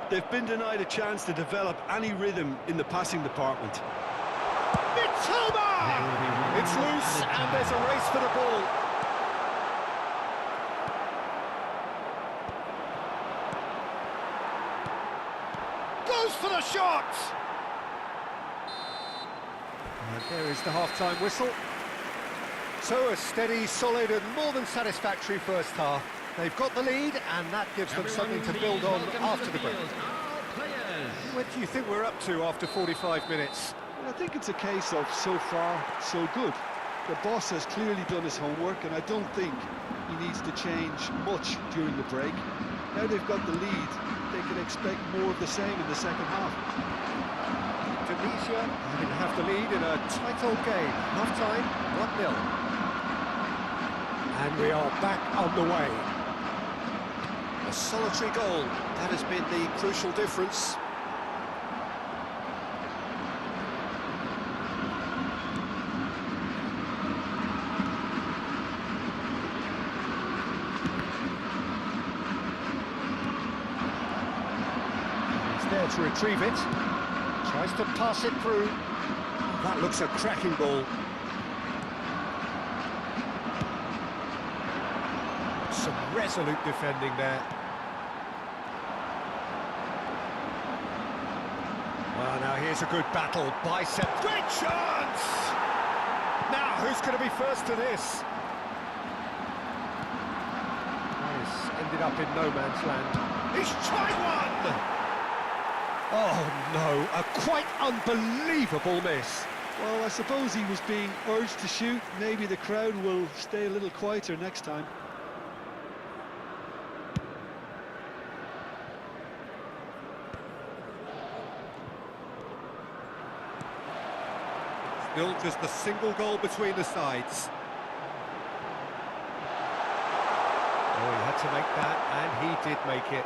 They've been denied a chance to develop any rhythm in the passing department. PERTAMA! It's loose, and there's a race for the ball. Goes for the shot! And there is the half-time whistle. So a steady, solid and more than satisfactory first half. They've got the lead, and that gives them something to build on after the break. What do you think we're up to after 45 minutes? Well, I think it's a case of so far, so good. The boss has clearly done his homework, and I don't think he needs to change much during the break. Now they've got the lead, they can expect more of the same in the second half. Indonesia having have the lead in a tight old game. Half-time, 1-0. And we are back on the way. A solitary goal, that has been the crucial difference. He's there to retrieve it. Tries to pass it through. That looks a cracking ball. Some resolute defending there. Well, now here's a good battle. Bicep. Great chance! Now, who's going to be first to this? This ended up in no man's land. He's tried one! Oh, no, a quite unbelievable miss. Well, I suppose he was being urged to shoot. Maybe the crowd will stay a little quieter next time. Still just a single goal between the sides. Oh, he had to make that, and he did make it.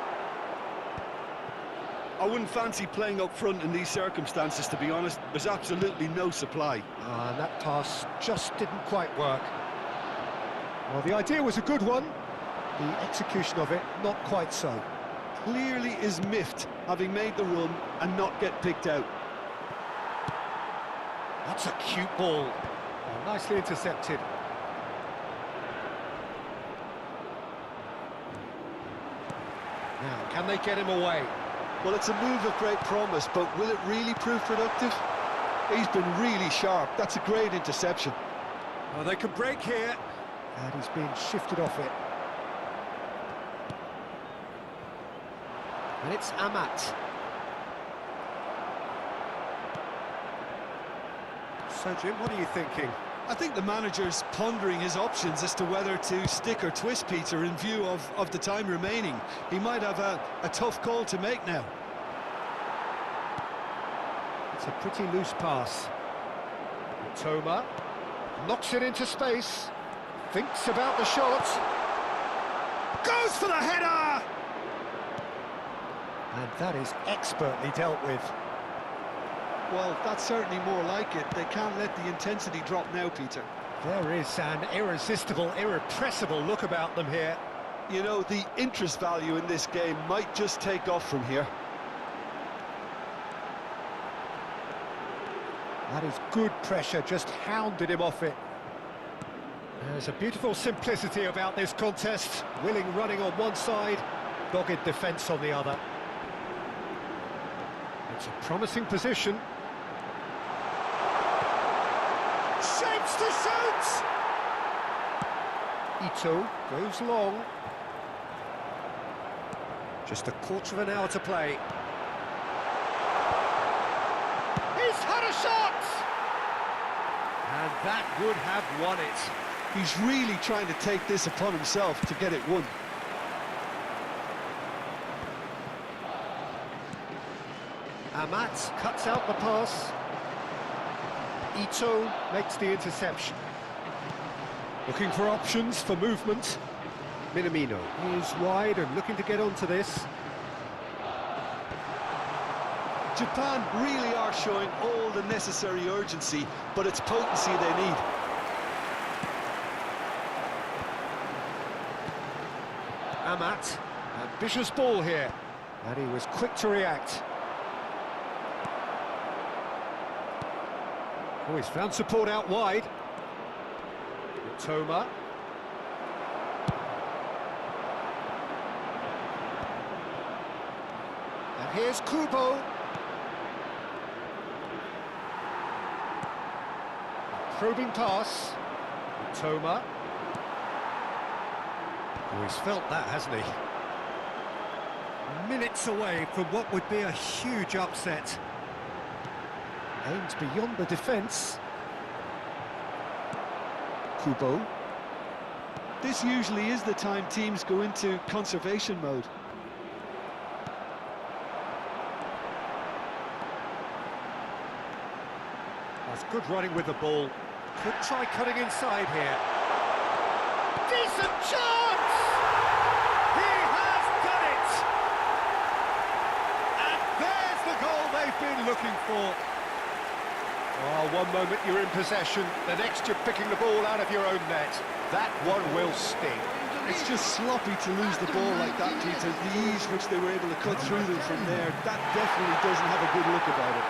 I wouldn't fancy playing up front in these circumstances, to be honest. There's absolutely no supply. And that pass just didn't quite work. Well, the idea was a good one. The execution of it, not quite so. Clearly is miffed, having made the run and not get picked out. That's a cute ball. Oh, nicely intercepted. Now, can they get him away? Well, it's a move of great promise, but will it really prove productive? He's been really sharp. That's a great interception. Oh, they can break here. And he's being shifted off it. And it's Amat. So, Jim, what are you thinking? I think the manager's pondering his options as to whether to stick or twist Peter in view of the time remaining. He might have a tough call to make now. It's a pretty loose pass. Toma knocks it into space. Thinks about the shot. Goes for the header! And that is expertly dealt with. Well, that's certainly more like it. They can't let the intensity drop now, Peter. There is an irresistible, irrepressible look about them here. You know, the interest value in this game might just take off from here. That is good pressure, just hounded him off it. There's a beautiful simplicity about this contest. Willing running on one side, dogged defence on the other. It's a promising position. Shapes to shoot! Ito goes long. Just a quarter of an hour to play. He's had a shot! And that would have won it. He's really trying to take this upon himself to get it won. Amat cuts out the pass. Ito makes the interception. Looking for options for movement. Minamino is wide and looking to get onto this. Japan really are showing all the necessary urgency, but it's potency they need. Amat, ambitious ball here. And he was quick to react. Oh, he's found support out wide. Toma. And here's Kubo. Probing pass. Toma. Oh, he's felt that, hasn't he? Minutes away from what would be a huge upset. Aims beyond the defence. Kubo. This usually is the time teams go into conservation mode. That's good running with the ball. Could try cutting inside here. Decent chance! He has done it! And there's the goal they've been looking for. Oh, one moment you're in possession, the next you're picking the ball out of your own net. That one will sting. It's just sloppy to lose the ball like that, Peter. The ease which they were able to cut through them from there, that definitely doesn't have a good look about it.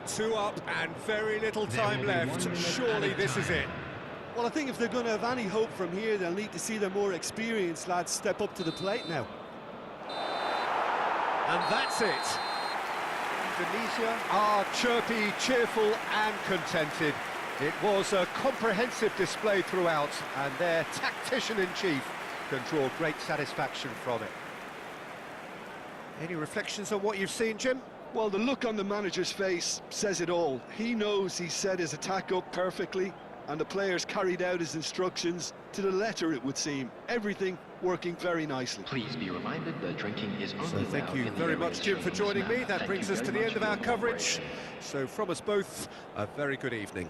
Two up and very little time left. Surely this is it. Well, I think if they're going to have any hope from here, they'll need to see their more experienced lads step up to the plate now. And that's it. Indonesia are chirpy, cheerful and contented. It was a comprehensive display throughout, and their tactician-in-chief can draw great satisfaction from it. Any reflections on what you've seen, Jim? Well, the look on the manager's face says it all. He knows he set his attack up perfectly, and the players carried out his instructions to the letter, it would seem. Everything working very nicely. Please be reminded that drinking is only So thank you very much, Jim, for joining me. That brings us to the end of our coverage. So from us both, a very good evening.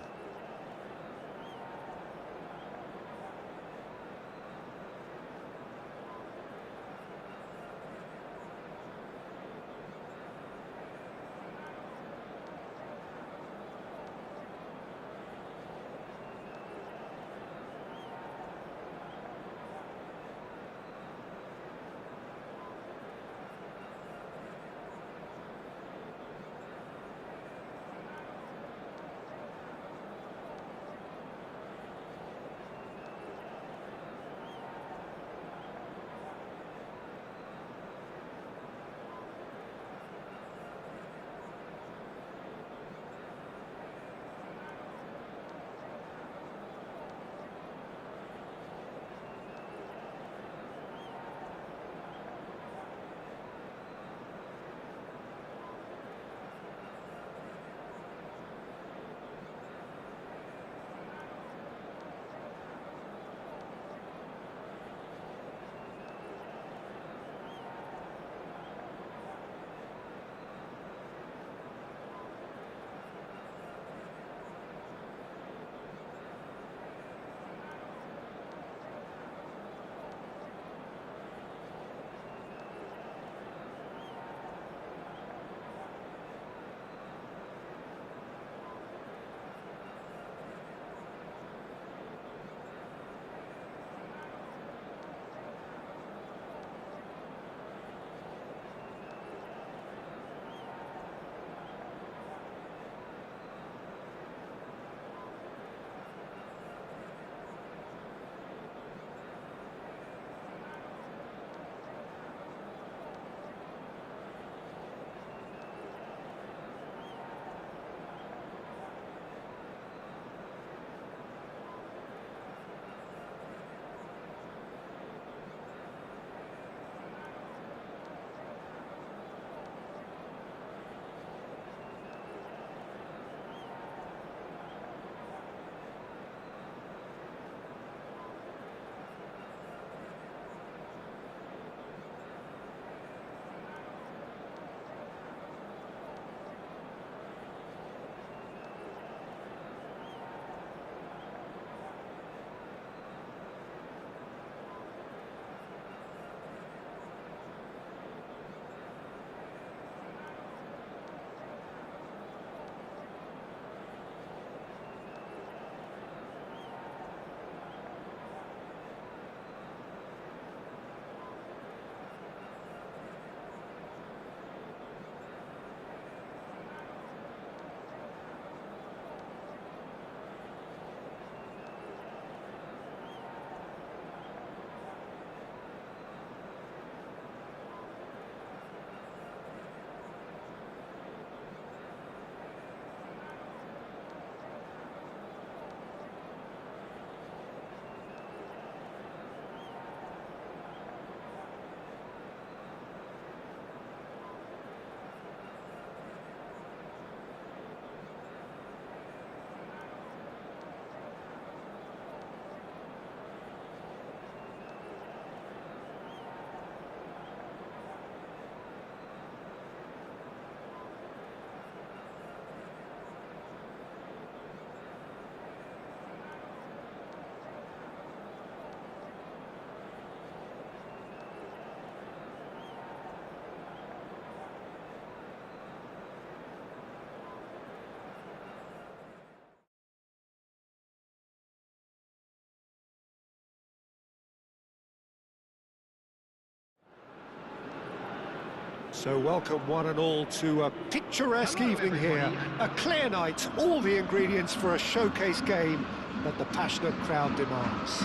So welcome one and all to a picturesque evening here. A clear night, all the ingredients for a showcase game that the passionate crowd demands.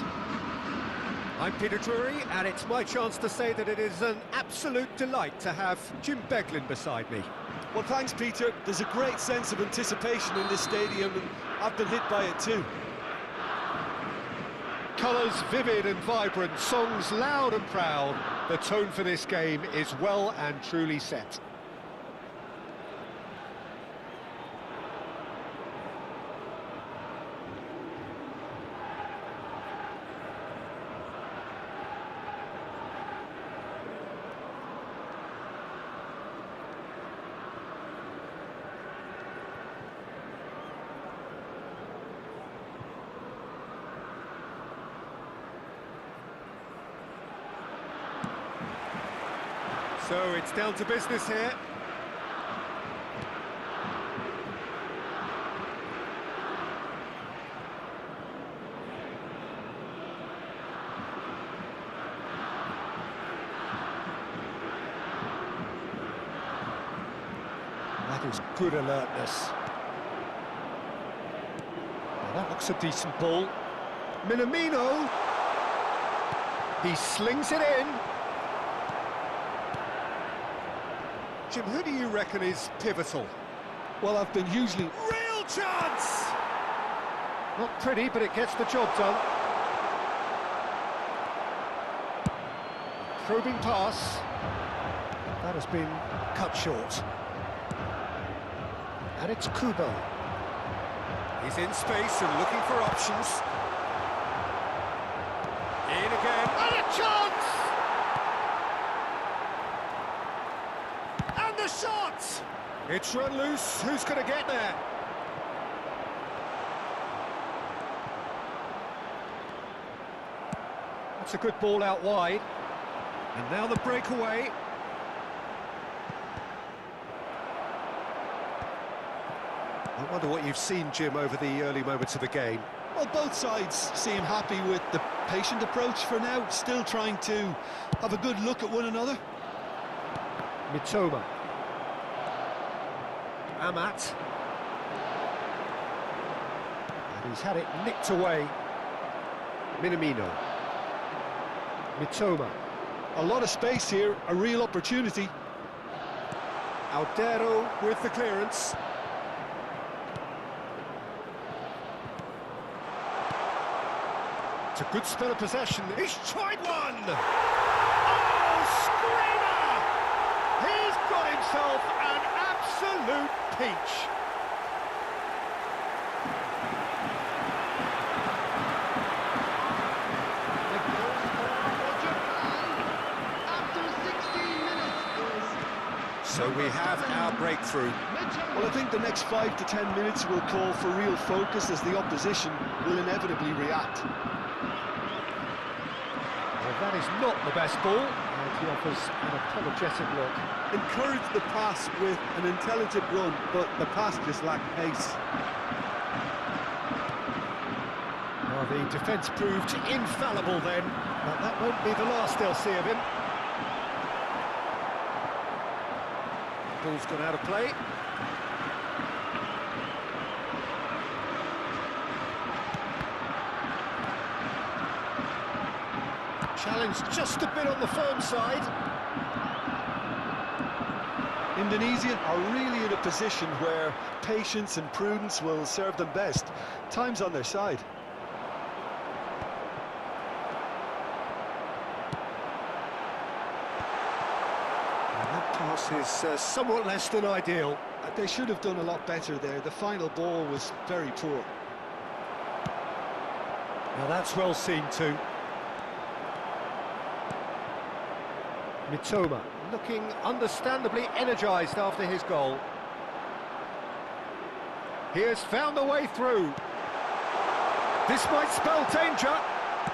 I'm Peter Drury, and it's my chance to say that it is an absolute delight to have Jim Beglin beside me. Well, thanks, Peter. There's a great sense of anticipation in this stadium, and I've been hit by it too. Colours vivid and vibrant, songs loud and proud. The tone for this game is well and truly set. So it's down to business here. That is good alertness. Now that looks a decent ball. Minamino. He slings it in. Jim, who do you reckon is pivotal? Well, I've been hugely... Real chance! Not pretty, but it gets the job done. Probing pass. That has been cut short. And it's Kubo. He's in space and looking for options. In again. And a chance! And the shot! It's run loose. Who's going to get there? That's a good ball out wide. And now the breakaway. I wonder what you've seen, Jim, over the early moments of the game. Well, both sides seem happy with the patient approach for now, still trying to have a good look at one another. Mitoma. Amat. And he's had it nicked away. Minamino. Mitoma. A lot of space here, a real opportunity. Aldero with the clearance. It's a good spell of possession. He's tried one! Oh, screamer! He's got himself an absolute peach. So we have our breakthrough. Well, I think the next 5 to 10 minutes will call for real focus as the opposition will inevitably react. Well, that is not the best ball, and he offers an apologetic look. Encourage the pass with an intelligent run, but the pass just lacked pace. Well, the defence proved infallible then, but that won't be the last they'll see of him. Ball's gone out of play. Challenge just a bit on the firm side. Indonesia are really in a position where patience and prudence will serve them best. Time's on their side. Pass is somewhat less than ideal. They should have done a lot better there. The final ball was very poor. Now that's well seen too. Mitoma looking understandably energised after his goal. He has found a way through. This might spell danger.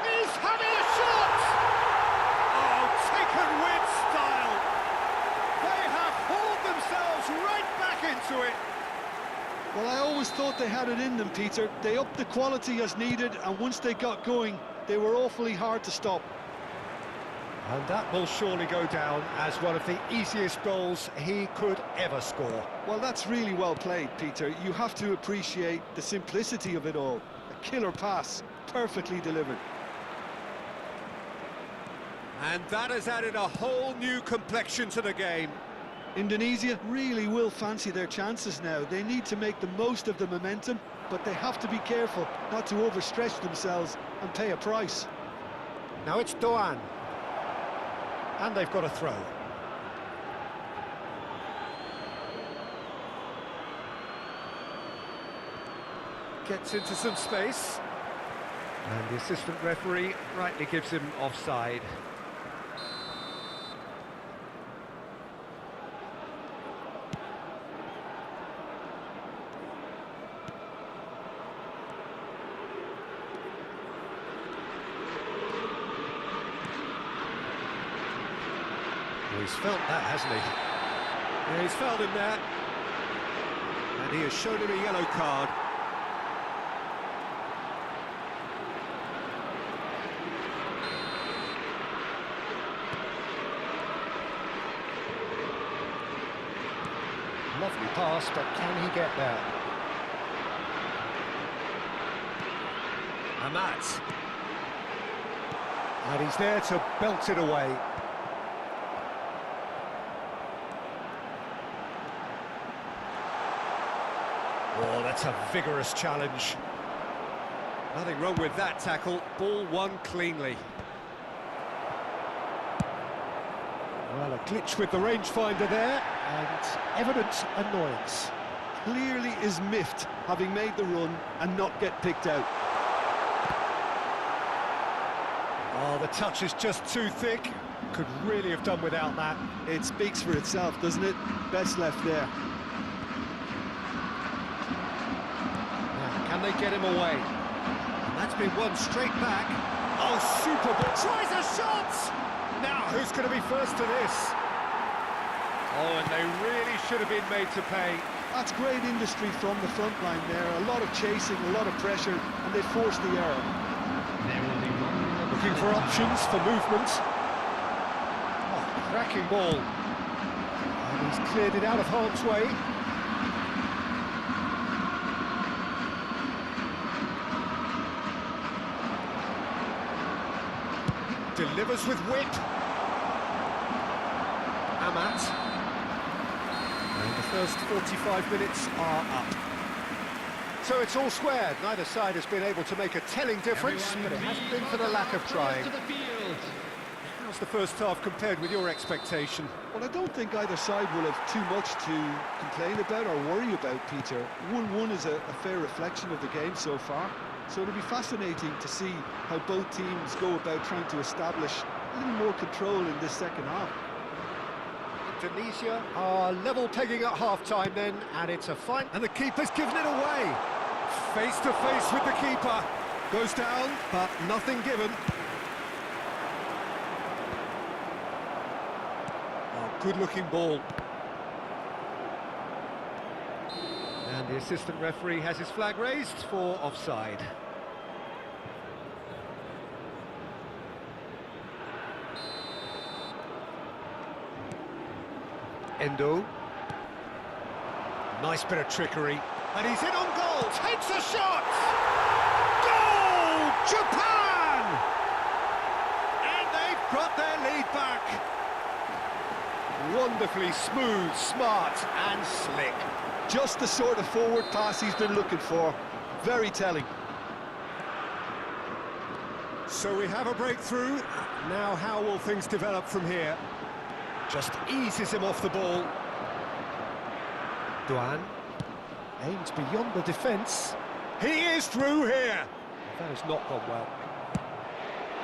He's having a shot! Oh, taken with style. They have hauled themselves right back into it. Well, I always thought they had it in them, Peter. They upped the quality as needed, and once they got going, they were awfully hard to stop. And that will surely go down as one of the easiest goals he could ever score. Well, that's really well played, Peter. You have to appreciate the simplicity of it all. A killer pass, perfectly delivered. And that has added a whole new complexion to the game. Indonesia really will fancy their chances now. They need to make the most of the momentum, but they have to be careful not to overstretch themselves and pay a price. Now it's Doğan. And they've got a throw. Gets into some space. And the assistant referee rightly gives him offside. He's felt that, hasn't he? Yeah, he's felt him there. And he has shown him a yellow card. Lovely pass, but can he get there? Amat. And he's there to belt it away. Oh, that's a vigorous challenge. Nothing wrong with that tackle. Ball won cleanly. Well, a glitch with the rangefinder there, and evident annoyance. Clearly is miffed, having made the run and not get picked out. Oh, the touch is just too thick. Could really have done without that. It speaks for itself, doesn't it? Best left there. Can they get him away? And that's been won straight back. Oh, super ball. Tries a shot! Now, who's going to be first to this? Oh, and they really should have been made to pay. That's great industry from the front line there. A lot of chasing, a lot of pressure, and they forced the error. There will be one. Looking for options for movement. Oh, cracking ball. And he's cleared it out of harm's way. Delivers with wit. Amat. And the first 45 minutes are up. So it's all squared. Neither side has been able to make a telling difference, but it hasn't been for the lack of trying. How's the first half compared with your expectation? Well, I don't think either side will have too much to complain about or worry about, Peter. 1-1 is a fair reflection of the game so far. So it'll be fascinating to see how both teams go about trying to establish a little more control in this second half. Indonesia are level pegging at half-time then, and it's a fine... And the keeper's given it away. Face to face with the keeper. Goes down, but nothing given. Oh, good-looking ball. And the assistant referee has his flag raised for offside. Endo. Nice bit of trickery. And he's in on goal. Takes a shot! Goal! Japan! And they've got their lead back. Wonderfully smooth, smart and slick. Just the sort of forward pass he's been looking for. Very telling. So we have a breakthrough. Now how will things develop from here? Just eases him off the ball. Doğan aims beyond the defence. He is through here. That has not gone well.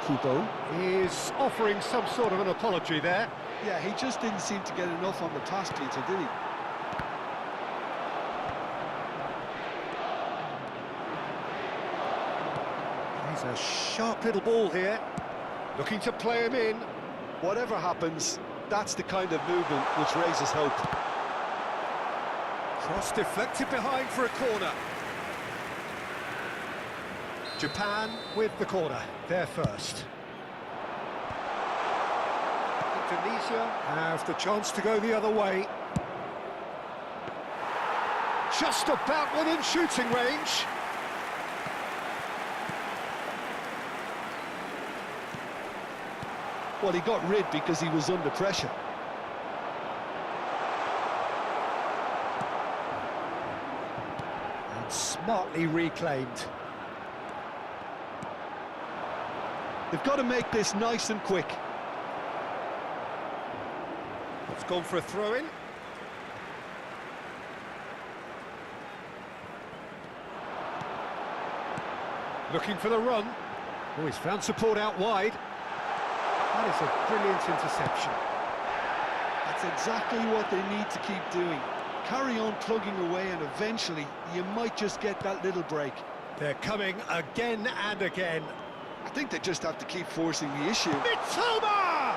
Kubo is offering some sort of an apology there. Yeah, he just didn't seem to get enough on the pass, Peter, did he? He's a sharp little ball here. Looking to play him in. Whatever happens, that's the kind of movement which raises hope. Cross deflected behind for a corner. Japan with the corner, they're first. Indonesia have the chance to go the other way. Just about within shooting range. Well, he got rid because he was under pressure. And smartly reclaimed. They've got to make this nice and quick. It's gone for a throw-in. Looking for the run. Oh, he's found support out wide. That is a brilliant interception. That's exactly what they need to keep doing. Carry on plugging away and eventually you might just get that little break. They're coming again and again. I think they just have to keep forcing the issue. PERTAMA!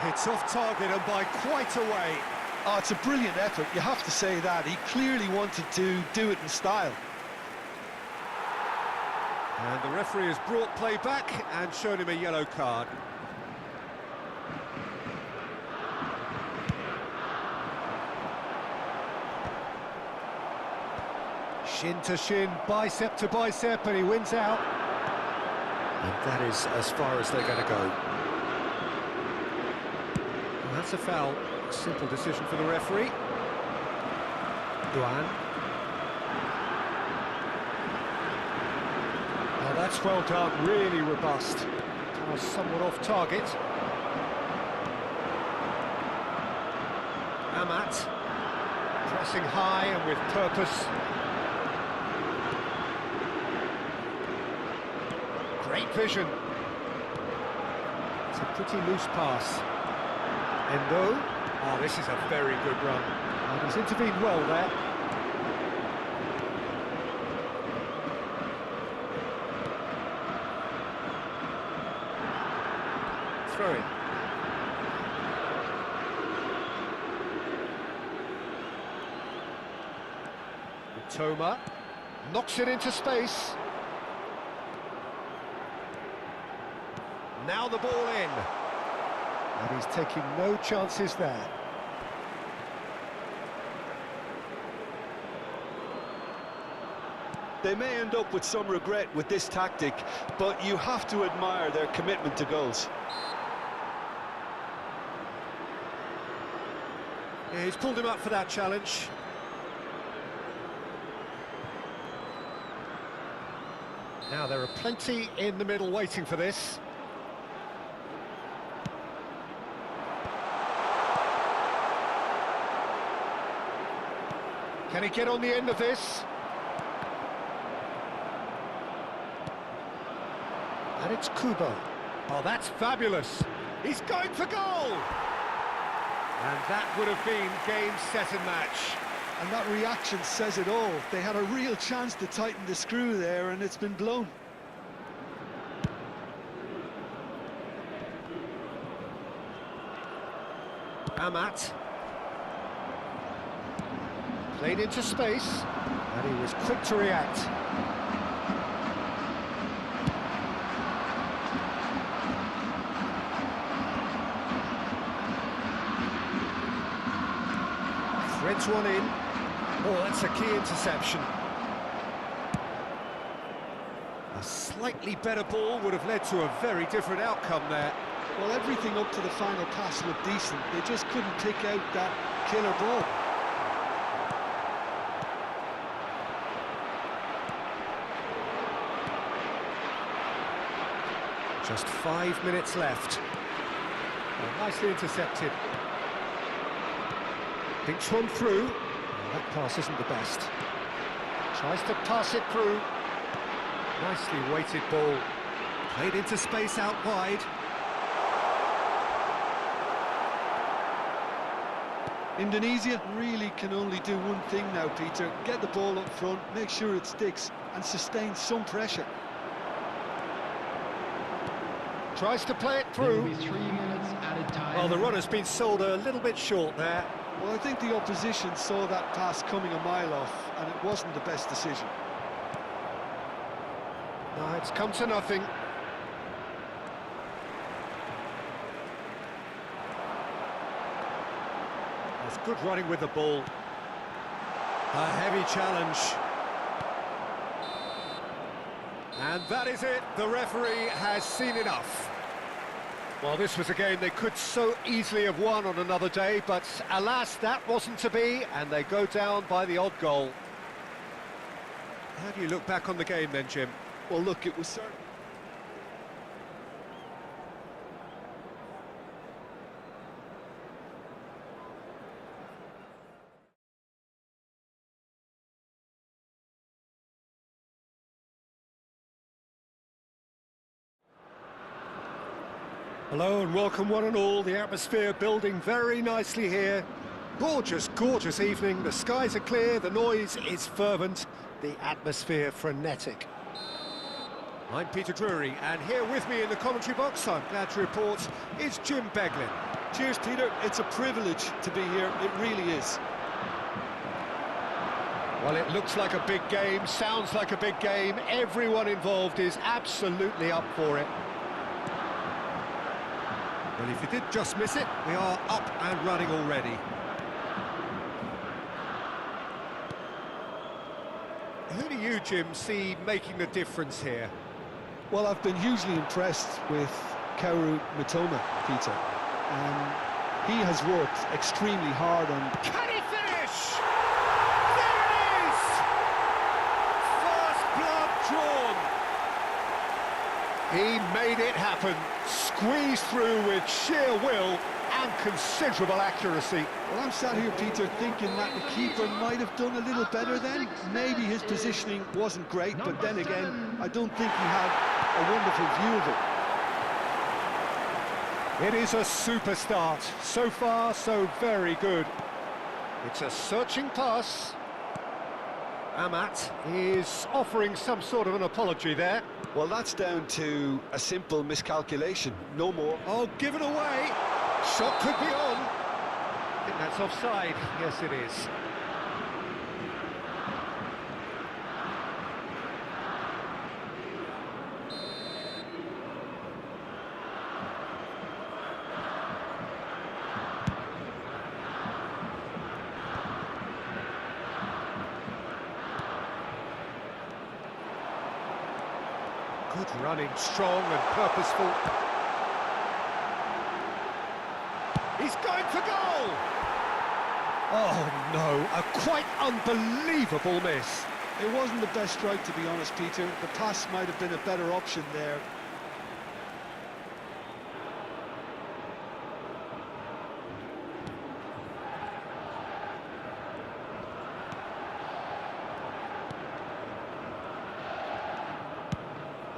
It's off target and by quite a way. Oh, it's a brilliant effort, you have to say that. He clearly wanted to do it in style. And the referee has brought play back and shown him a yellow card. Shin to shin, bicep to bicep, and he wins out. And that is as far as they're going to go. And that's a foul. Simple decision for the referee. Duan. Oh, that's well done, really robust. Somewhat off target. Amat. Pressing high and with purpose. Great vision. It's a pretty loose pass. Endo. Oh, this is a very good run. And he's intervened well there. Throw in. Toma knocks it into space. Now the ball in. And he's taking no chances there. They may end up with some regret with this tactic, but you have to admire their commitment to goals. Yeah, he's pulled him up for that challenge. Now there are plenty in the middle waiting for this. Can he get on the end of this? And it's Kubo. Oh, that's fabulous. He's going for goal! And that would have been game, set and match. And that reaction says it all. They had a real chance to tighten the screw there and it's been blown. Amat. Played into space, and he was quick to react. Threads one in. Oh, that's a key interception. A slightly better ball would have led to a very different outcome there. Well, everything up to the final pass looked decent. They just couldn't pick out that killer ball. Just 5 minutes left. Oh, nicely intercepted. Pinch one through. Oh, that pass isn't the best. Tries to pass it through. Nicely weighted ball. Played into space out wide. Indonesia really can only do one thing now, Peter. Get the ball up front, make sure it sticks, and sustain some pressure. Tries to play it through. 3 minutes added time. Well, the runner's been sold a little bit short there. Well, I think the opposition saw that pass coming a mile off, and it wasn't the best decision. No, it's come to nothing. Good running with the ball. A heavy challenge. And that is it. The referee has seen enough. Well, this was a game they could so easily have won on another day, but alas, that wasn't to be, and they go down by the odd goal. How do you look back on the game then, Jim? Well, look, it was certain. Hello and welcome one and all. The atmosphere building very nicely here. Gorgeous, gorgeous evening. The skies are clear, the noise is fervent, the atmosphere frenetic. I'm Peter Drury, and here with me in the commentary box, I'm glad to report, is Jim Beglin. Cheers, Peter. It's a privilege to be here. It really is. Well, it looks like a big game, sounds like a big game. Everyone involved is absolutely up for it. Well, if you did just miss it, we are up and running already. Who do you, Jim, see making the difference here? Well, I've been hugely impressed with KEREN, Peter. He has worked extremely hard on... Can he finish? There it is! First blood drawn. He made it happen. Squeezed through with sheer will and considerable accuracy. Well, I'm sat here, Peter, thinking that the keeper might have done a little better then. Maybe his positioning wasn't great, but then again, I don't think he had a wonderful view of it. It is a super start. So far, so very good. It's a searching pass. Amat is offering some sort of an apology there. Well, that's down to a simple miscalculation, no more. Oh, give it away! Shot could be on. I think that's offside. Yes, it is. Good running, strong and purposeful. He's going for goal! Oh no, a quite unbelievable miss. It wasn't the best strike, to be honest, Peter. The pass might have been a better option there.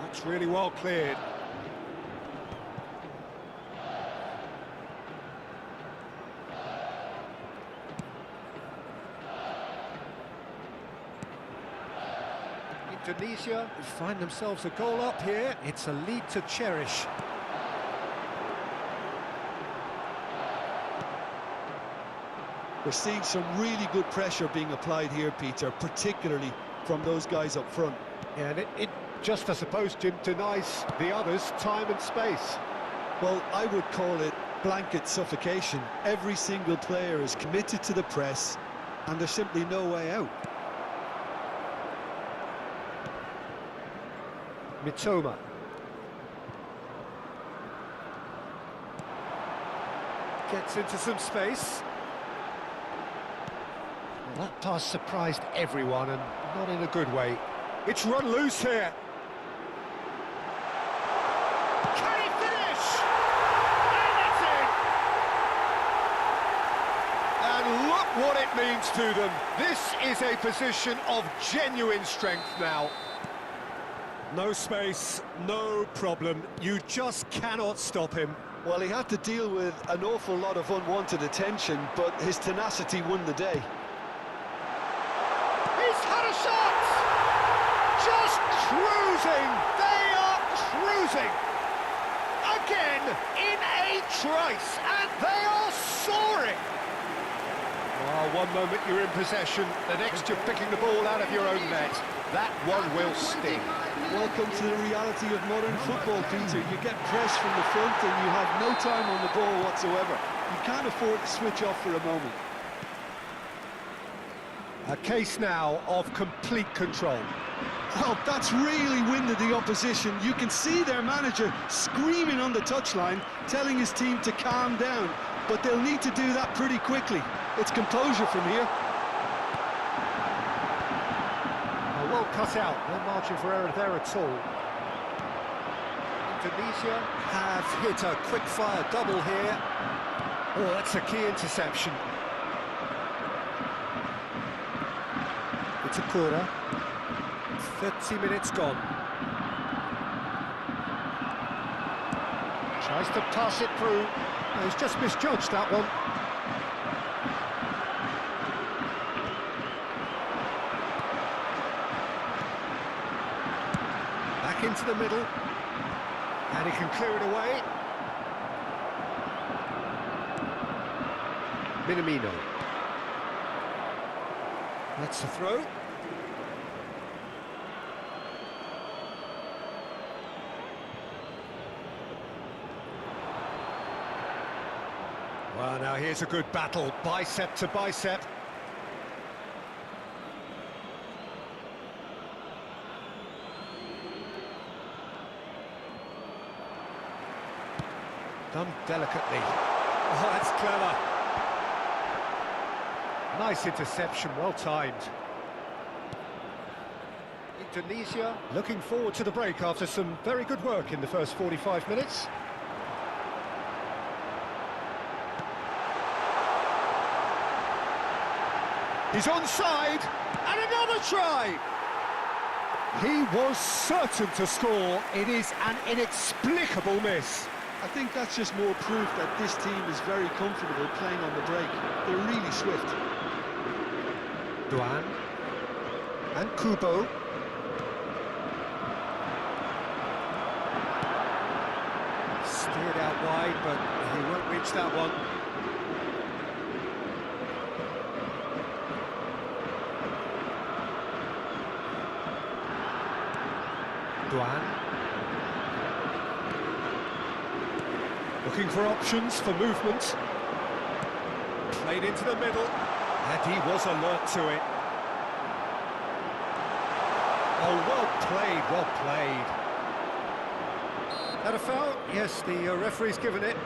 That's really well cleared. Indonesia find themselves a goal up here. It's a lead to cherish. We're seeing some really good pressure being applied here, Peter, particularly from those guys up front. Yeah, and it just, I suppose, Jim, denies the others time and space. Well, I would call it blanket suffocation. Every single player is committed to the press, and there's simply no way out. Mitoma. Gets into some space. Well, that pass surprised everyone, and not in a good way. It's run loose here. Can he finish? And it's in! And look what it means to them. This is a position of genuine strength now. No space, no problem. You just cannot stop him. Well, he had to deal with an awful lot of unwanted attention, but his tenacity won the day. He's had a shot! Just cruising! They are cruising! Again, in a trice, and they are soaring! Oh, one moment you're in possession, the next you're picking the ball out of your own net. That one will sting. Welcome to the reality of modern football, Peter. You get pressed from the front and you have no time on the ball whatsoever. You can't afford to switch off for a moment. A case now of complete control. Oh, that's really winded the opposition. You can see their manager screaming on the touchline, telling his team to calm down, but they'll need to do that pretty quickly. It's composure from here. Oh, well cut out, no margin for error there at all. Indonesia have hit a quick-fire double here. Oh, that's a key interception. It's a corner. 30 minutes gone. Tries to pass it through. Oh, he's just misjudged that one. Back into the middle. And he can clear it away. Minamino. That's the throw. Well, now here's a good battle, bicep to bicep. Done delicately. Oh, that's clever. Nice interception, well timed. Indonesia looking forward to the break after some very good work in the first 45 minutes. He's onside, and another try! He was certain to score. It is an inexplicable miss. I think that's just more proof that this team is very comfortable playing on the break. They're really swift. Duan and Kubo. Steered out wide, but he won't reach that one. Duan. Looking for options for movement. Played into the middle, and he was alert to it. Oh, well played, well played. That a foul? Yes, the referee's given it.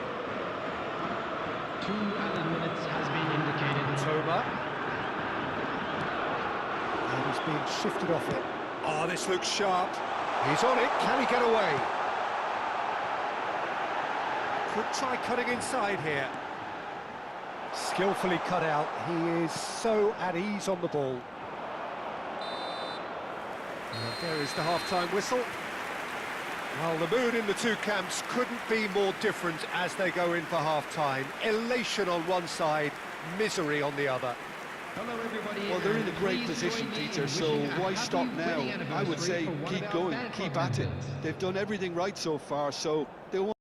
2 added minutes has been indicated. Toma. And he's being shifted off it. Oh, this looks sharp. He's on it, can he get away? Could try cutting inside here. Skillfully cut out, he is so at ease on the ball. And there is the half-time whistle. Well, the mood in the two camps couldn't be more different as they go in for half-time. Elation on one side, misery on the other. Hello everybody. Well, they're in a great position, Peter, so why stop now? I would say keep going, keep at it. They've done everything right so far, so they won't